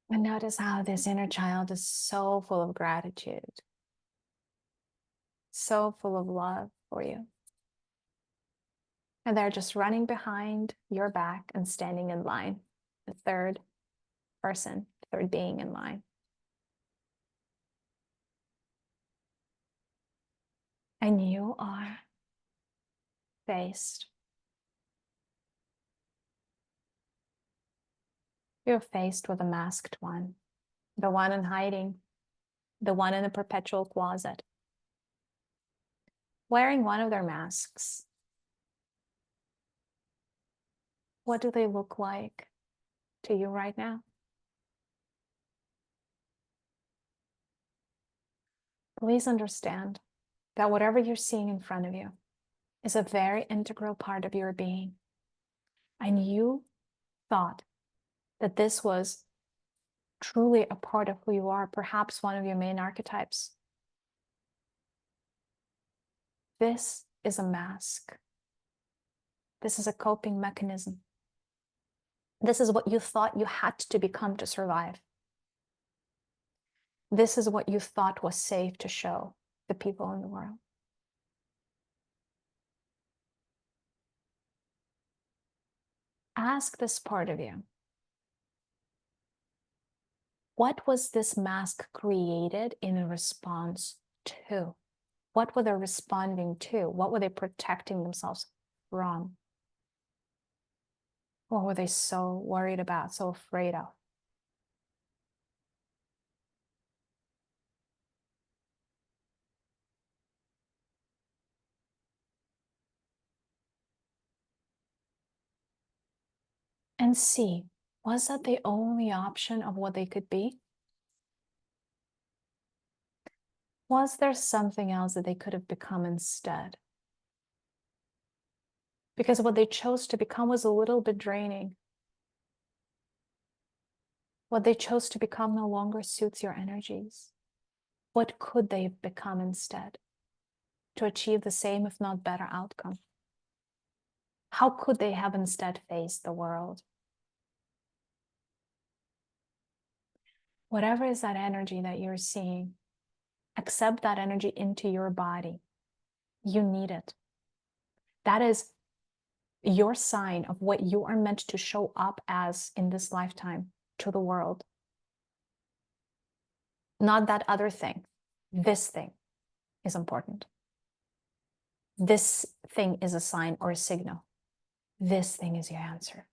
And notice how this inner child is so full of gratitude, so full of love for you. And they're just running behind your back and standing in line, the third person, third being in line. And you are faced. You're faced with a masked one, the one in hiding, the one in a perpetual closet, wearing one of their masks. What do they look like to you right now? Please understand that whatever you're seeing in front of you is a very integral part of your being. And you thought that this was truly a part of who you are, perhaps one of your main archetypes. This is a mask. This is a coping mechanism. This is what you thought you had to become to survive. This is what you thought was safe to show the people in the world. Ask this part of you, what was this mask created in response to? What were they responding to? What were they protecting themselves from? What were they so worried about, so afraid of? And see, was that the only option of what they could be? Was there something else that they could have become instead? Because what they chose to become was a little bit draining. What they chose to become no longer suits your energies. what could they have become instead to achieve the same, if not better, outcome? How could they have instead faced the world? Whatever is that energy that you're seeing, accept that energy into your body. You need it. That is your sign of what you are meant to show up as in this lifetime to the world. Not that other thing. This thing is important. This thing is a sign or a signal. This thing is your answer.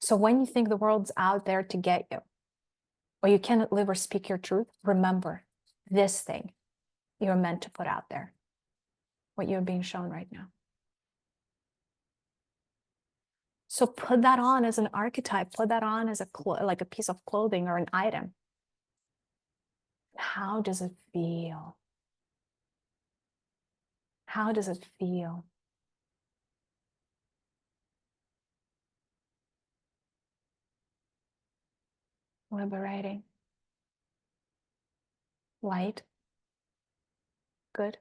So when you think the world's out there to get you, or you cannot live or speak your truth, remember this thing you're meant to put out there, what you're being shown right now. So put that on as an archetype, put that on as like a piece of clothing or an item. How does it feel? How does it feel? Liberating. Light. Good.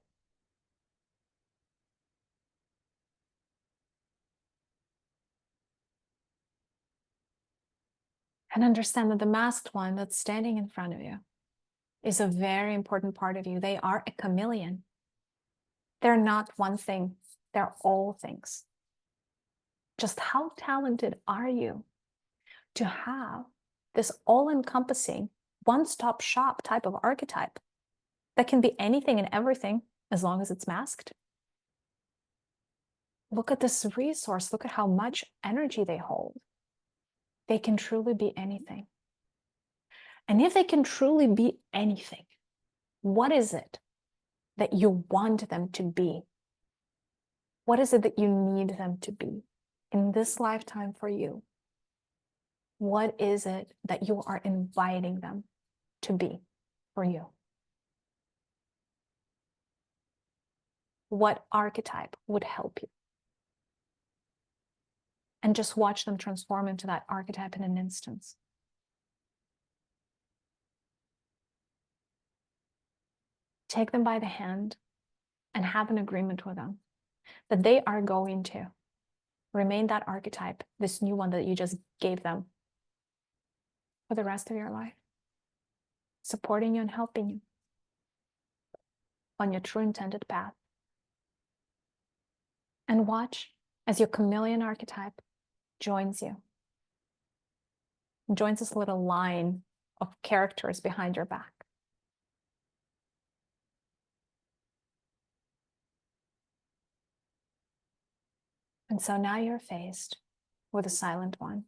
And understand that the masked one that's standing in front of you is a very important part of you. They are a chameleon. They're not one thing. They're all things. Just how talented are you to have this all-encompassing, one-stop shop type of archetype that can be anything and everything as long as it's masked? Look at this resource. Look at how much energy they hold. They can truly be anything. And if they can truly be anything, what is it that you want them to be? What is it that you need them to be in this lifetime for you? What is it that you are inviting them to be for you? What archetype would help you? And just watch them transform into that archetype in an instant. Take them by the hand and have an agreement with them that they are going to remain that archetype, this new one that you just gave them, for the rest of your life, supporting you and helping you on your true intended path. And watch as your chameleon archetype joins you, joins this little line of characters behind your back. And so now you're faced with a silent one.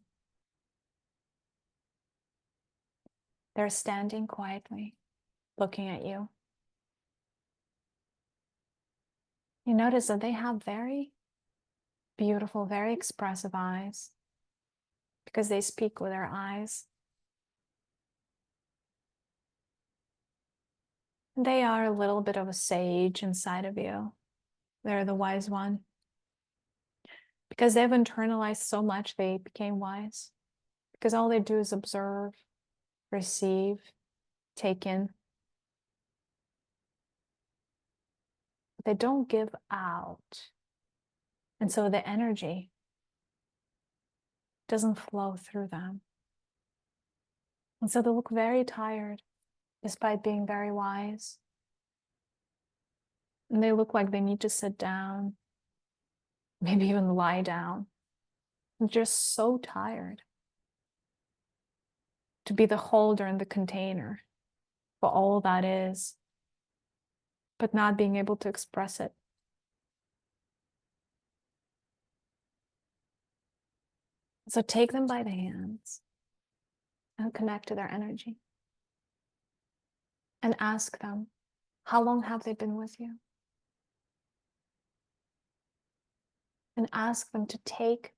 They're standing quietly, looking at you. You notice that they have very beautiful, very expressive eyes because they speak with their eyes. They are a little bit of a sage inside of you. They're the wise one. Because they've internalized so much, they became wise. Because all they do is observe, receive, take in. They don't give out. And so the energy doesn't flow through them. And so they look very tired, despite being very wise. And they look like they need to sit down, maybe even lie down. They're just so tired to be the holder and the container for all that is, but not being able to express it. So take them by the hands and connect to their energy. And ask them, how long have they been with you? And ask them to take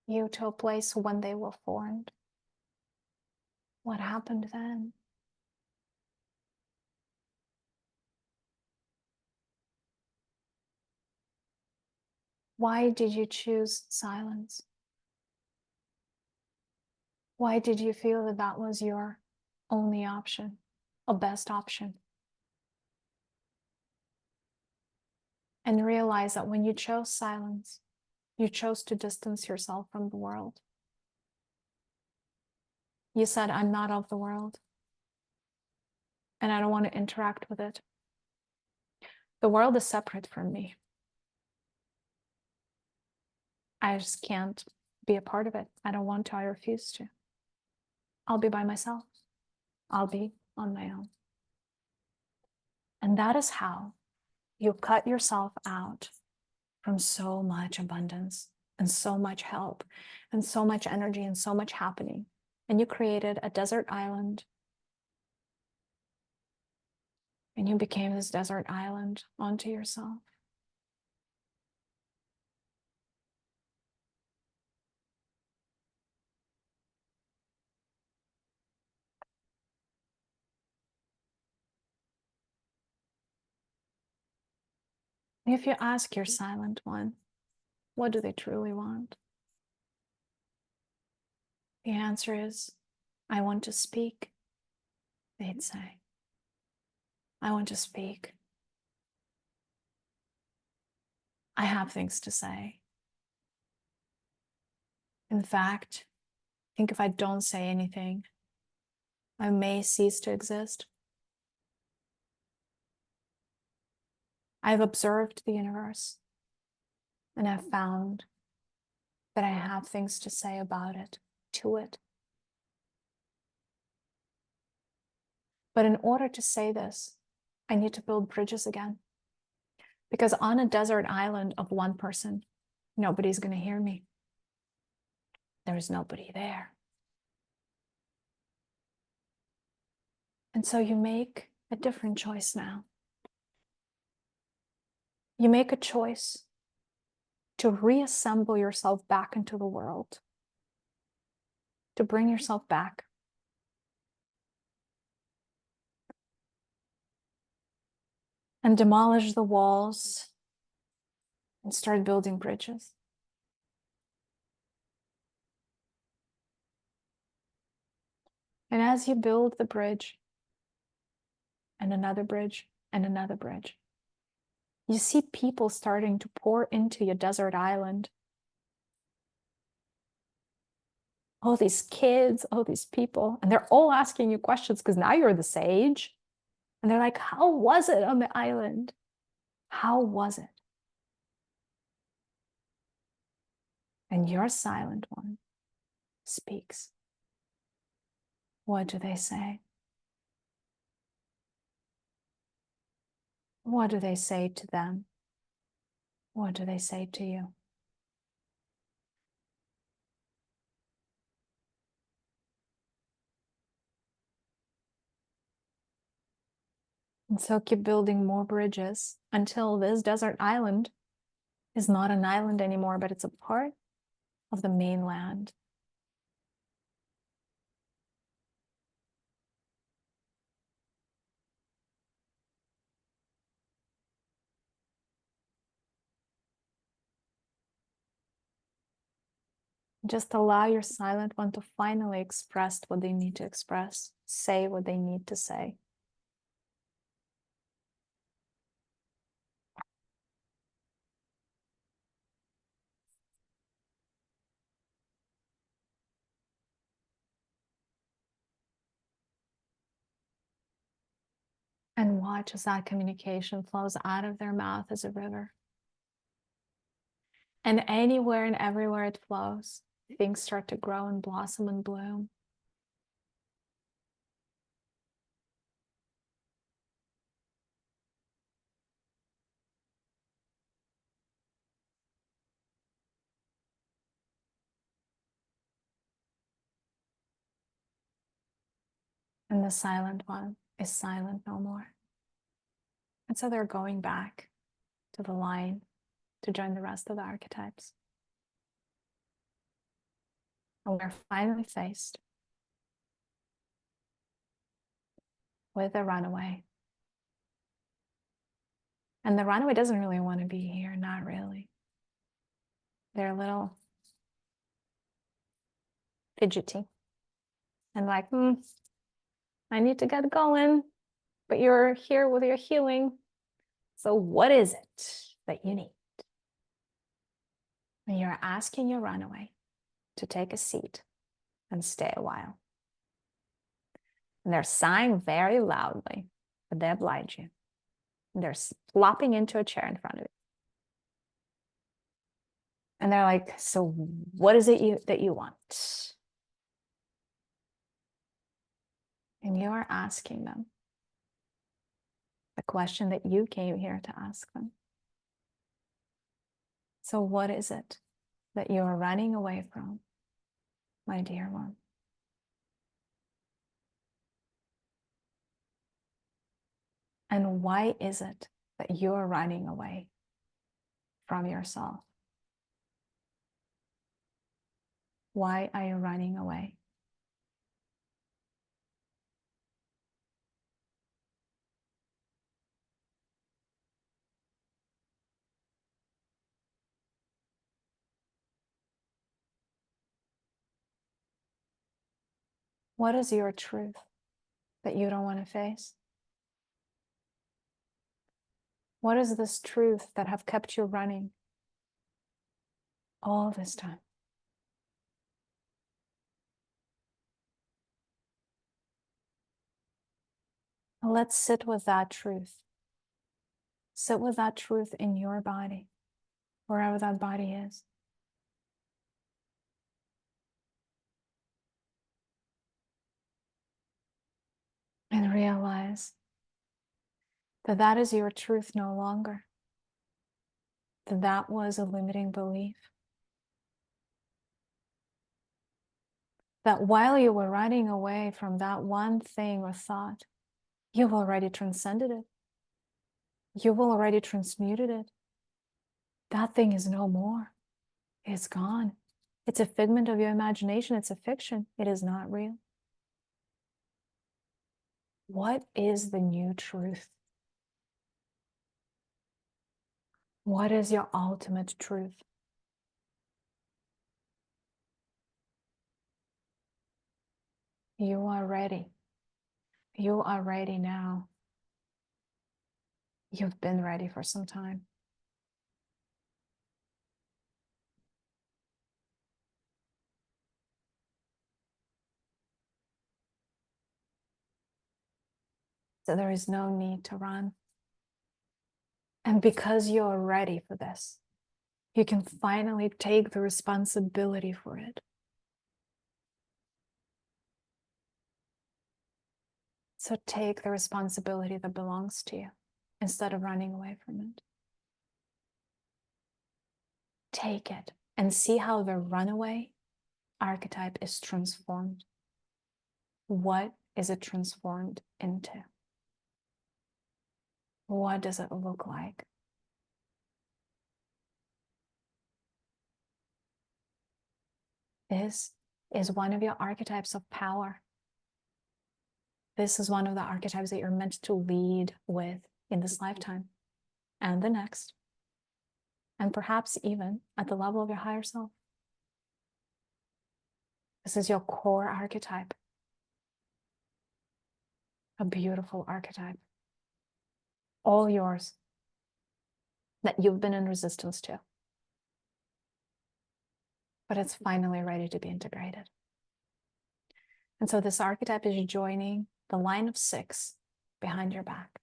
you to a place when they were formed. What happened then? Why did you choose silence? Why did you feel that that was your only option a best option. And realize that when you chose silence, you chose to distance yourself from the world. You said, I'm not of the world, and I don't want to interact with it. The world is separate from me. I just can't be a part of it. I don't want to. I refuse to. I'll be by myself. I'll be on my own. And that is how you cut yourself out from so much abundance and so much help and so much energy and so much happening. And you created a desert island. And you became this desert island onto yourself. If you ask your silent one, what do they truly want? The answer is, I want to speak, they'd say. I want to speak. I have things to say. In fact, I think if I don't say anything, I may cease to exist. I've observed the universe and I've found that I have things to say about it, to it. But in order to say this, I need to build bridges again. Because on a desert island of one person, nobody's going to hear me. There's nobody there. And so you make a different choice now. You make a choice to reassemble yourself back into the world, to bring yourself back. And demolish the walls and start building bridges. And as you build the bridge, and another bridge, and another bridge, you see people starting to pour into your desert island. All these kids, all these people, and they're all asking you questions because now you're the sage. And they're like, how was it on the island? How was it? And your silent one speaks. What do they say? What do they say to them? What do they say to you? And so keep building more bridges until this desert island is not an island anymore, but it's a part of the mainland. Just allow your silent one to finally express what they need to express, say what they need to say. And watch as that communication flows out of their mouth as a river. And anywhere and everywhere it flows, things start to grow and blossom and bloom. And the silent one is silent no more. And so they're going back to the line to join the rest of the archetypes. And we're finally faced with a runaway. And the runaway doesn't really want to be here, not really. They're a little fidgety and like, I need to get going. but you're here with your healing. So what is it that you need? And you're asking your runaway to take a seat and stay a while. And they're sighing very loudly, but they oblige you. And they're flopping into a chair in front of you. And they're like, so what is it that you want? And you are asking them the question that you came here to ask them. So what is it that you are running away from, my dear one? And why is it that you are running away from yourself? Why are you running away? What is your truth that you don't want to face? What is this truth that have kept you running all this time? Let's sit with that truth. Sit with that truth in your body, wherever that body is. And realize that that is your truth no longer. That that was a limiting belief. That while you were running away from that one thing or thought, you've already transcended it. You've already transmuted it. That thing is no more. It's gone. It's a figment of your imagination. It's a fiction. It is not real. What is the new truth? What is your ultimate truth? You are ready. You are ready now. You've been ready for some time. So there is no need to run. And because you're ready for this, you can finally take the responsibility for it. So take the responsibility that belongs to you instead of running away from it. Take it and see how the runaway archetype is transformed. What is it transformed into? What does it look like? This is one of your archetypes of power. This is one of the archetypes that you're meant to lead with in this lifetime and the next, and perhaps even at the level of your higher self. This is your core archetype, a beautiful archetype, all yours, that you've been in resistance to. But it's finally ready to be integrated. And so this archetype is joining the line of 6 behind your back.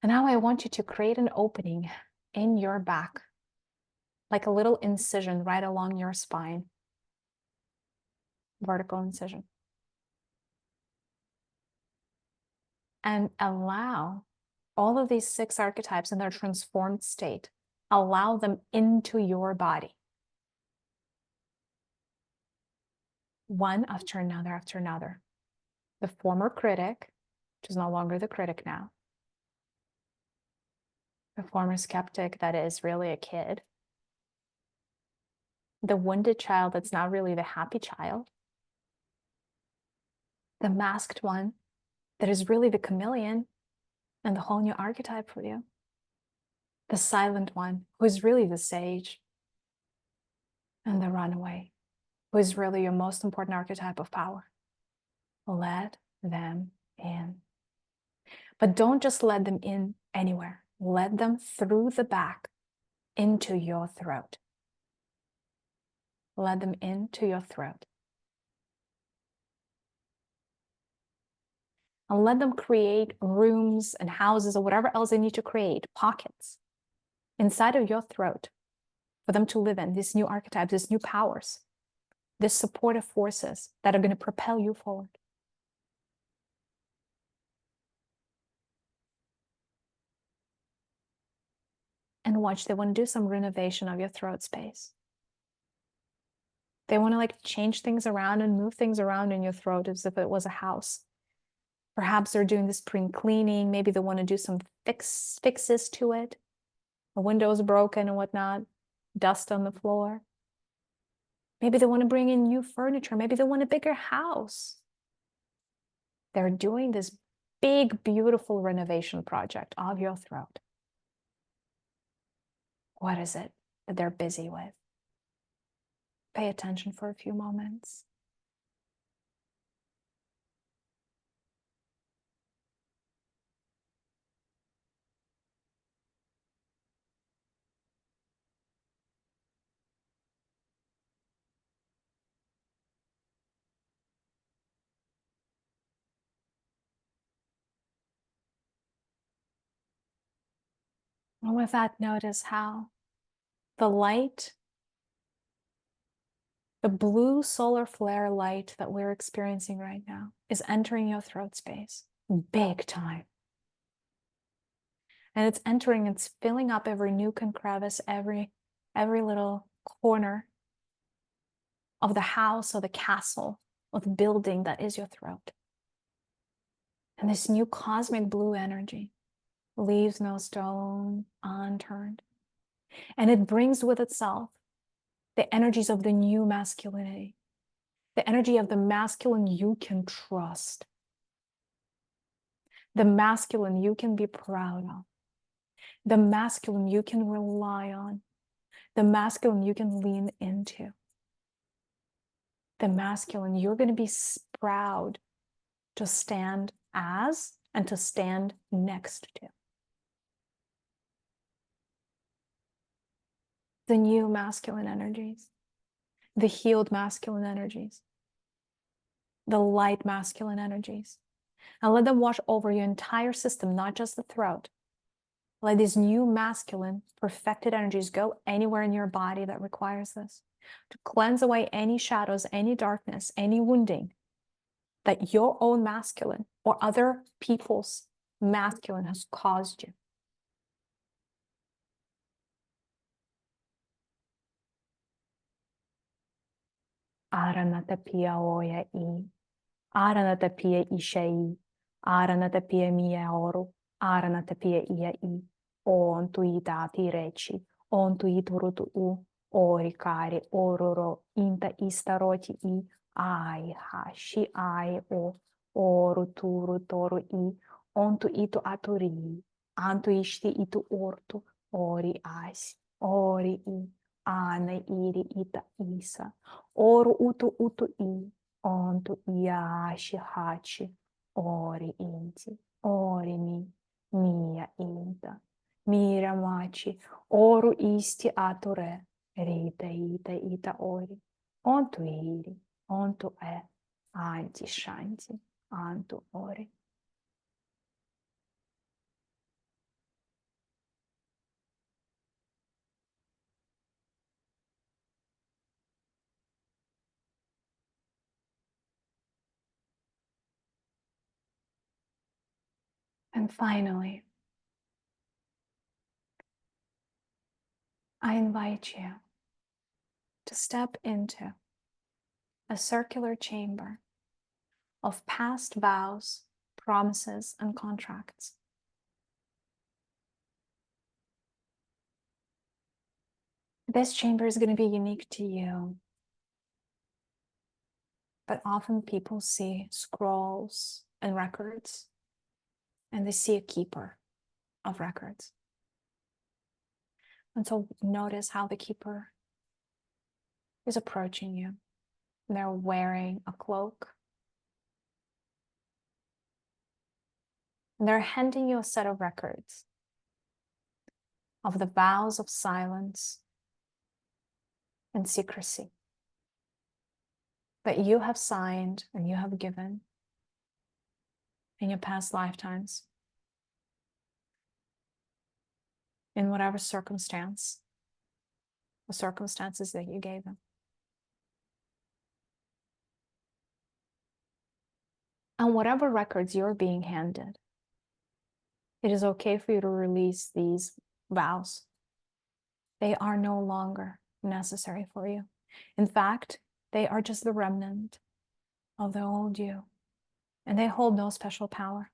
And now I want you to create an opening in your back, like a little incision right along your spine, vertical incision. And allow all of these 6 archetypes in their transformed state, allow them into your body. One after another after another. The former critic, which is no longer the critic now. The former skeptic that is really a kid. The wounded child that's now really the happy child. The masked one that is really the chameleon and the whole new archetype for you. The silent one who is really the sage. And the runaway, who is really your most important archetype of power. Let them in. But don't just let them in anywhere. Let them through the back into your throat. Let them into your throat. And let them create rooms and houses or whatever else they need to create, pockets inside of your throat for them to live in, these new archetypes, these new powers, these supportive forces that are going to propel you forward. And watch, they want to do some renovation of your throat space. They want to like change things around and move things around in your throat as if it was a house. Perhaps they're doing the spring cleaning. Maybe they want to do some fixes to it. The window's broken and whatnot, dust on the floor. Maybe they want to bring in new furniture. Maybe they want a bigger house. They're doing this big, beautiful renovation project of your throat. What is it that they're busy with? Pay attention for a few moments. And with that, notice how the light, the blue solar flare light that we're experiencing right now is entering your throat space big time. And it's entering, it's filling up every nook and crevice, every little corner of the house or the castle or the building that is your throat. And this new cosmic blue energy leaves no stone unturned. And it brings with itself the energies of the new masculinity, the energy of the masculine you can trust, the masculine you can be proud of, the masculine you can rely on, the masculine you can lean into, the masculine you're going to be proud to stand as and to stand next to. The new masculine energies, the healed masculine energies, the light masculine energies. And let them wash over your entire system, not just the throat. Let these new masculine perfected energies go anywhere in your body that requires this, to cleanse away any shadows, any darkness, any wounding that your own masculine or other people's masculine has caused you. Aranatapia oya I, Aranatapia ishai, Aranatapia mia oru, Aranatapia ia I, on tu itati reci, on tu iturutu u, ori kari ororo, inta istaroti I, ai hashi ai o, oru turu toru I, on tu itu aturi, antu ishti itu ortu, ori as, ori I, ana iri ita isa, oru utu I, onto iashi hachi, ori inti, ori mi, mia inta, mira machi, oru isti ature, rita ita ori, onto anti shanti, anto ori. And finally, I invite you to step into a circular chamber of past vows, promises, and contracts. This chamber is going to be unique to you, but often people see scrolls and records, and they see a keeper of records. And so notice how the keeper is approaching you. They're wearing a cloak. And they're handing you a set of records of the vows of silence and secrecy that you have signed and you have given in your past lifetimes, in whatever circumstance, the circumstances that you gave them. And whatever records you're being handed, it is okay for you to release these vows. They are no longer necessary for you. In fact, they are just the remnant of the old you, and they hold no special power.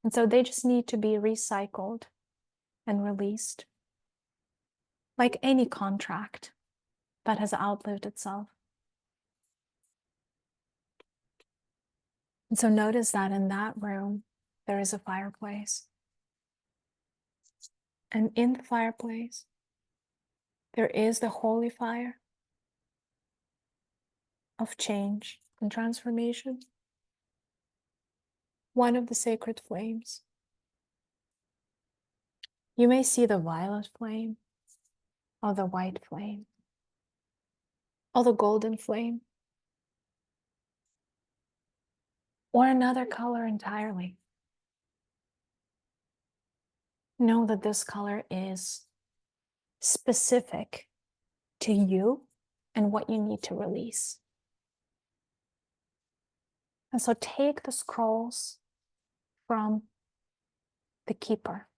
And so they just need to be recycled and released, like any contract that has outlived itself. And so notice that in that room, there is a fireplace. And in the fireplace, there is the holy fire of change and transformation. One of the sacred flames. You may see the violet flame, or the white flame, or the golden flame, or another color entirely. Know that this color is specific to you and what you need to release. And so take the scrolls from the keeper.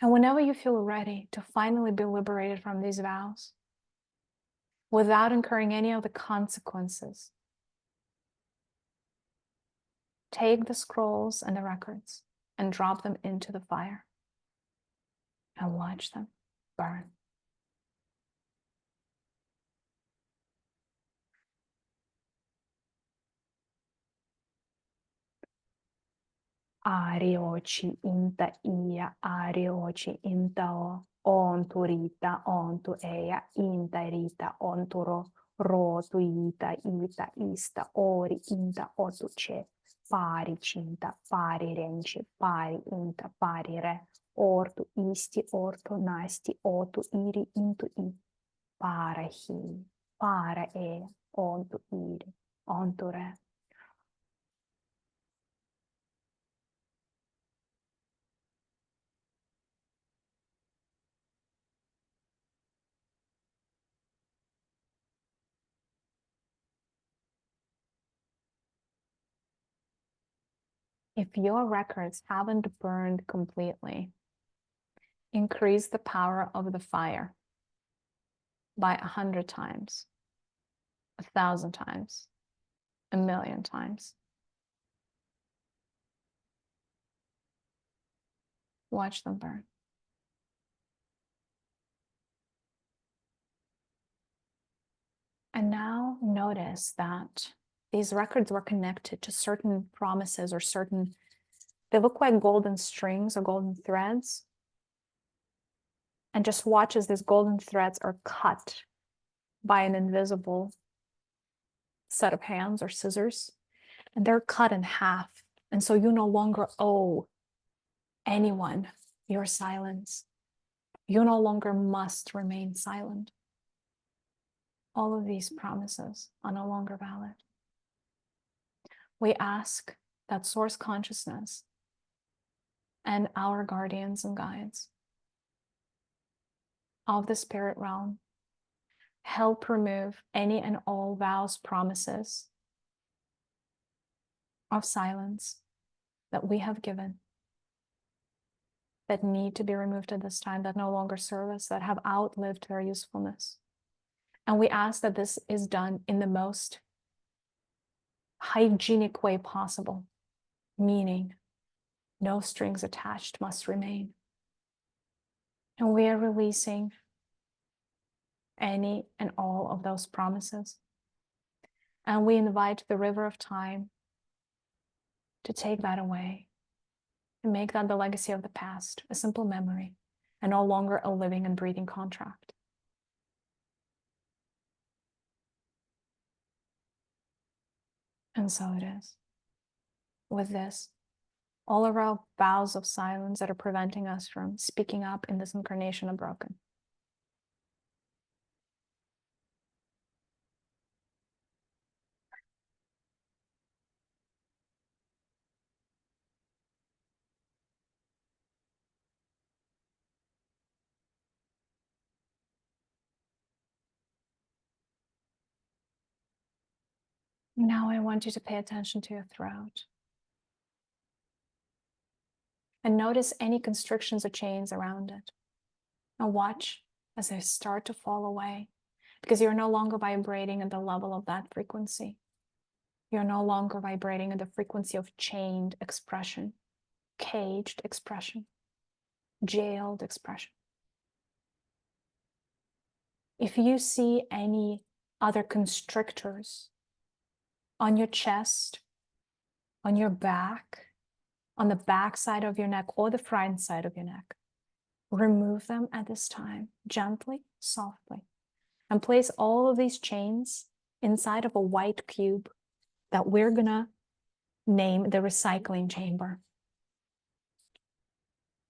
And whenever you feel ready to finally be liberated from these vows, without incurring any of the consequences, take the scrolls and the records and drop them into the fire and watch them burn. Ariochi inta ia, ariochi intao, ontu rita, ontu eia, inta rita, onturo, rotu ita, ita, ista, ori, inta, otu che, pari cinta, pari renci, pari inta, pari re, ortu isti, ortu nasti, otu iri, intu i, para hi, para e, ontu iri, ontu re. If your records haven't burned completely, increase the power of the fire by 100 times, 1,000 times, 1,000,000 times. Watch them burn. And now notice that these records were connected to certain promises or certain, they look like golden strings or golden threads. And just watch as these golden threads are cut by an invisible set of hands or scissors. And they're cut in half. And so you no longer owe anyone your silence. You no longer must remain silent. All of these promises are no longer valid. We ask that source consciousness and our guardians and guides of the spirit realm help remove any and all vows, promises of silence that we have given, that need to be removed at this time, that no longer serve us, that have outlived their usefulness. And we ask that this is done in the most hygienic way possible, meaning no strings attached must remain. And we are releasing any and all of those promises. And we invite the river of time to take that away and make that the legacy of the past, a simple memory, and no longer a living and breathing contract. And so it is. with this. All of our vows of silence that are preventing us from speaking up in this incarnation are broken. Now I want you to pay attention to your throat. And notice any constrictions or chains around it. And watch as they start to fall away, because you're no longer vibrating at the level of that frequency. You're no longer vibrating at the frequency of chained expression, caged expression, jailed expression. If you see any other constrictors on your chest, on your back, on the back side of your neck or the front side of your neck, remove them at this time, gently, softly, and place all of these chains inside of a white cube that we're gonna name the recycling chamber.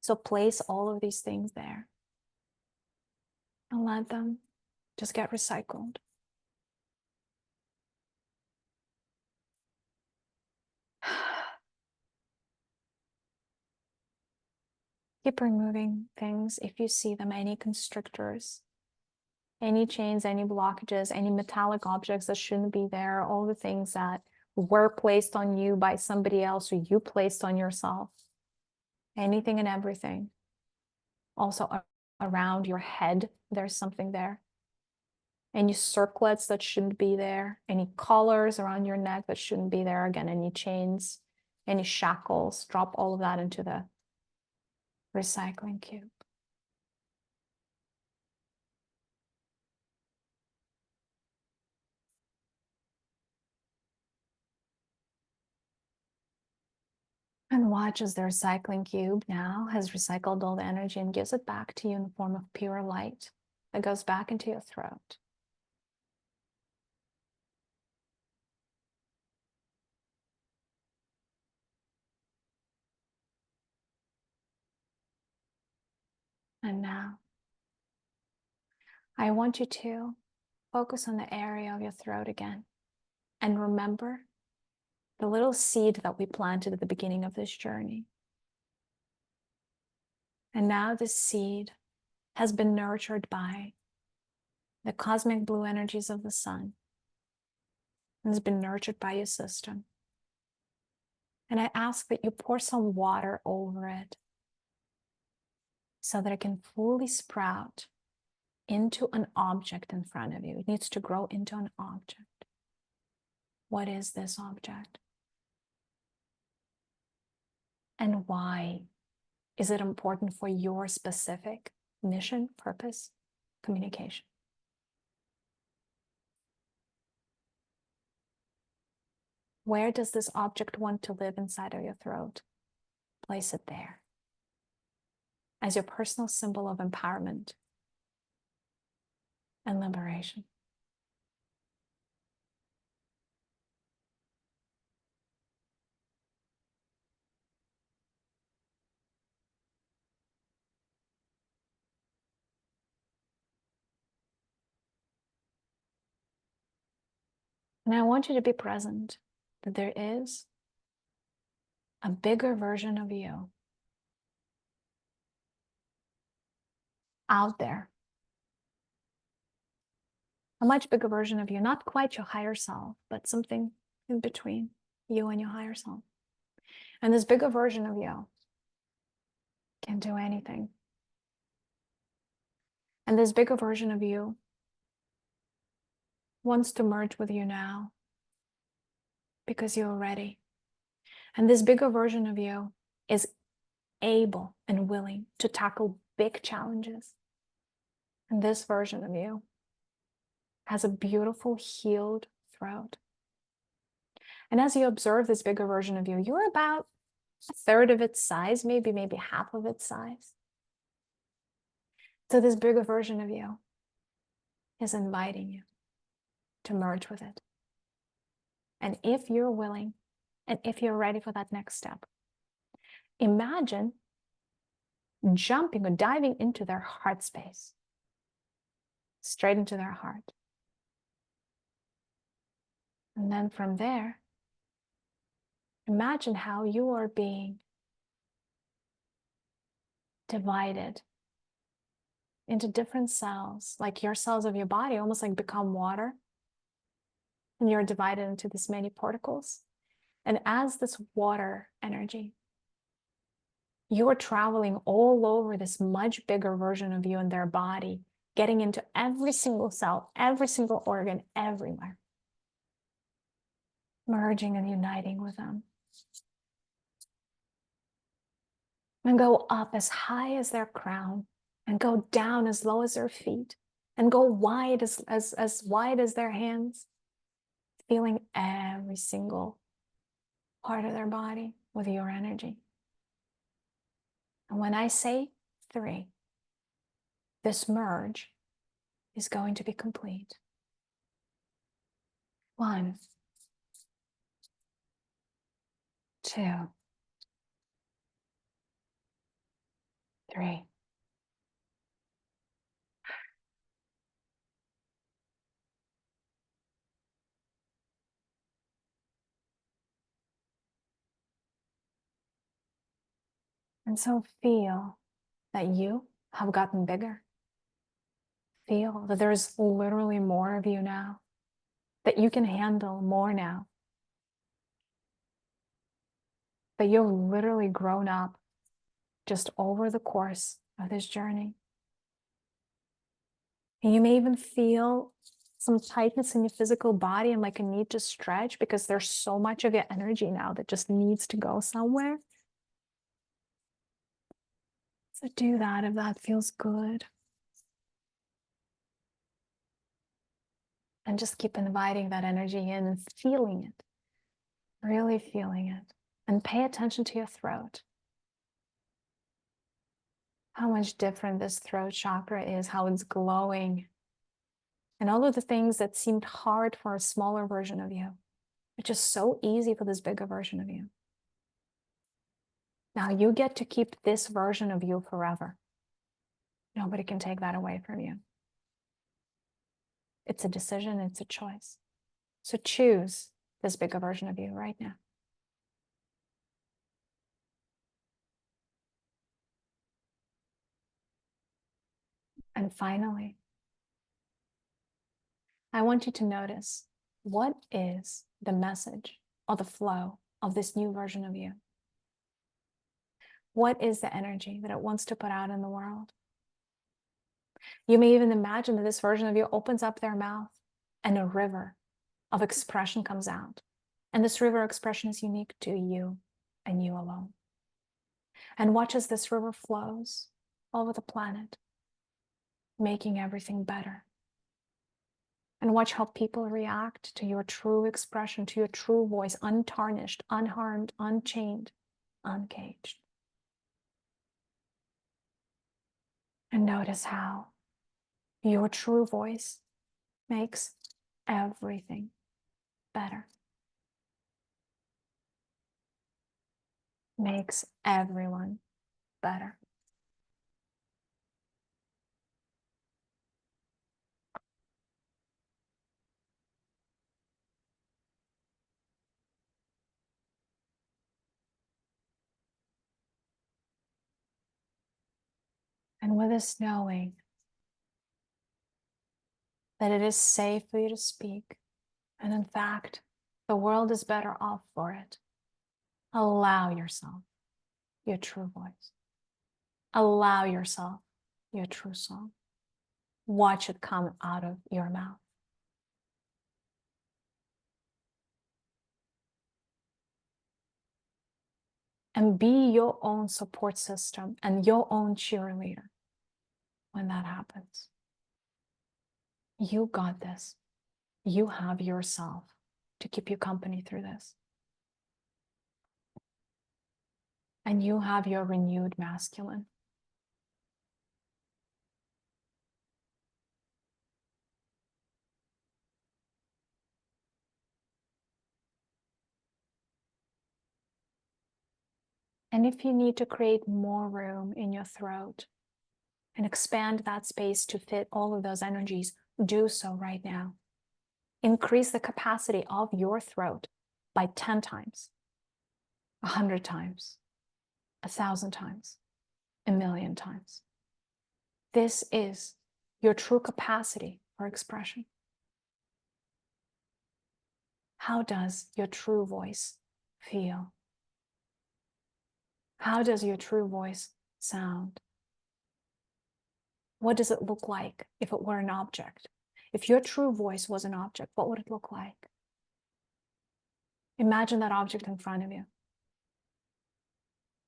So place all of these things there and let them just get recycled. Keep removing things if you see them, any constrictors, any chains, any blockages, any metallic objects that shouldn't be there, all the things that were placed on you by somebody else or you placed on yourself. Anything and everything. Also around your head, there's something there. Any circlets that shouldn't be there, any collars around your neck that shouldn't be there, again, any chains, any shackles, drop all of that into the recycling cube. And watch as the recycling cube now has recycled all the energy and gives it back to you in the form of pure light that goes back into your throat. And now, I want you to focus on the area of your throat again. And remember the little seed that we planted at the beginning of this journey. And now this seed has been nurtured by the cosmic blue energies of the sun. And has been nurtured by your system. And I ask that you pour some water over it so that it can fully sprout into an object in front of you. It needs to grow into an object. What is this object? And why is it important for your specific mission, purpose, communication? Where does this object want to live inside of your throat? Place it there as your personal symbol of empowerment and liberation. And I want you to be present that there is a bigger version of you out there. A much bigger version of you, not quite your higher self, but something in between you and your higher self. And this bigger version of you can do anything. And this bigger version of you wants to merge with you now because you're ready. And this bigger version of you is able and willing to tackle big challenges. And this version of you has a beautiful healed throat. And as you observe this bigger version of you, you're about a third of its size, maybe half of its size. So this bigger version of you is inviting you to merge with it. And if you're willing And if you're ready for that next step, imagine jumping or diving into their heart space, straight into their heart. And then from there, imagine how you are being divided into different cells, like your cells of your body almost like become water, and you're divided into this many particles. And as this water energy, you're traveling all over this much bigger version of you in their body, getting into every single cell, every single organ, everywhere, merging and uniting with them. And go up as high as their crown, and go down as low as their feet, and go wide as wide as their hands, feeling every single part of their body with your energy. And when I say 3, this merge is going to be complete. 1, 2, 3. And so feel that you have gotten bigger. Feel that there's literally more of you now, that you can handle more now, that you've literally grown up just over the course of this journey. And you may even feel some tightness in your physical body and like a need to stretch because there's so much of your energy now that just needs to go somewhere. So do that if that feels good. And just keep inviting that energy in and feeling it, really feeling it. And pay attention to your throat. How much different this throat chakra is, how it's glowing. And all of the things that seemed hard for a smaller version of you, it's just so easy for this bigger version of you. Now you get to keep this version of you forever. Nobody can take that away from you. It's a decision, it's a choice. So choose this bigger version of you right now. And finally, I want you to notice, what is the message or the flow of this new version of you? What is the energy that it wants to put out in the world? You may even imagine that this version of you opens up their mouth and a river of expression comes out. And this river expression is unique to you and you alone. And watch as this river flows over the planet, making everything better. And watch how people react to your true expression, to your true voice, untarnished, unharmed, unchained, uncaged. And notice how your true voice makes everything better. Makes everyone better. And with this knowing that it is safe for you to speak, and in fact, the world is better off for it, allow yourself your true voice. Allow yourself your true song. Watch it come out of your mouth. And be your own support system and your own cheerleader when that happens. You got this. You have yourself to keep you company through this. And you have your renewed masculine. And if you need to create more room in your throat and expand that space to fit all of those energies, do so right now. Increase the capacity of your throat by 10 times, 100 times, 1,000 times, 1,000,000 times. This is your true capacity for expression. How does your true voice feel? How does your true voice sound? What does it look like if it were an object? If your true voice was an object, what would it look like? Imagine that object in front of you.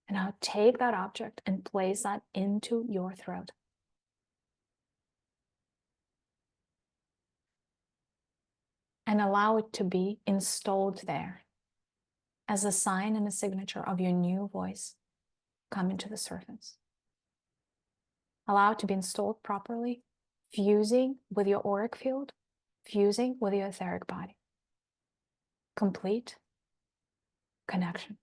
And now take that object and place that into your throat. And allow it to be installed there as a sign and a signature of your new voice coming to the surface. Allow it to be installed properly, fusing with your auric field, fusing with your etheric body. Complete connection.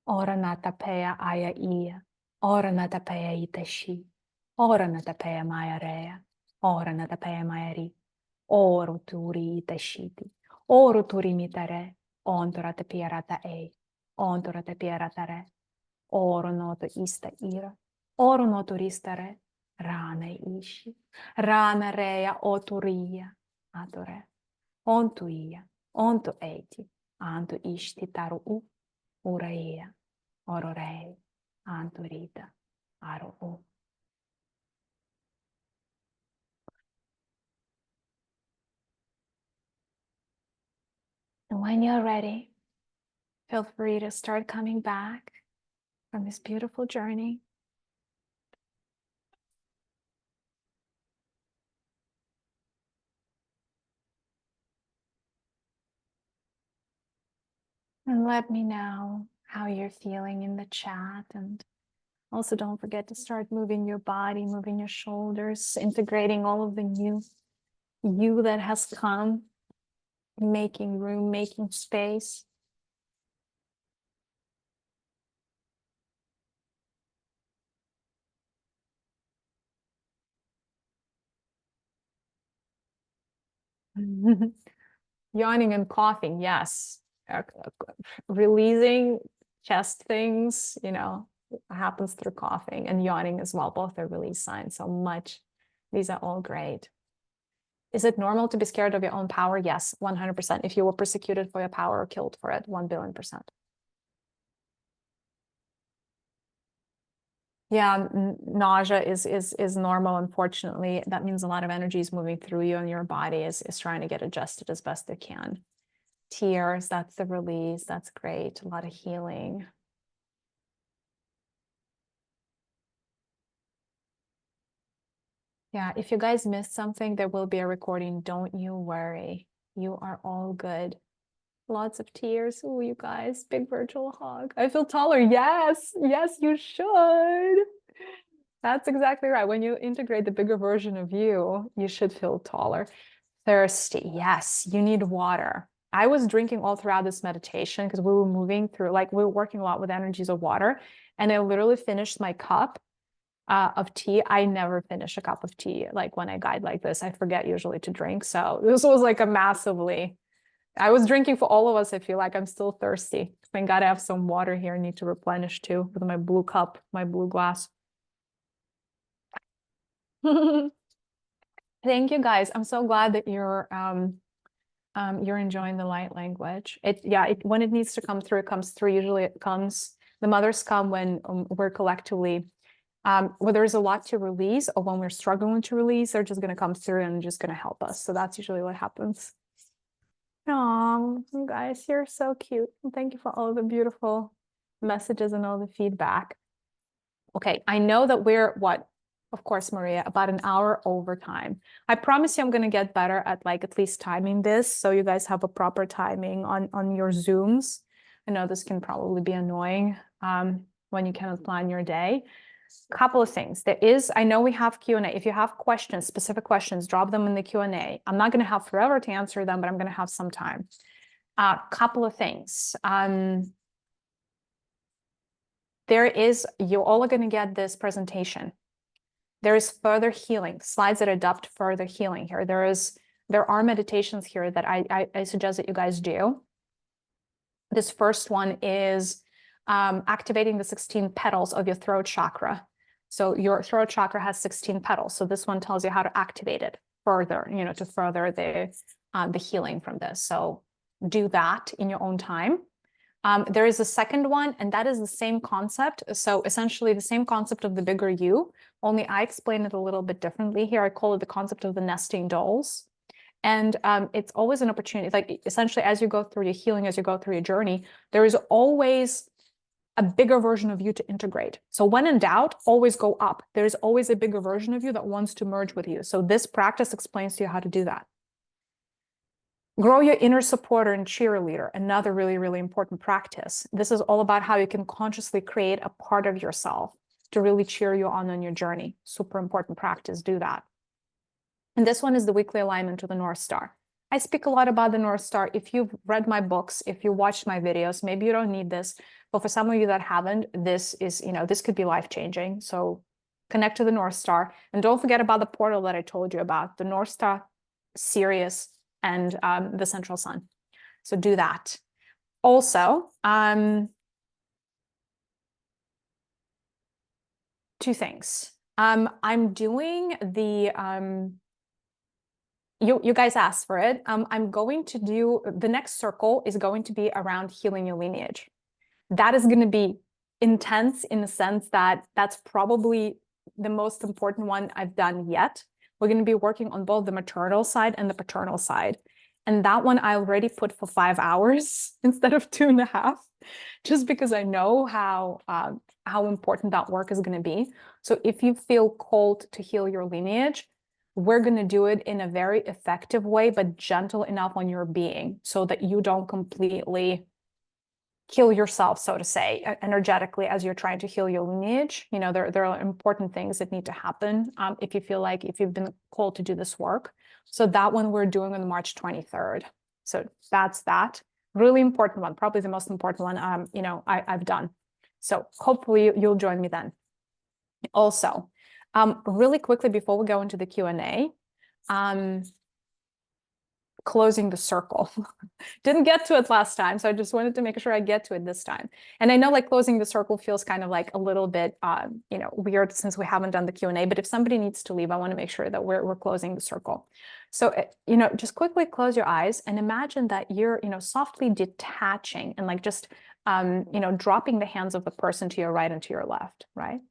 Ora natapea aya ia, ora natapea itashi, ora natapea maya rea, ora natapea maya ri, oro turi itashiti, oro turi mitare, ontora te pierata e, ontora te pierata re, oro noto ista ira, oro noto ristare, rane ishi, rana rea oturia, adore, ontu ia, ontu eiti, antu ishti taru u, uraia. Ororei, Anturita, Aro. And when you're ready, feel free to start coming back from this beautiful journey. And let me know how you're feeling in the chat. And also don't forget to start moving your body, moving your shoulders, integrating all of the new you that has come, making room, making space. Yawning and coughing, yes. Releasing chest things, happens through coughing, and yawning as well. Both are release signs. So much. These are all great. Is it normal to be scared of your own power? Yes, 100%. If you were persecuted for your power or killed for it, 1,000,000,000%. Yeah, nausea is normal, unfortunately. That means a lot of energy is moving through you, and your body is trying to get adjusted as best it can. Tears, that's the release. That's great. A lot of healing. Yeah, if you guys missed something, there will be a recording. Don't you worry. You are all good. Lots of tears. Oh, you guys, big virtual hug. I feel taller. Yes, yes, you should. That's exactly right. When you integrate the bigger version of you, you should feel taller. Thirsty. Yes, you need water. I was drinking all throughout this meditation because we were moving through, like we were working a lot with energies of water. And I literally finished my cup of tea. I never finish a cup of tea. Like when I guide like this, I forget usually to drink. So this was like I was drinking for all of us. I feel like I'm still thirsty. Thank God I have some water here. I need to replenish too with my blue cup, my blue glass. Thank you guys. I'm so glad that you're enjoying the light language. When it needs to come through, it comes through. Usually it comes, the mothers come when we're collectively, when there's a lot to release, or when we're struggling to release, they're just going to come through and just going to help us. So that's usually what happens. Oh, guys, you're so cute. Thank you for all the beautiful messages and all the feedback. Okay, I know that we're of course, Mariya, about an hour over time. I promise you I'm going to get better at at least timing this, so you guys have a proper timing on your Zooms. I know this can probably be annoying when you cannot plan your day. couple of things. I know we have Q&A. If you have questions, specific questions, drop them in the Q&A. I'm not going to have forever to answer them, but I'm going to have some time. Couple of things. You all are going to get this presentation. There is further healing, slides that adopt further healing here. There are meditations here that I suggest that you guys do. This first one is activating the 16 petals of your throat chakra. So your throat chakra has 16 petals. So this one tells you how to activate it further, to further the healing from this. So do that in your own time. There is a second one, and that is the same concept. So essentially the same concept of the bigger you, only I explain it a little bit differently here. I call it the concept of the nesting dolls. And it's always an opportunity, like essentially as you go through your healing, as you go through your journey, there is always a bigger version of you to integrate. So when in doubt, always go up. There's always a bigger version of you that wants to merge with you. So this practice explains to you how to do that. Grow your inner supporter and cheerleader, another really, really important practice. This is all about how you can consciously create a part of yourself to really cheer you on your journey. Super important practice, do that. And this one is the weekly alignment to the North Star. I speak a lot about the North Star. If you've read my books, if you watched my videos, maybe you don't need this, but for some of you that haven't, this could be life-changing. So connect to the North Star. And don't forget about the portal that I told you about, the North Star, Sirius, and the central sun. So do that. Also, two things. I'm doing the, you guys asked for it. I'm going to do, the next circle is going to be around healing your lineage. That is going to be intense in the sense that that's probably the most important one I've done yet. We're going to be working on both the maternal side and the paternal side. And that one I already put for 5 hours instead of 2.5, just because I know how important that work is going to be. So if you feel called to heal your lineage, we're going to do it in a very effective way, but gentle enough on your being so that you don't completely kill yourself, so to say, energetically as you're trying to heal your lineage. There are important things that need to happen if you've been called to do this work. So that one we're doing on March 23rd. So that's that. Really important one, probably the most important one I've done. So hopefully you'll join me then. Also, really quickly before we go into the Q&A, closing the circle. Didn't get to it last time, so I just wanted to make sure I get to it this time. And I know like closing the circle feels kind of like a little bit weird since we haven't done the Q&A, but if somebody needs to leave, I want to make sure that we're closing the circle. So just quickly close your eyes and imagine that you're softly detaching and like just dropping the hands of the person to your right and to your left, right,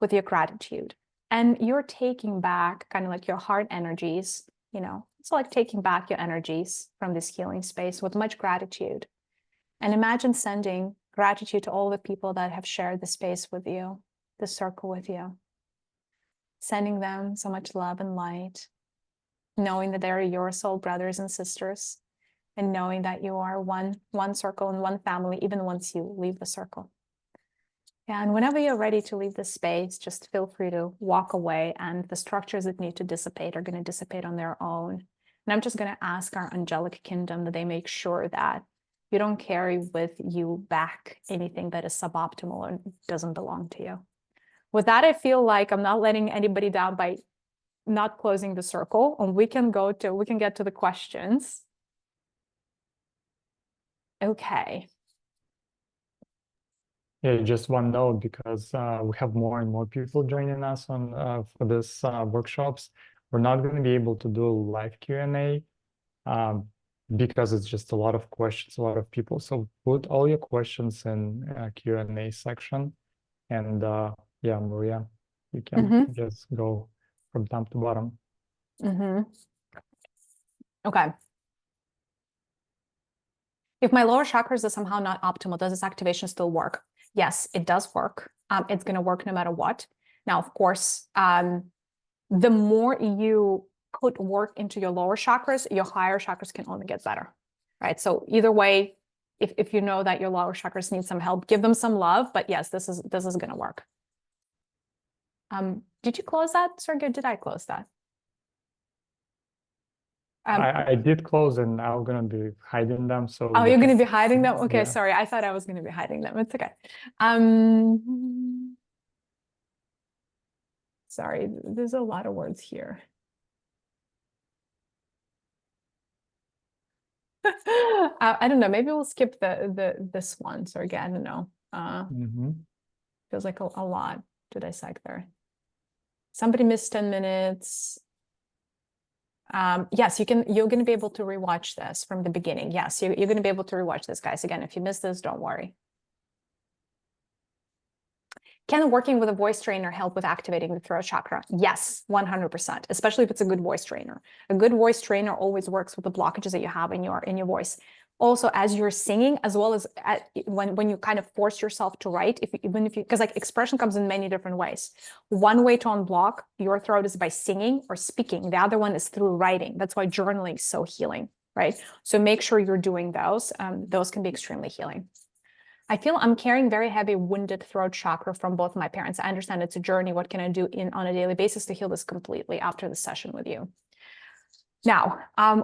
with your gratitude. And you're taking back kind of like your heart energies, it's like taking back your energies from this healing space with much gratitude. And imagine sending gratitude to all the people that have shared the space with you, the circle with you. Sending them so much love and light, knowing that they're your soul brothers and sisters, and knowing that you are one circle and one family, even once you leave the circle. Yeah, and whenever you're ready to leave this space, just feel free to walk away, and the structures that need to dissipate are going to dissipate on their own. And I'm just going to ask our angelic kingdom that they make sure that you don't carry with you back anything that is suboptimal or doesn't belong to you. With that, I feel like I'm not letting anybody down by not closing the circle, and we can get to the questions. Okay.
Yeah, just one note, because we have more and more people joining us on for this workshops. We're not going to be able to do live Q&A because it's just a lot of questions, a lot of people. So put all your questions in Q&A section, and yeah, Mariya, you can just go from top to bottom.
Okay. If my lower chakras are somehow not optimal, does this activation still work? Yes, it does work. It's going to work no matter what. Now, of course, the more you put work into your lower chakras, your higher chakras can only get better, right? So either way, if you know that your lower chakras need some help, give them some love. But yes, this is going to work. Did you close that, Sergey? Did I close that?
I did close and now I'm gonna be hiding them. So
Oh,
you
you're going to
can-
be hiding them? Okay,
yeah.
sorry. I thought I was going to be hiding them. It's okay. Sorry, there's a lot of words here. I don't know. Maybe we'll skip this one. So again, I don't know. Feels like a lot to dissect there. Somebody missed 10 minutes. Yes, you're going to be able to rewatch this from the beginning. Yes, you're going to be able to rewatch this, guys. Again, if you missed this, don't worry. Can working with a voice trainer help with activating the throat chakra? Yes, 100%, especially if it's a good voice trainer. A good voice trainer always works with the blockages that you have in your voice. Also, as you're singing, as well as when you kind of force yourself to write, even if you, because like expression comes in many different ways. One way to unblock your throat is by singing or speaking. The other one is through writing. That's why journaling is so healing, right? So make sure you're doing those. Those can be extremely healing. I feel I'm carrying very heavy wounded throat chakra from both my parents. I understand it's a journey. What can I do on a daily basis to heal this completely after the session with you? Now,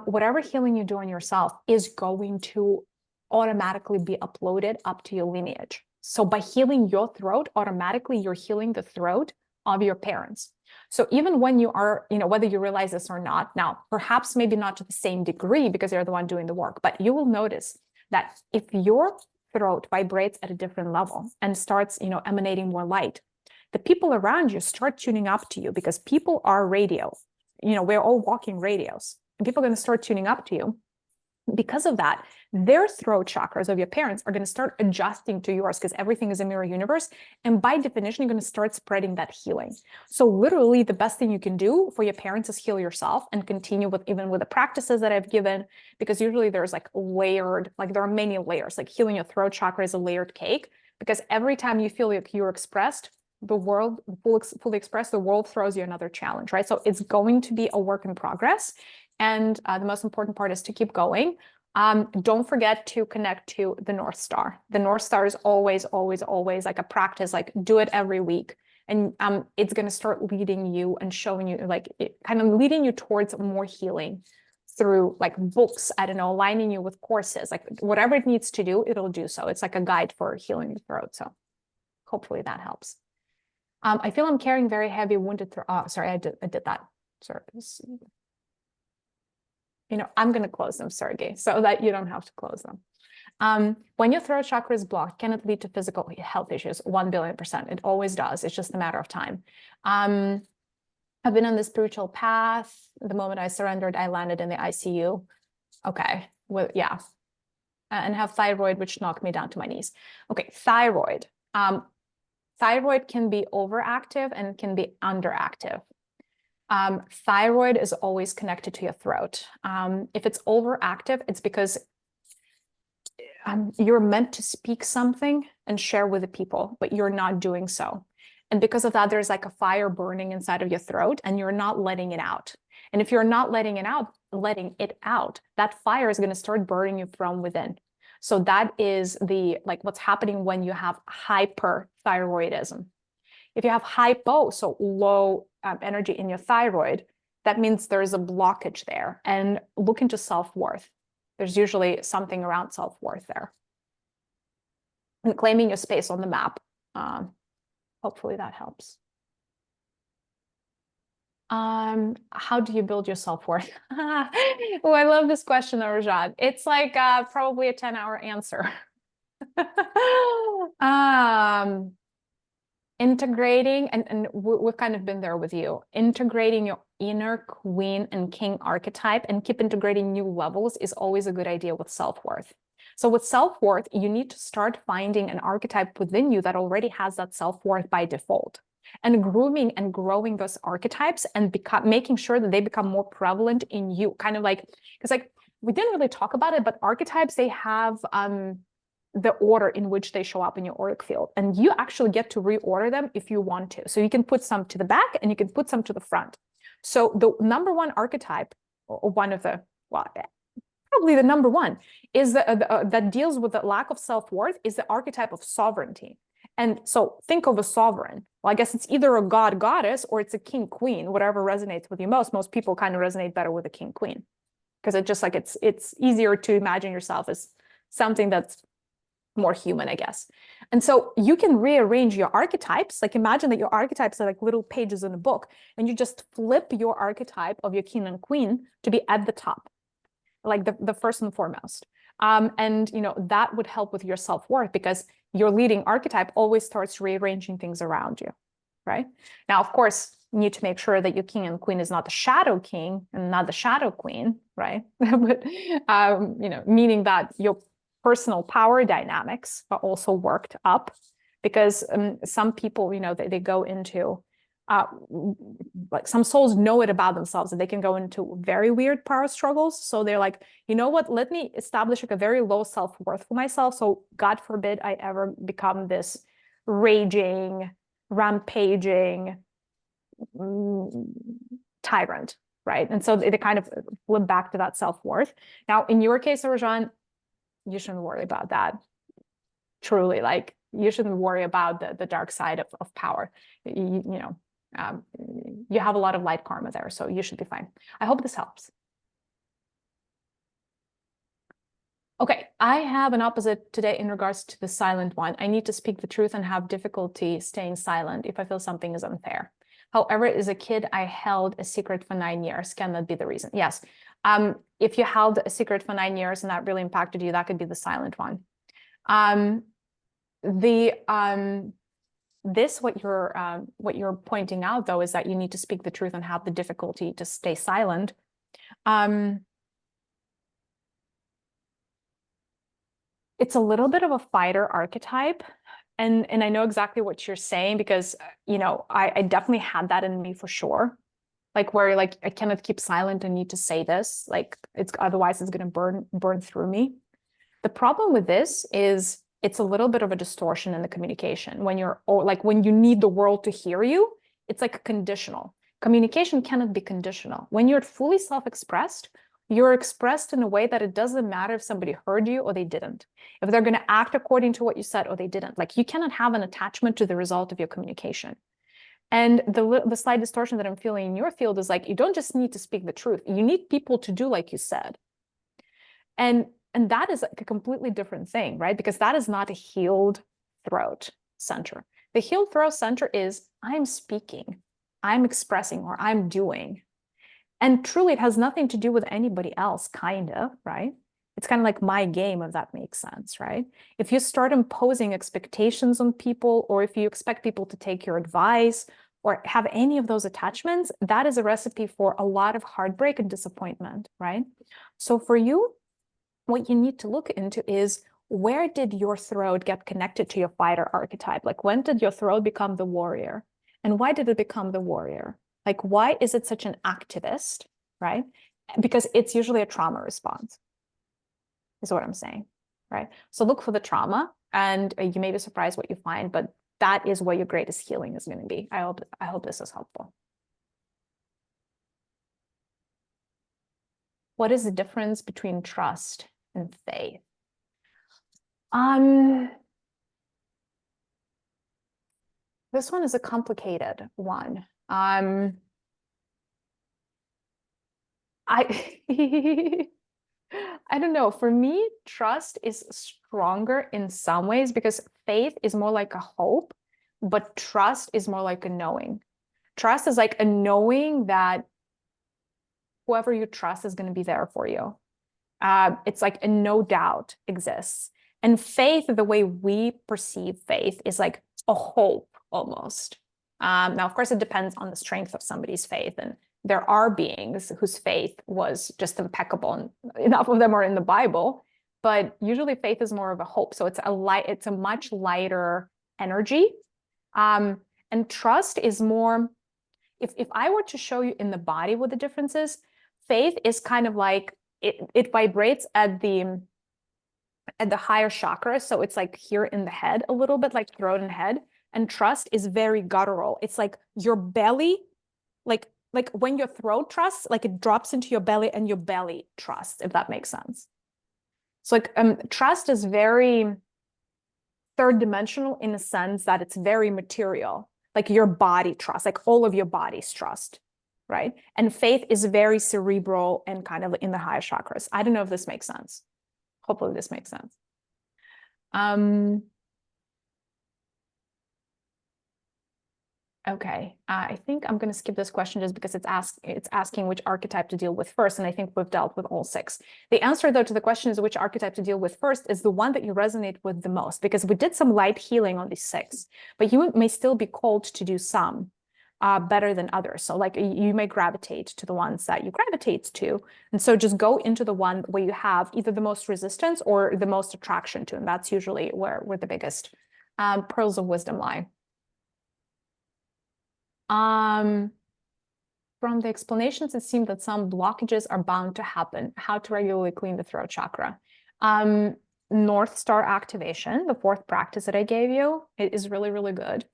whatever healing you do on yourself is going to automatically be uploaded up to your lineage. So by healing your throat, automatically you're healing the throat of your parents. So even when you are, whether you realize this or not, now, perhaps maybe not to the same degree because you're the one doing the work, but you will notice that if your throat vibrates at a different level and starts, emanating more light, the people around you start tuning up to you because people are radio. We're all walking radios, and people are going to start tuning up to you. Because of that, their throat chakras of your parents are going to start adjusting to yours because everything is a mirror universe. And by definition, you're going to start spreading that healing. So literally the best thing you can do for your parents is heal yourself and continue even with the practices that I've given, because usually there's like layered, like there are many layers, like healing your throat chakra is a layered cake, because every time you feel like you're expressed, the world fully expressed, the world throws you another challenge, right? So it's going to be a work in progress. And the most important part is to keep going. Don't forget to connect to the North Star. The North Star is always, always, always like a practice, like do it every week. And it's going to start leading you and showing you, like kind of leading you towards more healing through like books, I don't know, aligning you with courses, like whatever it needs to do, it'll do so. It's like a guide for healing the throat. So hopefully that helps. I feel I'm carrying very heavy wounded throat. Oh, sorry, I did that. Sorry. I'm going to close them, Sergey, so that you don't have to close them. When your throat chakra is blocked, can it lead to physical health issues? 1,000,000,000%. It always does. It's just a matter of time. I've been on the spiritual path. The moment I surrendered, I landed in the ICU. Okay. Well, yeah. And have thyroid, which knocked me down to my knees. Okay. Thyroid. Thyroid can be overactive and can be underactive. Thyroid is always connected to your throat. If it's overactive, it's because you're meant to speak something and share with the people, but you're not doing so. And because of that, there's like a fire burning inside of your throat and you're not letting it out. And if you're not letting it out, that fire is going to start burning you from within. So that is what's happening when you have hyperthyroidism. If you have hypo, so low energy in your thyroid, that means there's a blockage there. And look into self-worth. There's usually something around self-worth there. And claiming your space on the map. Hopefully that helps. How do you build your self-worth? Oh, I love this question, Rajat. It's like probably a 10-hour answer. Integrating, and we've kind of been there with you, integrating your inner queen and king archetype and keep integrating new levels is always a good idea with self-worth. So with self-worth, you need to start finding an archetype within you that already has that self-worth by default, and grooming and growing those archetypes and making sure that they become more prevalent in you. Kind of like, because like we didn't really talk about it, but archetypes, they have the order in which they show up in your auric field, and you actually get to reorder them if you want to. So you can put some to the back and you can put some to the front. So the number one archetype, or one of the, well, probably the number one, is that deals with the lack of self-worth, is the archetype of sovereignty. And so think of a sovereign, Well, I guess it's either a god, goddess, or it's a king, queen, whatever resonates with you most. Most people kind of resonate better with a king, queen, because it's just like it's easier to imagine yourself as something that's more human, I guess. And so you can rearrange your archetypes. Like imagine that your archetypes are like little pages in a book, and you just flip your archetype of your king and queen to be at the top, like the first and foremost. And that would help with your self-worth, because your leading archetype always starts rearranging things around you, right? Now, of course, you need to make sure that your king and queen is not the shadow king and not the shadow queen, right? But meaning that your personal power dynamics are also worked up, because some people, they go into like some souls know it about themselves, that they can go into very weird power struggles. So they're like, you know what, let me establish like a very low self-worth for myself. So God forbid I ever become this raging, rampaging tyrant, right? And so they kind of flip back to that self-worth. Now, in your case, Rajan, you shouldn't worry about that. Truly, like you shouldn't worry about the dark side of power. You have a lot of light karma there, so you should be fine. I hope this helps. Okay, I have an opposite today in regards to the silent one. I need to speak the truth and have difficulty staying silent if I feel something is unfair. However, as a kid, I held a secret for 9 years. Can that be the reason? Yes. If you held a secret for 9 years and that really impacted you, that could be the silent one. What you're pointing out, though, is that you need to speak the truth and have the difficulty to stay silent. It's a little bit of a fighter archetype, and I know exactly what you're saying, because I definitely had that in me for sure. Like where like I cannot keep silent and need to say this, like otherwise it's going to burn through me. The problem with this is it's a little bit of a distortion in the communication. When you need the world to hear you, it's like conditional. Communication cannot be conditional. When you're fully self-expressed, you're expressed in a way that it doesn't matter if somebody heard you or they didn't. If they're going to act according to what you said or they didn't. Like you cannot have an attachment to the result of your communication. And the slight distortion that I'm feeling in your field is like, you don't just need to speak the truth. You need people to do like you said. And that is like a completely different thing, right? Because that is not a healed throat center. The healed throat center is I'm speaking, I'm expressing, or I'm doing. And truly, it has nothing to do with anybody else, kind of, right? It's kind of like my game, if that makes sense, right? If you start imposing expectations on people, or if you expect people to take your advice or have any of those attachments, that is a recipe for a lot of heartbreak and disappointment, right? So for you, what you need to look into is, where did your throat get connected to your fighter archetype? Like when did your throat become the warrior? And why did it become the warrior? Like, why is it such an activist, right? Because it's usually a trauma response, is what I'm saying, right? So look for the trauma, and you may be surprised what you find, but that is where your greatest healing is going to be. I hope this is helpful. What is the difference between trust and faith? This one is a complicated one. I I don't know. For me, trust is stronger in some ways, because faith is more like a hope, but trust is more like a knowing. Trust is like a knowing that whoever you trust is going to be there for you. It's like a no doubt exists. And faith, the way we perceive faith, is like a hope almost. Now, of course, it depends on the strength of somebody's faith. And there are beings whose faith was just impeccable, and enough of them are in the Bible. But usually faith is more of a hope. So it's a much lighter energy. And trust is more, if I were to show you in the body what the difference is, faith is kind of like, it vibrates at the higher chakra. So it's like here in the head, a little bit like throat and head. And trust is very guttural. It's like your belly, like when your throat trusts, like it drops into your belly and your belly trusts, if that makes sense. So like trust is very third dimensional in a sense that it's very material, like your body trust, like all of your body's trust, right? And faith is very cerebral and kind of in the higher chakras. I don't know if this makes sense. Hopefully this makes sense. Okay, I think I'm going to skip this question just because it's asking which archetype to deal with first, and I think we've dealt with all 6. The answer, though, to the question is which archetype to deal with first is the one that you resonate with the most, because we did some light healing on these 6, but you may still be called to do some better than others. So like you may gravitate to the ones that you gravitate to, and so just go into the one where you have either the most resistance or the most attraction to, and that's usually where the biggest pearls of wisdom lie. From the explanations, it seemed that some blockages are bound to happen. How to regularly clean the throat chakra. North Star activation, the 4th practice that I gave you, it is really, really good.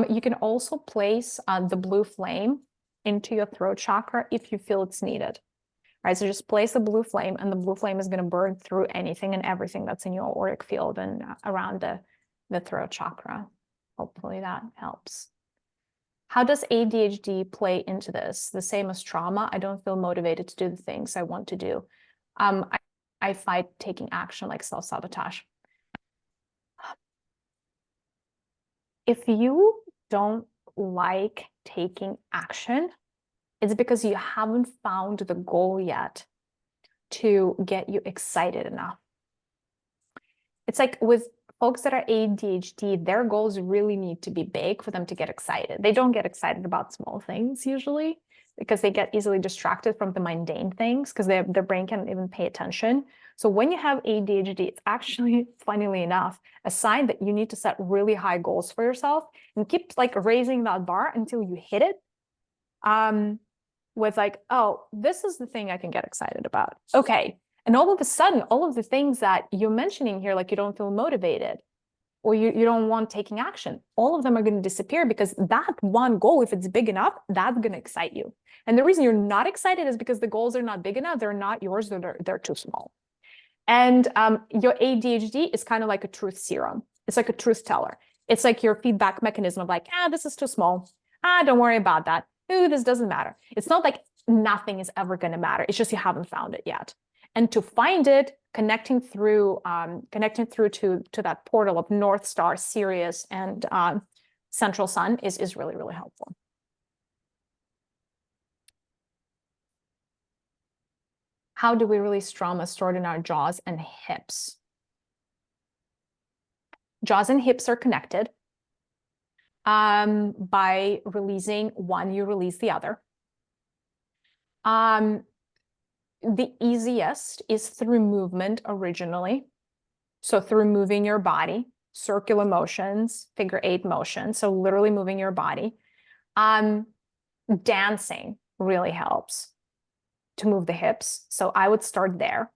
You can also place the blue flame into your throat chakra if you feel it's needed. Right, so just place the blue flame, and the blue flame is going to burn through anything and everything that's in your auric field and around the throat chakra. Hopefully that helps. How does ADHD play into this? The same as trauma. I don't feel motivated to do the things I want to do. I fight taking action, like self-sabotage. If you don't like taking action, it's because you haven't found the goal yet to get you excited enough. It's like with folks that are ADHD, their goals really need to be big for them to get excited. They don't get excited about small things usually because they get easily distracted from the mundane things because their brain can't even pay attention. So when you have ADHD, it's actually, funnily enough, a sign that you need to set really high goals for yourself and keep like raising that bar until you hit it. With like, oh, this is the thing I can get excited about. Okay. And all of a sudden, all of the things that you're mentioning here, like you don't feel motivated or you don't want taking action, all of them are going to disappear because that one goal, if it's big enough, that's going to excite you. And the reason you're not excited is because the goals are not big enough. They're not yours. They're too small. And your ADHD is kind of like a truth serum. It's like a truth teller. It's like your feedback mechanism of like, this is too small. Don't worry about that. Ooh, this doesn't matter. It's not like nothing is ever going to matter. It's just you haven't found it yet. And to find it, connecting through to that portal of North Star, Sirius, and Central Sun is really, really helpful. How do we release trauma stored in our jaws and hips? Jaws and hips are connected. By releasing one, you release the other. The easiest is through movement originally. So through moving your body, circular motions, figure 8 motions. So literally moving your body. Dancing really helps to move the hips. So I would start there.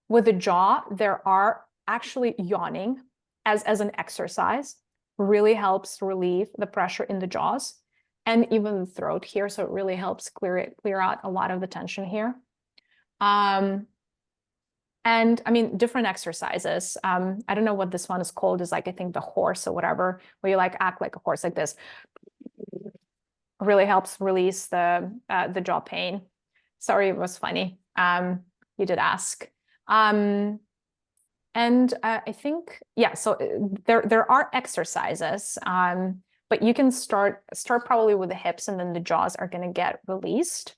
With the jaw, there are actually yawning as an exercise really helps relieve the pressure in the jaws and even the throat here. So it really helps clear out a lot of the tension here. And I mean, different exercises. I don't know what this one is called. Is like, I think the horse or whatever, where you like act like a horse like this. Really helps release the jaw pain. Sorry, it was funny. You did ask. And I think, yeah, so there are exercises, but you can start probably with the hips and then the jaws are going to get released.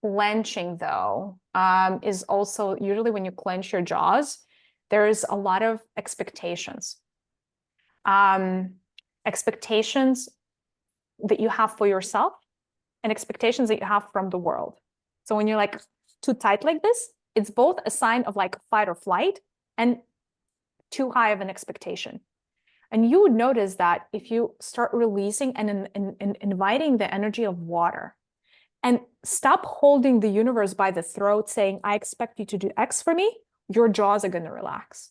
Clenching, though, is also usually when you clench your jaws, there's a lot of expectations. Expectations that you have for yourself and expectations that you have from the world. So when you're like too tight like this, it's both a sign of like fight or flight and too high of an expectation. And you would notice that if you start releasing and inviting the energy of water and stop holding the universe by the throat saying, I expect you to do X for me, your jaws are going to relax.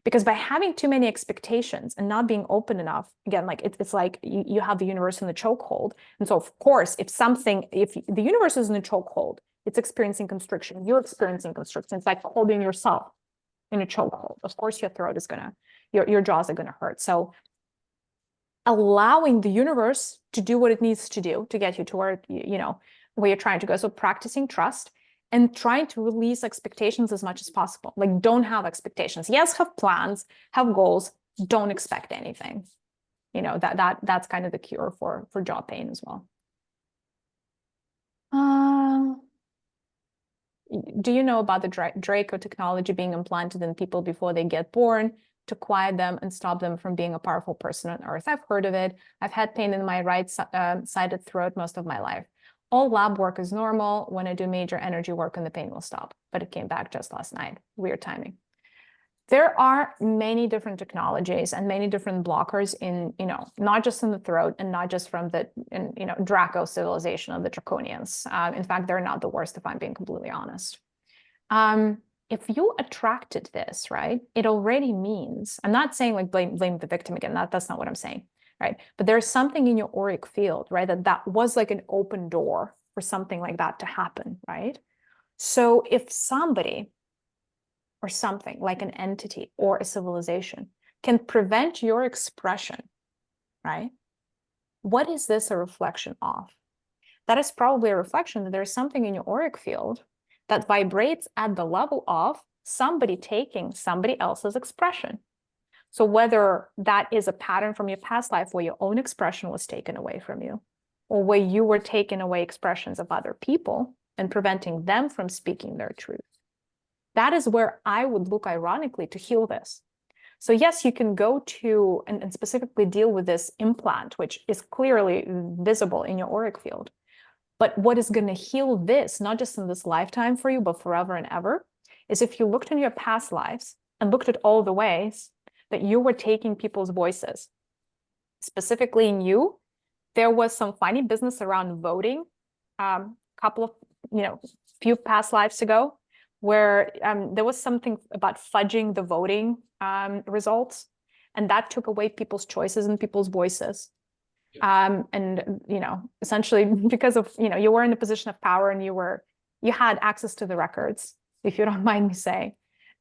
Because by having too many expectations and not being open enough, again, like it's like you have the universe in the chokehold. And so, of course, if the universe is in a chokehold, it's experiencing constriction. You're experiencing constriction. It's like holding yourself in a chokehold. Of course, your throat is going your jaws are going to hurt. So allowing the universe to do what it needs to do to get you to where, where you're trying to go. So practicing trust and trying to release expectations as much as possible. Like, don't have expectations. Yes, have plans, have goals, don't expect anything. That's kind of the cure for jaw pain as well. Do you know about the Draco technology being implanted in people before they get born to quiet them and stop them from being a powerful person on Earth? I've heard of it. I've had pain in my right-sided throat most of my life. All lab work is normal. When I do major energy work, and the pain will stop. But it came back just last night. Weird timing. There are many different technologies and many different blockers in, not just in the throat and not just from the, Draco civilization of the Draconians. In fact, they're not the worst, if I'm being completely honest. If you attracted this, right, it already means, I'm not saying like blame the victim again, that's not what I'm saying, right? But there's something in your auric field, right, that was like an open door for something like that to happen, right? So if somebody or something like an entity or a civilization can prevent your expression, right? What is this a reflection of? That is probably a reflection that there's something in your auric field that vibrates at the level of somebody taking somebody else's expression. So whether that is a pattern from your past life where your own expression was taken away from you, or where you were taking away expressions of other people and preventing them from speaking their truth. That is where I would look ironically to heal this. So yes, you can go to and specifically deal with this implant, which is clearly visible in your auric field. But what is going to heal this, not just in this lifetime for you, but forever and ever, is if you looked in your past lives and looked at all the ways that you were taking people's voices. Specifically in you, there was some funny business around voting couple of, few past lives ago, where there was something about fudging the voting results, and that took away people's choices and people's voices. Essentially because of, you were in a position of power and you had access to the records, if you don't mind me saying,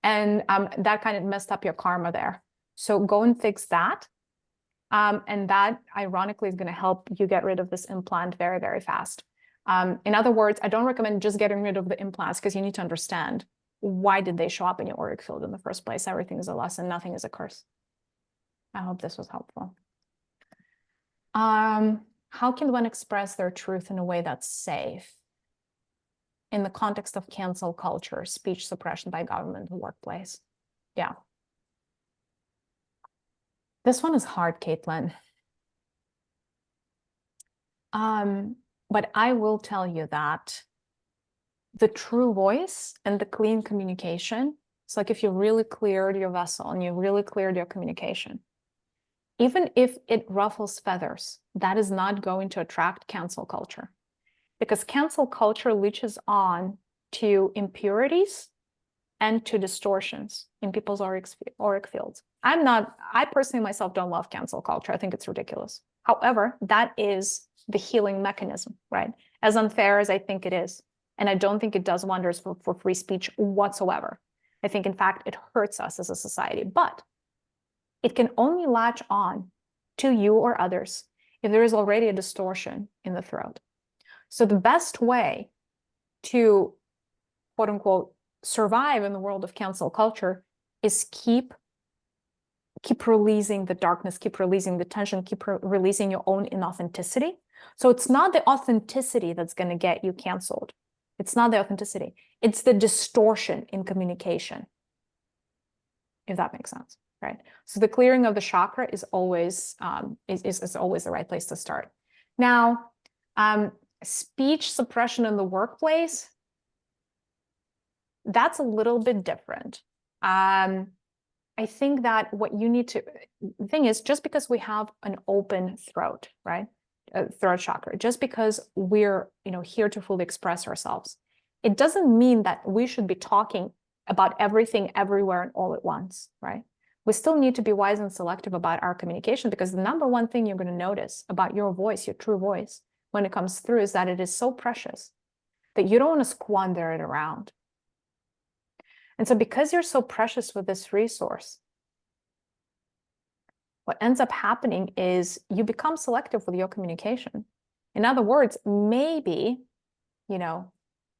and that kind of messed up your karma there. So go and fix that. And that ironically is going to help you get rid of this implant very, very fast. In other words, I don't recommend just getting rid of the implants because you need to understand why did they show up in your auric field in the first place. Everything is a lesson, nothing is a curse. I hope this was helpful. How can one express their truth in a way that's safe in the context of cancel culture, speech suppression by government, the workplace? Yeah. This one is hard, Caitlin. But I will tell you that the true voice and the clean communication, it's like if you really cleared your vessel and you really cleared your communication, even if it ruffles feathers, that is not going to attract cancel culture. Because cancel culture leaches on to impurities and to distortions in people's auric fields. I personally myself don't love cancel culture. I think it's ridiculous. However, that is the healing mechanism, right? As unfair as I think it is. And I don't think it does wonders for free speech whatsoever. I think, in fact, it hurts us as a society. But it can only latch on to you or others if there is already a distortion in the throat. So the best way to, quote unquote, survive in the world of cancel culture is keep releasing the darkness, keep releasing the tension, keep releasing your own inauthenticity. So it's not the authenticity that's going to get you canceled. It's not the authenticity. It's the distortion in communication, if that makes sense, right? So the clearing of the chakra is always always the right place to start. Now, speech suppression in the workplace, that's a little bit different. I think that what you need to, the thing is, just because we have an open throat, right? Throat chakra, just because we're, here to fully express ourselves, it doesn't mean that we should be talking about everything, everywhere, and all at once, right? We still need to be wise and selective about our communication, because the number one thing you're going to notice about your voice, your true voice, when it comes through, is that it is so precious that you don't want to squander it around. And so because you're so precious with this resource, what ends up happening is you become selective with your communication. In other words, maybe, you know,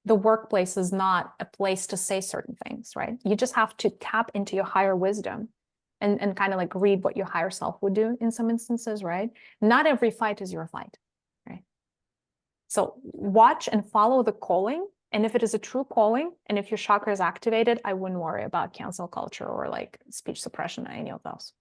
the workplace is not a place to say certain things, right? You just have to tap into your higher wisdom and kind of like read what your higher self would do in some instances, right? Not every fight is your fight, right? So watch and follow the calling. And if it is a true calling, and if your chakra is activated, I wouldn't worry about cancel culture or like speech suppression or any of those.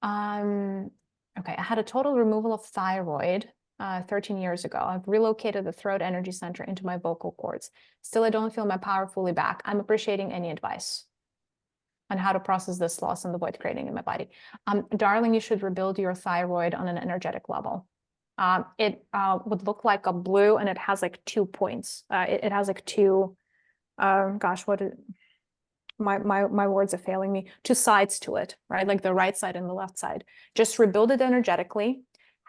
Okay, I had a total removal of thyroid 13 years ago. I've relocated the throat energy center into my vocal cords. Still, I don't feel my power fully back. I'm appreciating any advice on how to process this loss and the void creating in my body. Darling, you should rebuild your thyroid on an energetic level. It would look like a blue, and it has like 2 points. It has like two, gosh, what is, my words are failing me, 2 sides to it, right? Like the right side and the left side. Just rebuild it energetically.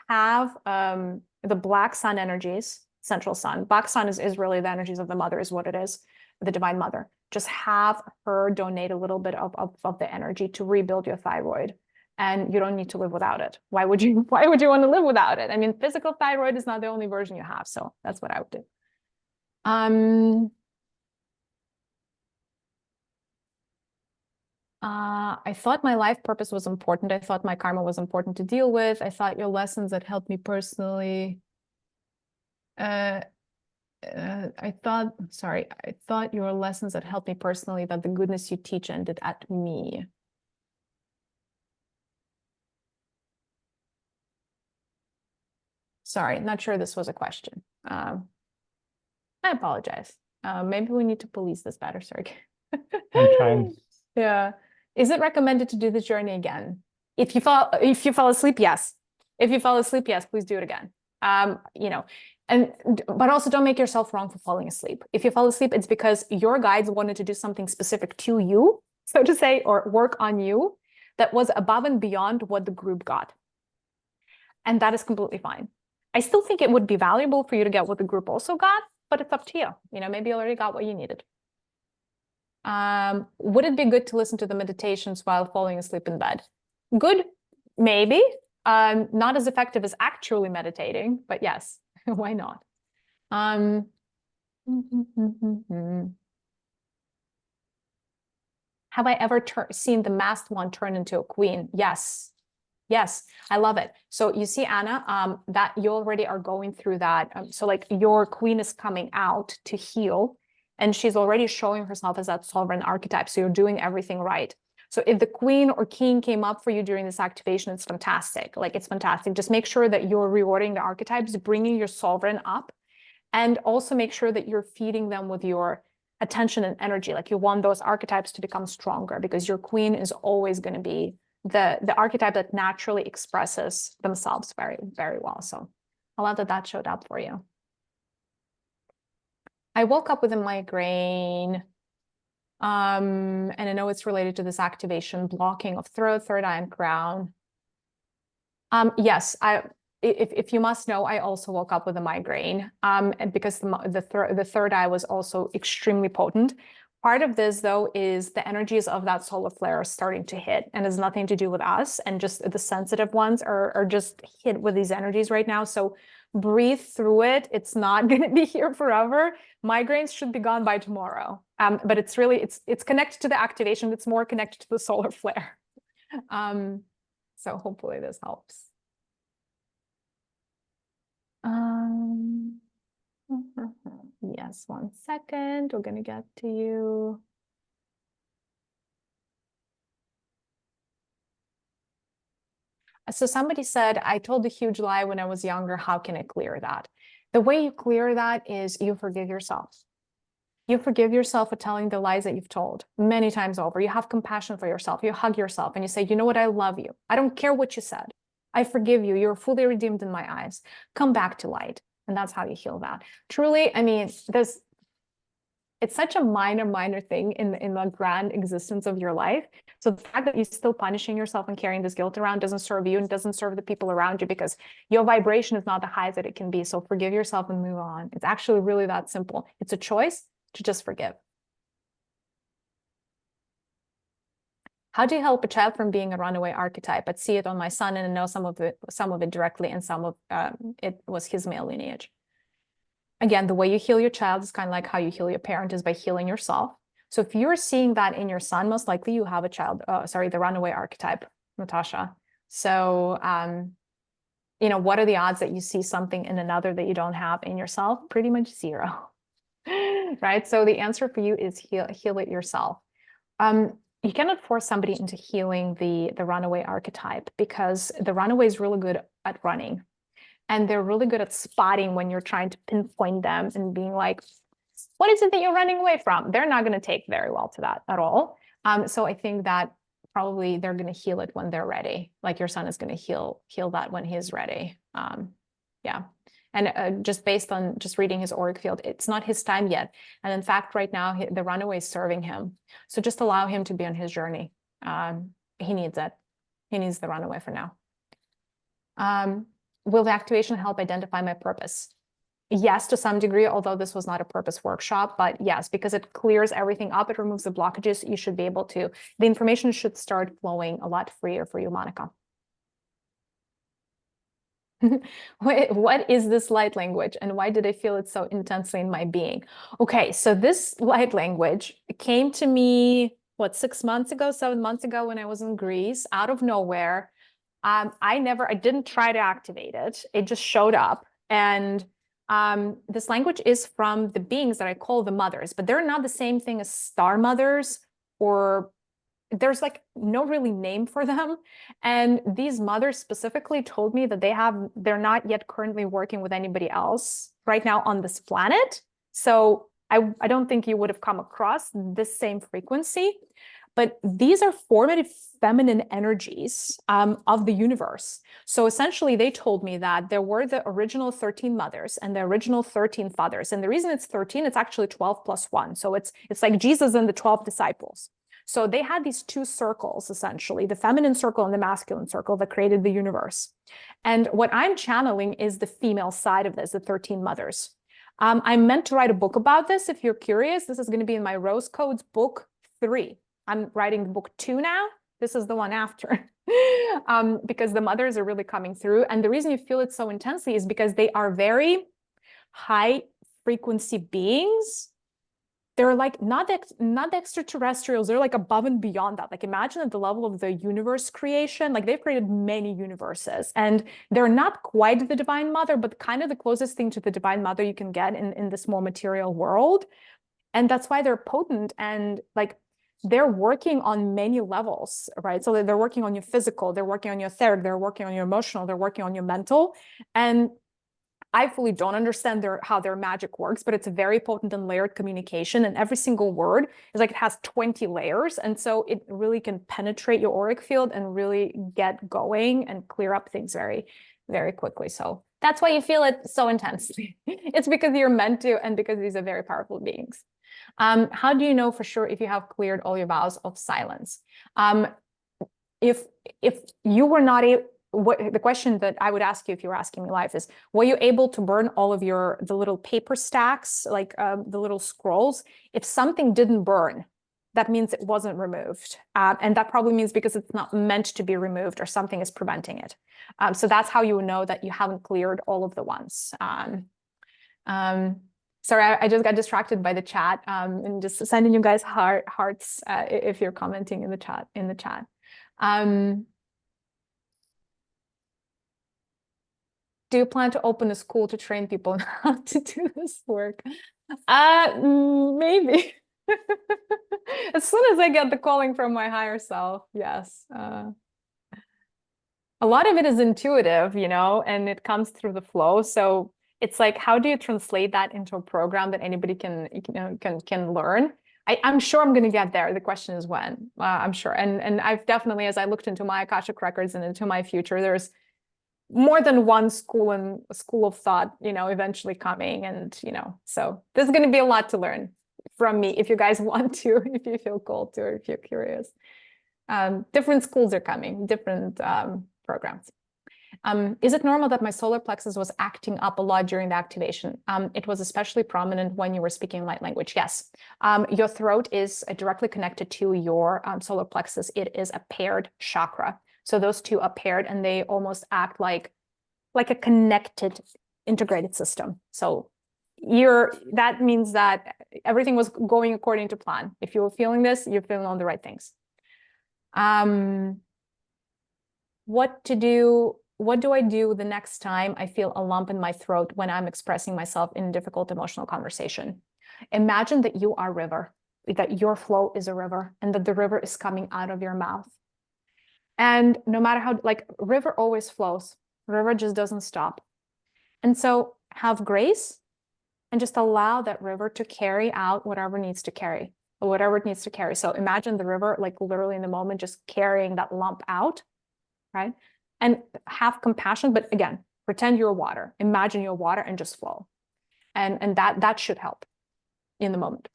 Have the black sun energies, central sun. Black sun is really the energies of the mother, is what it is, the divine mother. Just have her donate a little bit of the energy to rebuild your thyroid. And you don't need to live without it. Why would you want to live without it? I mean, physical thyroid is not the only version you have. So that's what I would do. I thought my life purpose was important. I thought my karma was important to deal with. I thought your lessons that helped me personally. I thought your lessons that helped me personally, that the goodness you teach ended at me. Sorry, not sure this was a question. I apologize. Maybe we need to police this better, Sergey.
I'm trying.
Yeah. Is it recommended to do this journey again? If you fall asleep, yes. If you fall asleep, yes, please do it again. You know, but also don't make yourself wrong for falling asleep. If you fall asleep, it's because your guides wanted to do something specific to you, so to say, or work on you that was above and beyond what the group got. And that is completely fine. I still think it would be valuable for you to get what the group also got, but it's up to you. You know, maybe you already got what you needed. Would it be good to listen to the meditations while falling asleep in bed? Good, maybe. Not as effective as actually meditating, but yes, why not? Have I ever seen the masked one turn into a queen? Yes. Yes, I love it. So you see, Anna, that you already are going through that. So like your queen is coming out to heal, and she's already showing herself as that sovereign archetype. So you're doing everything right. So if the queen or king came up for you during this activation, it's fantastic. Like, it's fantastic. Just make sure that you're rewarding the archetypes, bringing your sovereign up, and also make sure that you're feeding them with your attention and energy. Like, you want those archetypes to become stronger, because your queen is always going to be the archetype that naturally expresses themselves very, very well. So I love that that showed up for you. I woke up with a migraine, and I know it's related to this activation, blocking of throat, third eye, and crown. Yes, if you must know, I also woke up with a migraine, and because the third eye was also extremely potent. Part of this, though, is the energies of that solar flare are starting to hit, and has nothing to do with us, and just the sensitive ones are just hit with these energies right now. So breathe through it. It's not going to be here forever. Migraines should be gone by tomorrow. But it's really, it's connected to the activation. It's more connected to the solar flare. So hopefully this helps. Yes, 1 second. We're going to get to you. So somebody said, I told a huge lie when I was younger. How can I clear that? The way you clear that is you forgive yourself. You forgive yourself for telling the lies that you've told many times over. You have compassion for yourself. You hug yourself and you say, you know what? I love you. I don't care what you said. I forgive you. You're fully redeemed in my eyes. Come back to light. And that's how you heal that. Truly, I mean, it's such a minor thing in the grand existence of your life. So the fact that you're still punishing yourself and carrying this guilt around doesn't serve you and doesn't serve the people around you, because your vibration is not the highest that it can be. So forgive yourself and move on. It's actually really that simple. It's a choice to just forgive. How do you help a child from being a runaway archetype? But see it on my son and know some of it directly, and some of it was his male lineage. Again, the way you heal your child is kind of like how you heal your parent, is by healing yourself. So if you're seeing that in your son, most likely you have a child, the runaway archetype, Natasha. So, you know, what are the odds that you see something in another that you don't have in yourself? Pretty much zero, right? So the answer for you is heal it yourself. You cannot force somebody into healing the runaway archetype, because the runaway is really good at running. And they're really good at spotting when you're trying to pinpoint them and being like, what is it that you're running away from? They're not going to take very well to that at all. So I think that probably they're going to heal it when they're ready. Like your son is going to heal that when he's ready. Yeah. And just based on just reading his auric field, it's not his time yet. And in fact, right now, the runaway is serving him. So just allow him to be on his journey. He needs it. He needs the runaway for now. Will the activation help identify my purpose? Yes, to some degree, although this was not a purpose workshop, but yes, because it clears everything up, it removes the blockages, you should be able to, the information should start flowing a lot freer for you, Monica. What is this light language, and why did I feel it so intensely in my being? Okay, so this light language came to me, what, 6 months ago, 7 months ago, when I was in Greece, out of nowhere. I didn't try to activate it. It just showed up. And this language is from the beings that I call the mothers, but they're not the same thing as star mothers, or there's like no really name for them. And these mothers specifically told me that they're not yet currently working with anybody else right now on this planet. So I don't think you would have come across this same frequency. But these are formative feminine energies of the universe. So essentially, they told me that there were the original 13 mothers and the original 13 fathers. And the reason it's 13, it's actually 12 plus 1. So it's like Jesus and the 12 disciples. So they had these two circles, essentially, the feminine circle and the masculine circle that created the universe. And what I'm channeling is the female side of this, the 13 mothers. I'm meant to write a book about this. If you're curious, this is going to be in my Rose Codes book 3. I'm writing book 2 now. This is the one after, because the mothers are really coming through. And the reason you feel it so intensely is because they are very high frequency beings. They're like not the extraterrestrials. They're like above and beyond that. Like imagine at the level of the universe creation, like they've created many universes, and they're not quite the divine mother, but kind of the closest thing to the divine mother you can get in this more material world. And that's why they're potent, and like they're working on many levels, right? So they're working on your physical, they're working on your etheric, they're working on your emotional, they're working on your mental. And I fully don't understand how their magic works, but it's a very potent and layered communication. And every single word is like it has 20 layers. And so it really can penetrate your auric field and really get going and clear up things very, very quickly. So that's why you feel it so intensely. It's because you're meant to, and because these are very powerful beings. How do you know for sure if you have cleared all your vows of silence? If you were not able, the question that I would ask you if you were asking me live is, were you able to burn all of the little paper stacks, like the little scrolls? If something didn't burn, that means it wasn't removed. And that probably means because it's not meant to be removed, or something is preventing it. So that's how you know that you haven't cleared all of the ones. Sorry, I just got distracted by the chat, and just sending you guys hearts if you're commenting in the chat. Do you plan to open a school to train people on how to do this work? Maybe. As soon as I get the calling from my higher self, yes. A lot of it is intuitive, and it comes through the flow. So it's like, how do you translate that into a program that anybody can learn? I'm sure I'm going to get there. The question is when. I'm sure. And I've definitely, as I looked into my Akashic records and into my future, there's more than one school of thought, eventually coming. And, so there's going to be a lot to learn from me if you guys want to, if you feel called to, or if you're curious. Different schools are coming, different programs. Is it normal that my solar plexus was acting up a lot during the activation? It was especially prominent when you were speaking light language. Yes. Your throat is directly connected to your solar plexus. It is a paired chakra. So those two are paired and they almost act like a connected, integrated system. So that means that everything was going according to plan. If you were feeling this, you're feeling all the right things. What do I do the next time I feel a lump in my throat when I'm expressing myself in a difficult emotional conversation? Imagine that you are a river, that your flow is a river, and that the river is coming out of your mouth. And no matter how, river always flows, river just doesn't stop. And so have grace and just allow that river to carry out whatever it needs to carry. So imagine the river, literally in the moment, just carrying that lump out, right? And have compassion, but again, pretend you're water. Imagine you're water and just flow. And that should help in the moment.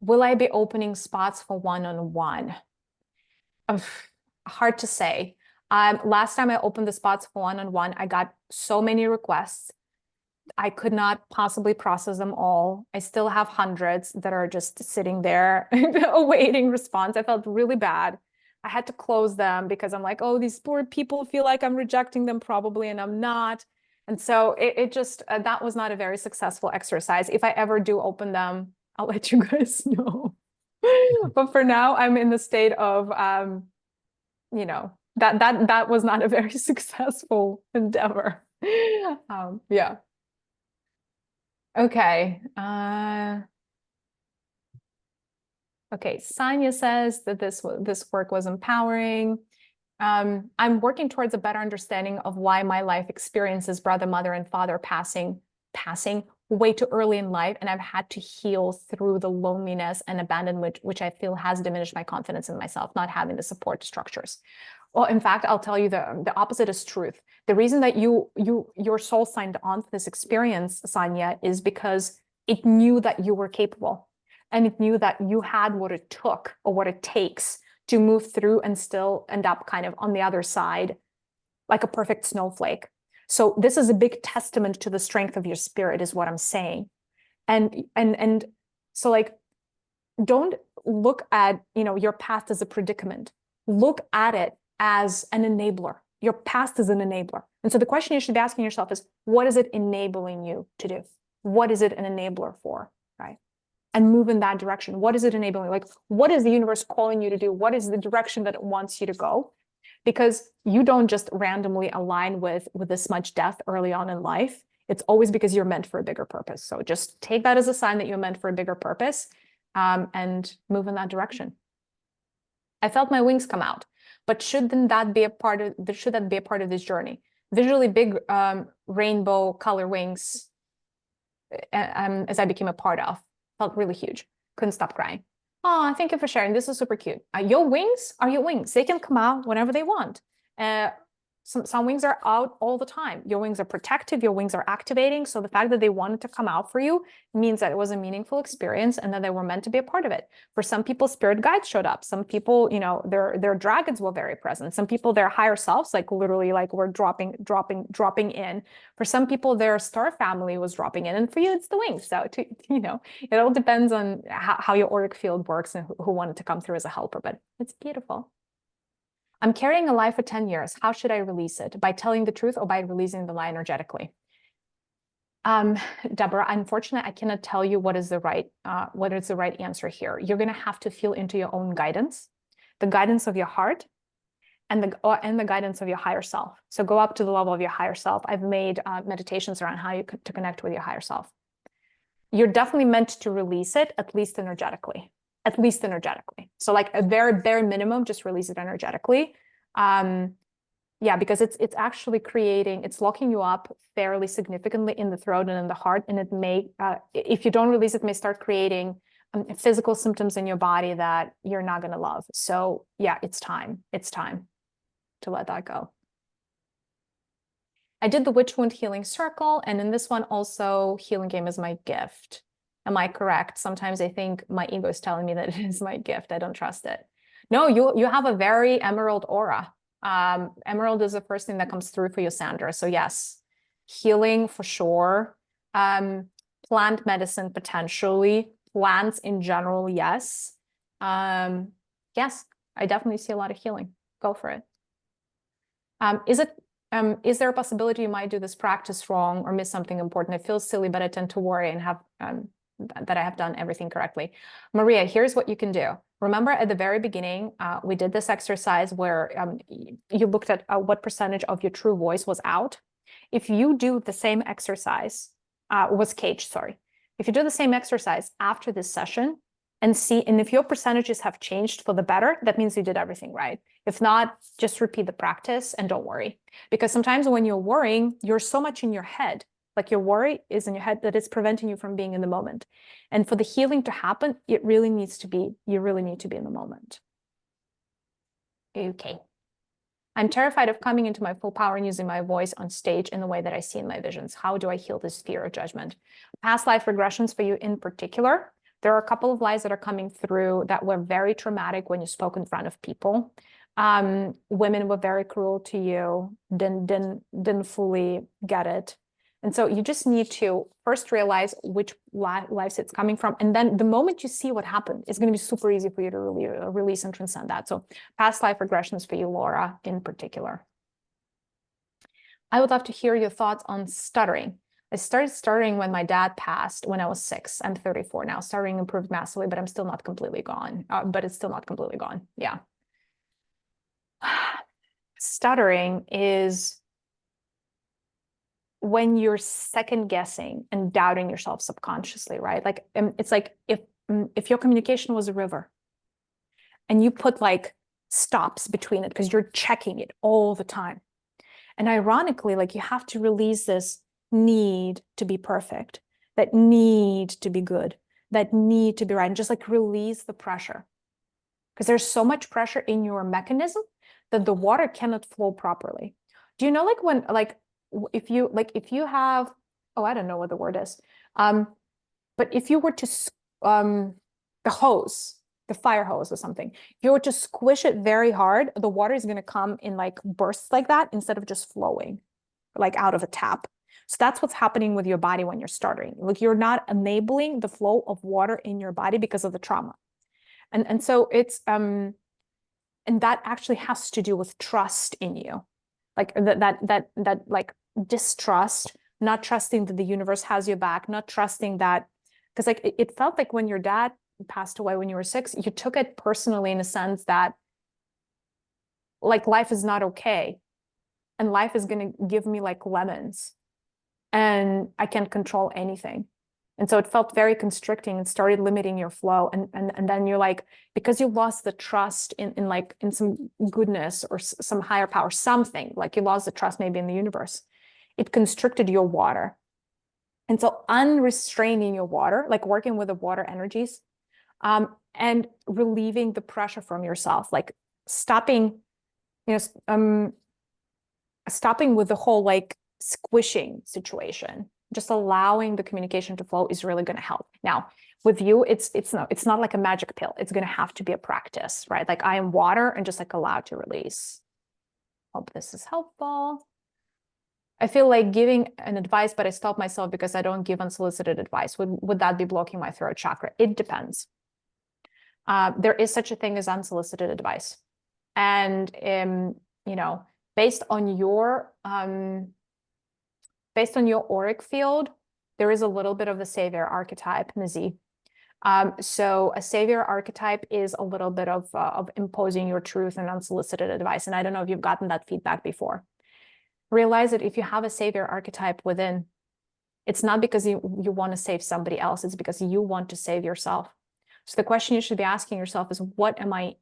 Will I be opening spots for one-on-one? Hard to say. Last time I opened the spots for one-on-one, I got so many requests. I could not possibly process them all. I still have hundreds that are just sitting there awaiting response. I felt really bad. I had to close them because I'm like, oh, these poor people feel like I'm rejecting them probably, and I'm not. And so it just, that was not a very successful exercise. If I ever do open them, I'll let you guys know. But for now, I'm in the state of, that was not a very successful endeavor. Yeah. Okay. Okay. Sanya says that this work was empowering. I'm working towards a better understanding of why my life experiences brother, mother, and father passing way too early in life, and I've had to heal through the loneliness and abandonment, which I feel has diminished my confidence in myself, not having the support structures. Well, in fact, I'll tell you the opposite is truth. The reason that your soul signed on for this experience, Sanya, is because it knew that you were capable, and it knew that you had what it took or what it takes to move through and still end up kind of on the other side, like a perfect snowflake. So this is a big testament to the strength of your spirit, is what I'm saying. And so don't look at, your past as a predicament. Look at it as an enabler. Your past is an enabler. And so the question you should be asking yourself is, what is it enabling you to do? What is it an enabler for, right? And move in that direction. What is it enabling? What is the universe calling you to do? What is the direction that it wants you to go? Because you don't just randomly align with this much death early on in life. It's always because you're meant for a bigger purpose. So just take that as a sign that you're meant for a bigger purpose, and move in that direction. I felt my wings come out, but shouldn't that be a part of this journey? Visually big rainbow color wings, as I became a part of, felt really huge. Couldn't stop crying. Oh, thank you for sharing. This is super cute. Your wings are your wings. They can come out whenever they want. Some wings are out all the time. Your wings are protective. Your wings are activating. So the fact that they wanted to come out for you means that it was a meaningful experience and that they were meant to be a part of it. For some people, spirit guides showed up. Some people, their dragons were very present. Some people, their higher selves, literally, were dropping in. For some people, their star family was dropping in, and for you, it's the wings. So it all depends on how your auric field works and who wanted to come through as a helper. But it's beautiful. I'm carrying a lie for 10 years. How should I release it? By telling the truth or by releasing the lie energetically? Deborah, unfortunately, I cannot tell you what is the right answer here. You're going to have to feel into your own guidance, the guidance of your heart, and the guidance of your higher self. So go up to the level of your higher self. I've made meditations around how to connect with your higher self. You're definitely meant to release it, at least energetically. So a very bare minimum, just release it energetically. Yeah, because it's actually it's locking you up fairly significantly in the throat and in the heart. And it may, if you don't release it, may start creating physical symptoms in your body that you're not going to love. So yeah, it's time to let that go. I did the witch wound healing circle. And in this one also, healing game is my gift. Am I correct? Sometimes I think my ego is telling me that it is my gift. I don't trust it. No, you have a very emerald aura. Emerald is the first thing that comes through for you, Sandra. So yes, healing for sure. Plant medicine potentially. Plants in general, yes. Yes, I definitely see a lot of healing. Go for it. Is there a possibility you might do this practice wrong or miss something important? It feels silly, but I tend to worry and have that I have done everything correctly. Mariya, here's what you can do. Remember at the very beginning, we did this exercise where you looked at what percentage of your true voice was out. If you do the same exercise, was caged, sorry. If you do the same exercise after this session and see, and if your percentages have changed for the better, that means you did everything right. If not, just repeat the practice and don't worry. Because sometimes when you're worrying, you're so much in your head, like your worry is in your head, that it's preventing you from being in the moment. And for the healing to happen, you really need to be in the moment. Okay. I'm terrified of coming into my full power and using my voice on stage in the way that I see in my visions. How do I heal this fear of judgment? Past life regressions for you in particular. There are a couple of lies that are coming through that were very traumatic when you spoke in front of people. Women were very cruel to you, didn't fully get it. And so you just need to first realize which lives it's coming from. And then the moment you see what happened, it's going to be super easy for you to release and transcend that. So past life regressions for you, Laura, in particular. I would love to hear your thoughts on stuttering. I started stuttering when my dad passed when I was 6. I'm 34 now. Stuttering improved massively, but I'm still not completely gone. It's still not completely gone. Yeah. Stuttering is when you're second guessing and doubting yourself subconsciously, right? Like it's like if your communication was a river and you put like stops between it because you're checking it all the time. And ironically, like you have to release this need to be perfect, that need to be good, that need to be right, and just like release the pressure. Because there's so much pressure in your mechanism that the water cannot flow properly. Do you know like when like if you have, oh, I don't know what the word is, but if you were to the hose, the fire hose or something, if you were to squish it very hard, the water is going to come in like bursts like that instead of just flowing like out of a tap. So that's what's happening with your body when you're stuttering. Like you're not enabling the flow of water in your body because of the trauma. And so it's and that actually has to do with trust in you, like that like distrust, not trusting that the universe has your back, not trusting that, because like it felt like when your dad passed away when you were 6, you took it personally in a sense that like life is not okay and life is going to give me like lemons and I can't control anything. And so it felt very constricting and started limiting your flow. And then you're like, because you lost the trust in some goodness or some higher power, something like you lost the trust maybe in the universe, it constricted your water. And so unrestraining your water, like working with the water energies, and relieving the pressure from yourself, like stopping, stopping with the whole like squishing situation. Just allowing the communication to flow is really going to help. Now, with you, it's not like a magic pill. It's going to have to be a practice, right? Like I am water and just like allowed to release. Hope this is helpful. I feel like giving an advice, but I stop myself because I don't give unsolicited advice. Would that be blocking my throat chakra? It depends. There is such a thing as unsolicited advice. And, based on your auric field, there is a little bit of the savior archetype, Nazi. So a savior archetype is a little bit of imposing your truth and unsolicited advice. And I don't know if you've gotten that feedback before. Realize that if you have a savior archetype within, it's not because you want to save somebody else, it's because you want to save yourself. So the question you should be asking yourself is, what am I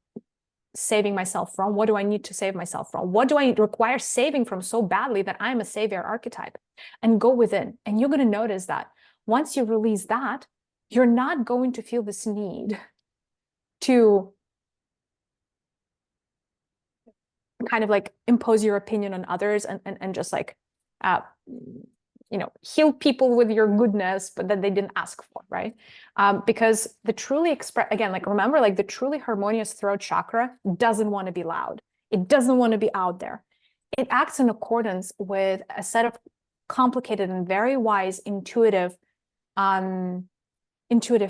saving myself from? What do I need to save myself from? What do I require saving from so badly that I'm a savior archetype? And go within. And you're going to notice that once you release that, you're not going to feel this need to kind of like impose your opinion on others and just like heal people with your goodness, but that they didn't ask for, right? Because the truly again, like remember, like the truly harmonious throat chakra doesn't want to be loud. It doesn't want to be out there. It acts in accordance with a set of complicated and very wise intuitive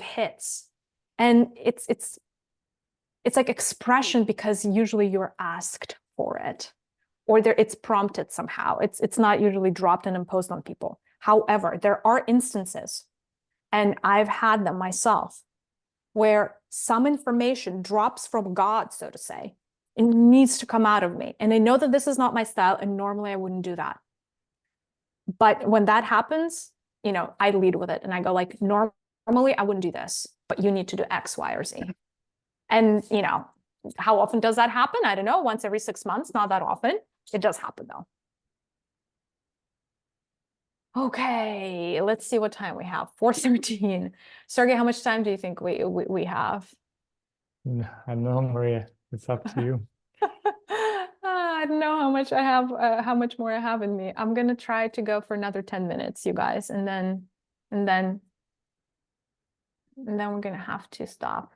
hits. And it's like expression because usually you're asked for it, or it's prompted somehow. It's not usually dropped and imposed on people. However, there are instances, and I've had them myself, where some information drops from God, so to say, and needs to come out of me. And I know that this is not my style, and normally I wouldn't do that. But when that happens, I lead with it and I go like, normally I wouldn't do this, but you need to do X, Y, or Z. And, how often does that happen? I don't know, once every 6 months, not that often. It does happen though. Okay, let's see what time we have. 4:13. Sergey, how much time do you think we have?
I don't know, Mariya. It's up to you.
I don't know how much I have, how much more I have in me. I'm gonna try to go for another 10 minutes, you guys, and then we're gonna have to stop.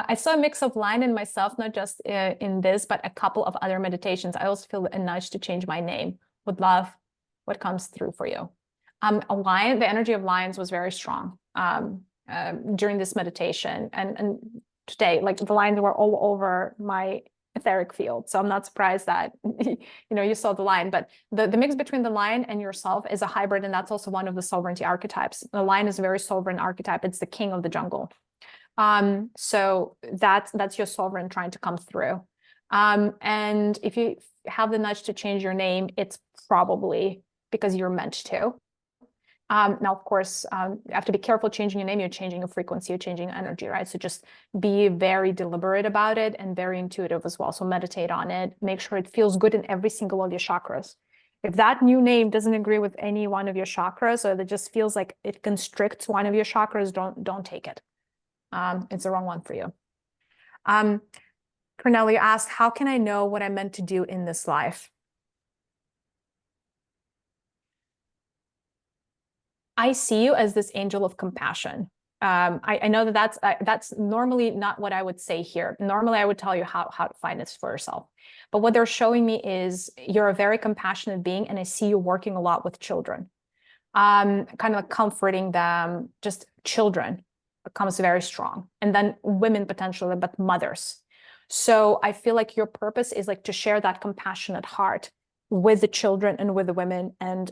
I saw a mix of line and myself, not just in this, but a couple of other meditations. I also feel a nudge to change my name. Would love what comes through for you. A lion, the energy of lions was very strong during this meditation, and today, like the lions were all over my etheric field. So I'm not surprised that you saw the lion, but the mix between the lion and yourself is a hybrid, and that's also one of the sovereignty archetypes. The lion is a very sovereign archetype. It's the king of the jungle. So that's your sovereign trying to come through. And if you have the nudge to change your name, it's probably because you're meant to. Now, of course, you have to be careful changing your name. You're changing a frequency, you're changing energy, right? So just be very deliberate about it and very intuitive as well. So meditate on it. Make sure it feels good in every single of your chakras. If that new name doesn't agree with any one of your chakras, or that just feels like it constricts one of your chakras, don't take it. It's the wrong one for you. Cornelia asked, how can I know what I'm meant to do in this life? I see you as this angel of compassion. I know that that's normally not what I would say here. Normally, I would tell you how to find this for yourself. But what they're showing me is you're a very compassionate being, and I see you working a lot with children, kind of like comforting them. Just children becomes very strong, and then women potentially, but mothers. So I feel like your purpose is like to share that compassionate heart with the children and with the women, and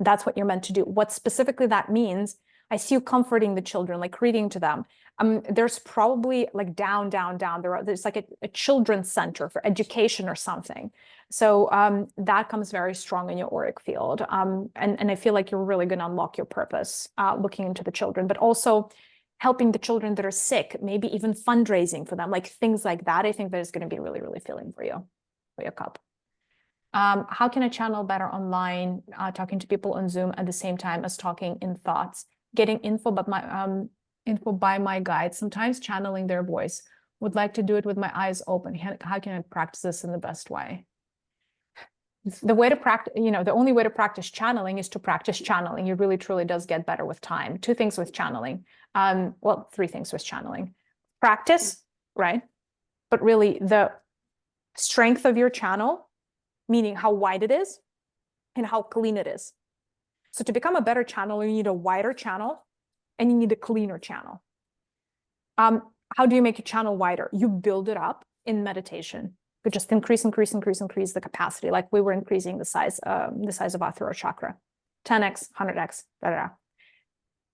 that's what you're meant to do. What specifically that means, I see you comforting the children, like reading to them. There's probably like down. There's like a children's center for education or something. So that comes very strong in your auric field. And I feel like you're really going to unlock your purpose looking into the children, but also helping the children that are sick, maybe even fundraising for them, like things like that. I think that is going to be really, really filling for you, for your cup. How can I channel better online, talking to people on Zoom at the same time as talking in thoughts, getting info by my guides, sometimes channeling their voice. Would like to do it with my eyes open. How can I practice this in the best way? The way to practice, the only way to practice channeling is to practice channeling. It really, truly does get better with time. 2 things with channeling. Well, 3 things with channeling. Practice, right? But really the strength of your channel, meaning how wide it is and how clean it is. So to become a better channeler, you need a wider channel and you need a cleaner channel. How do you make your channel wider? You build it up in meditation. You just increase the capacity, like we were increasing the size of our throat chakra, 10x, 100x,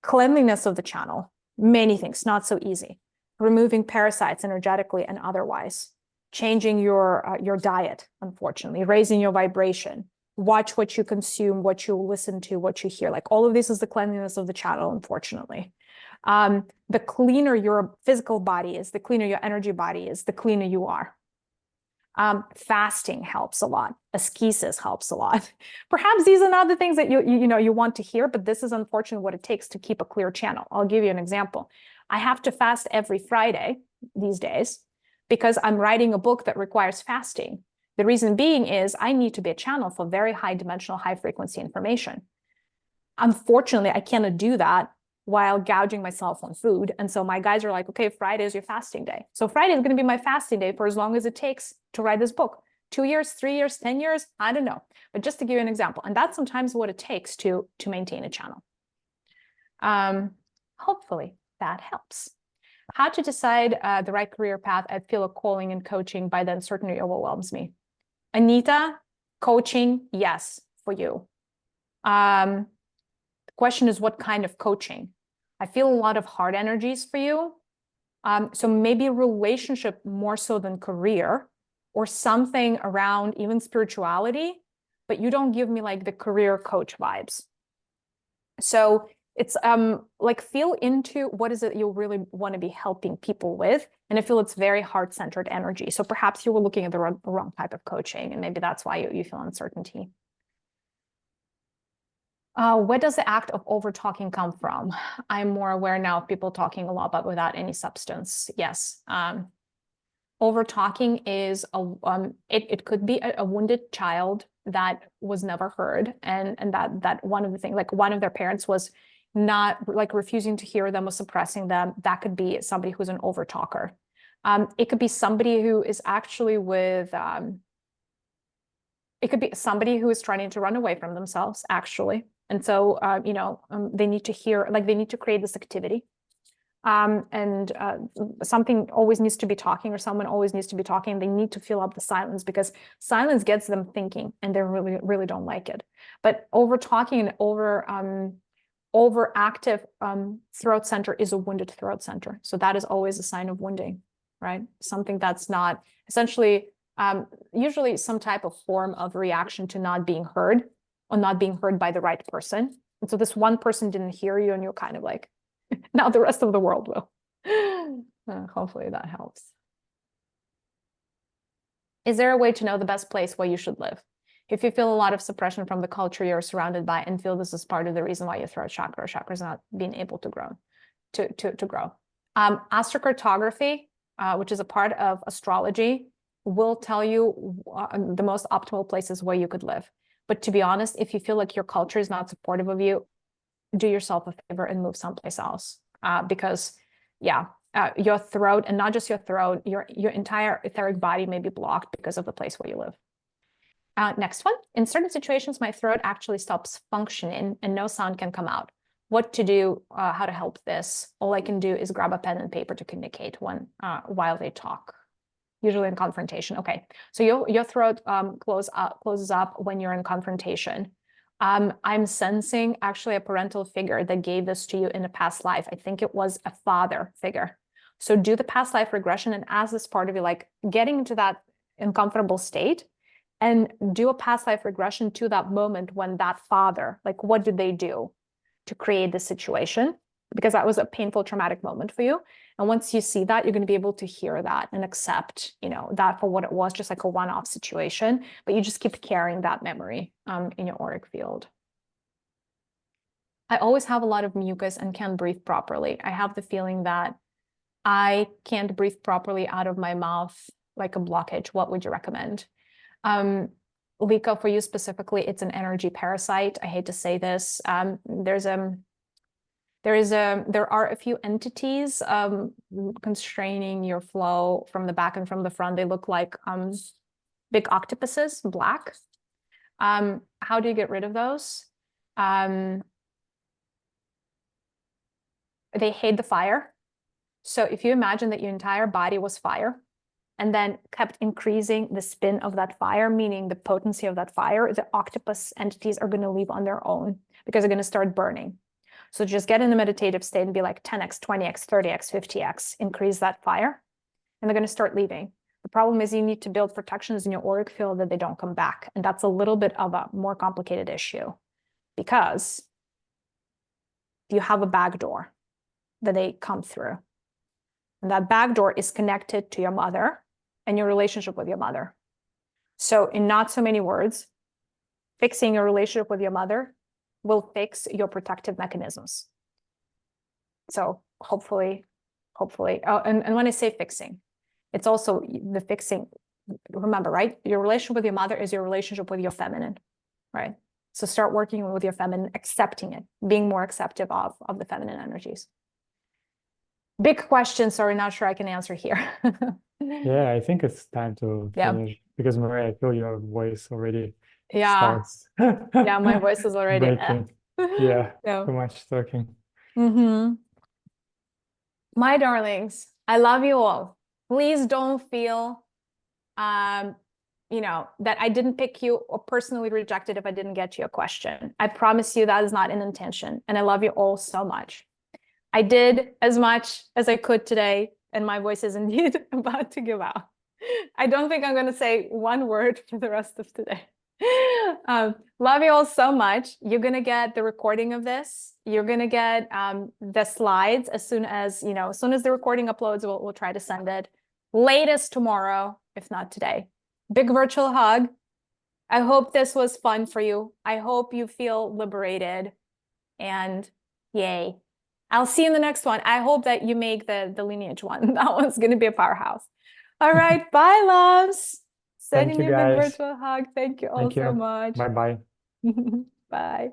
Cleanliness of the channel, many things, not so easy. Removing parasites energetically and otherwise. Changing your diet, unfortunately, raising your vibration, watch what you consume, what you listen to, what you hear. Like all of this is the cleanliness of the channel, unfortunately. The cleaner your physical body is, the cleaner your energy body is, the cleaner you are. Fasting helps a lot. Ascesis helps a lot. Perhaps these are not the things that you want to hear, but this is unfortunately what it takes to keep a clear channel. I'll give you an example. I have to fast every Friday these days, because I'm writing a book that requires fasting. The reason being is I need to be a channel for very high dimensional, high frequency information. Unfortunately, I cannot do that while gouging myself on food. And so my guys are like, okay, Friday is your fasting day. So Friday is going to be my fasting day for as long as it takes to write this book. 2 years, 3 years, 10 years, I don't know. But just to give you an example, and that's sometimes what it takes to maintain a channel. Hopefully that helps. How to decide the right career path? I feel a calling in coaching, by then certainty overwhelms me. Anita, coaching, yes, for you. The question is what kind of coaching? I feel a lot of heart energies for you. So maybe a relationship more so than career, or something around even spirituality, but you don't give me like the career coach vibes. So it's like feel into what is it you really want to be helping people with. And I feel it's very heart-centered energy. So perhaps you were looking at the wrong type of coaching, and maybe that's why you feel uncertainty. Where does the act of over-talking come from? I'm more aware now of people talking a lot, but without any substance. Yes. Over-talking is, it could be a wounded child that was never heard. And that one of the things, like one of their parents was not like refusing to hear them or suppressing them. That could be somebody who's an over-talker. It could be somebody who is actually with, it could be somebody who is trying to run away from themselves, actually. And so, they need to hear, like they need to create this activity. Something always needs to be talking, or someone always needs to be talking. They need to fill up the silence, because silence gets them thinking, and they really, really don't like it. But over talking and overactive throat center is a wounded throat center. So that is always a sign of wounding, right? Something that's not essentially, usually some type of form of reaction to not being heard, or not being heard by the right person. And so this one person didn't hear you, and you're kind of like, now the rest of the world will. Hopefully that helps. Is there a way to know the best place where you should live? If you feel a lot of suppression from the culture you're surrounded by, and feel this is part of the reason why your throat chakra is not being able to grow, to grow. Astrocartography, which is a part of astrology, will tell you the most optimal places where you could live. But to be honest, if you feel like your culture is not supportive of you, do yourself a favor and move someplace else. Because your throat, and not just your throat, your entire etheric body may be blocked because of the place where you live. Next one. In certain situations, my throat actually stops functioning and no sound can come out. What to do, how to help this? All I can do is grab a pen and paper to communicate while they talk. Usually in confrontation. Okay, so your throat closes up when you're in confrontation. I'm sensing actually a parental figure that gave this to you in a past life. I think it was a father figure. So do the past life regression and ask this part of you, like getting into that uncomfortable state, and do a past life regression to that moment when that father, like what did they do to create this situation? Because that was a painful, traumatic moment for you. And once you see that, you're going to be able to hear that and accept, that for what it was, just like a one-off situation. But you just keep carrying that memory in your auric field. I always have a lot of mucus and can't breathe properly. I have the feeling that I can't breathe properly out of my mouth, like a blockage. What would you recommend? Lika, for you specifically, it's an energy parasite. I hate to say this. There are a few entities constraining your flow from the back and from the front. They look like big octopuses, black. How do you get rid of those? They hate the fire. So if you imagine that your entire body was fire, and then kept increasing the spin of that fire, meaning the potency of that fire, the octopus entities are going to leave on their own because they're going to start burning. So just get in a meditative state and be like 10x, 20x, 30x, 50x, increase that fire, and they're going to start leaving. The problem is you need to build protections in your auric field that they don't come back. And that's a little bit of a more complicated issue, because you have a back door that they come through. And that back door is connected to your mother and your relationship with your mother. So in not so many words, fixing your relationship with your mother will fix your protective mechanisms. So hopefully, and when I say fixing, it's also the fixing remember, right? Your relationship with your mother is your relationship with your feminine, right? So start working with your feminine, accepting it, being more accepting of the feminine energies. Big question, sorry, not sure I can answer here.
Yeah, I think it's time to
Yeah.
finish because Mariya, I feel your voice already
Yeah,
starts
yeah, my voice is already
breaking. Yeah,
Yeah.
too much talking.
My darlings, I love you all. Please don't feel that I didn't pick you or personally rejected if I didn't get to your question. I promise you that is not an intention. And I love you all so much. I did as much as I could today, and my voice is indeed about to give out. I don't think I'm going to say one word for the rest of today. Love you all so much. You're going to get the recording of this. You're going to get the slides as soon as the recording uploads, we'll try to send it latest tomorrow, if not today. Big virtual hug. I hope this was fun for you. I hope you feel liberated, and yay. I'll see you in the next one. I hope that you make the lineage one. That one's going to be a powerhouse. All right. Bye, loves.
Thank
Sending
you,
you a big
guys.
virtual hug. Thank you all
Thank
so
you.
much.
Bye-bye.
Bye.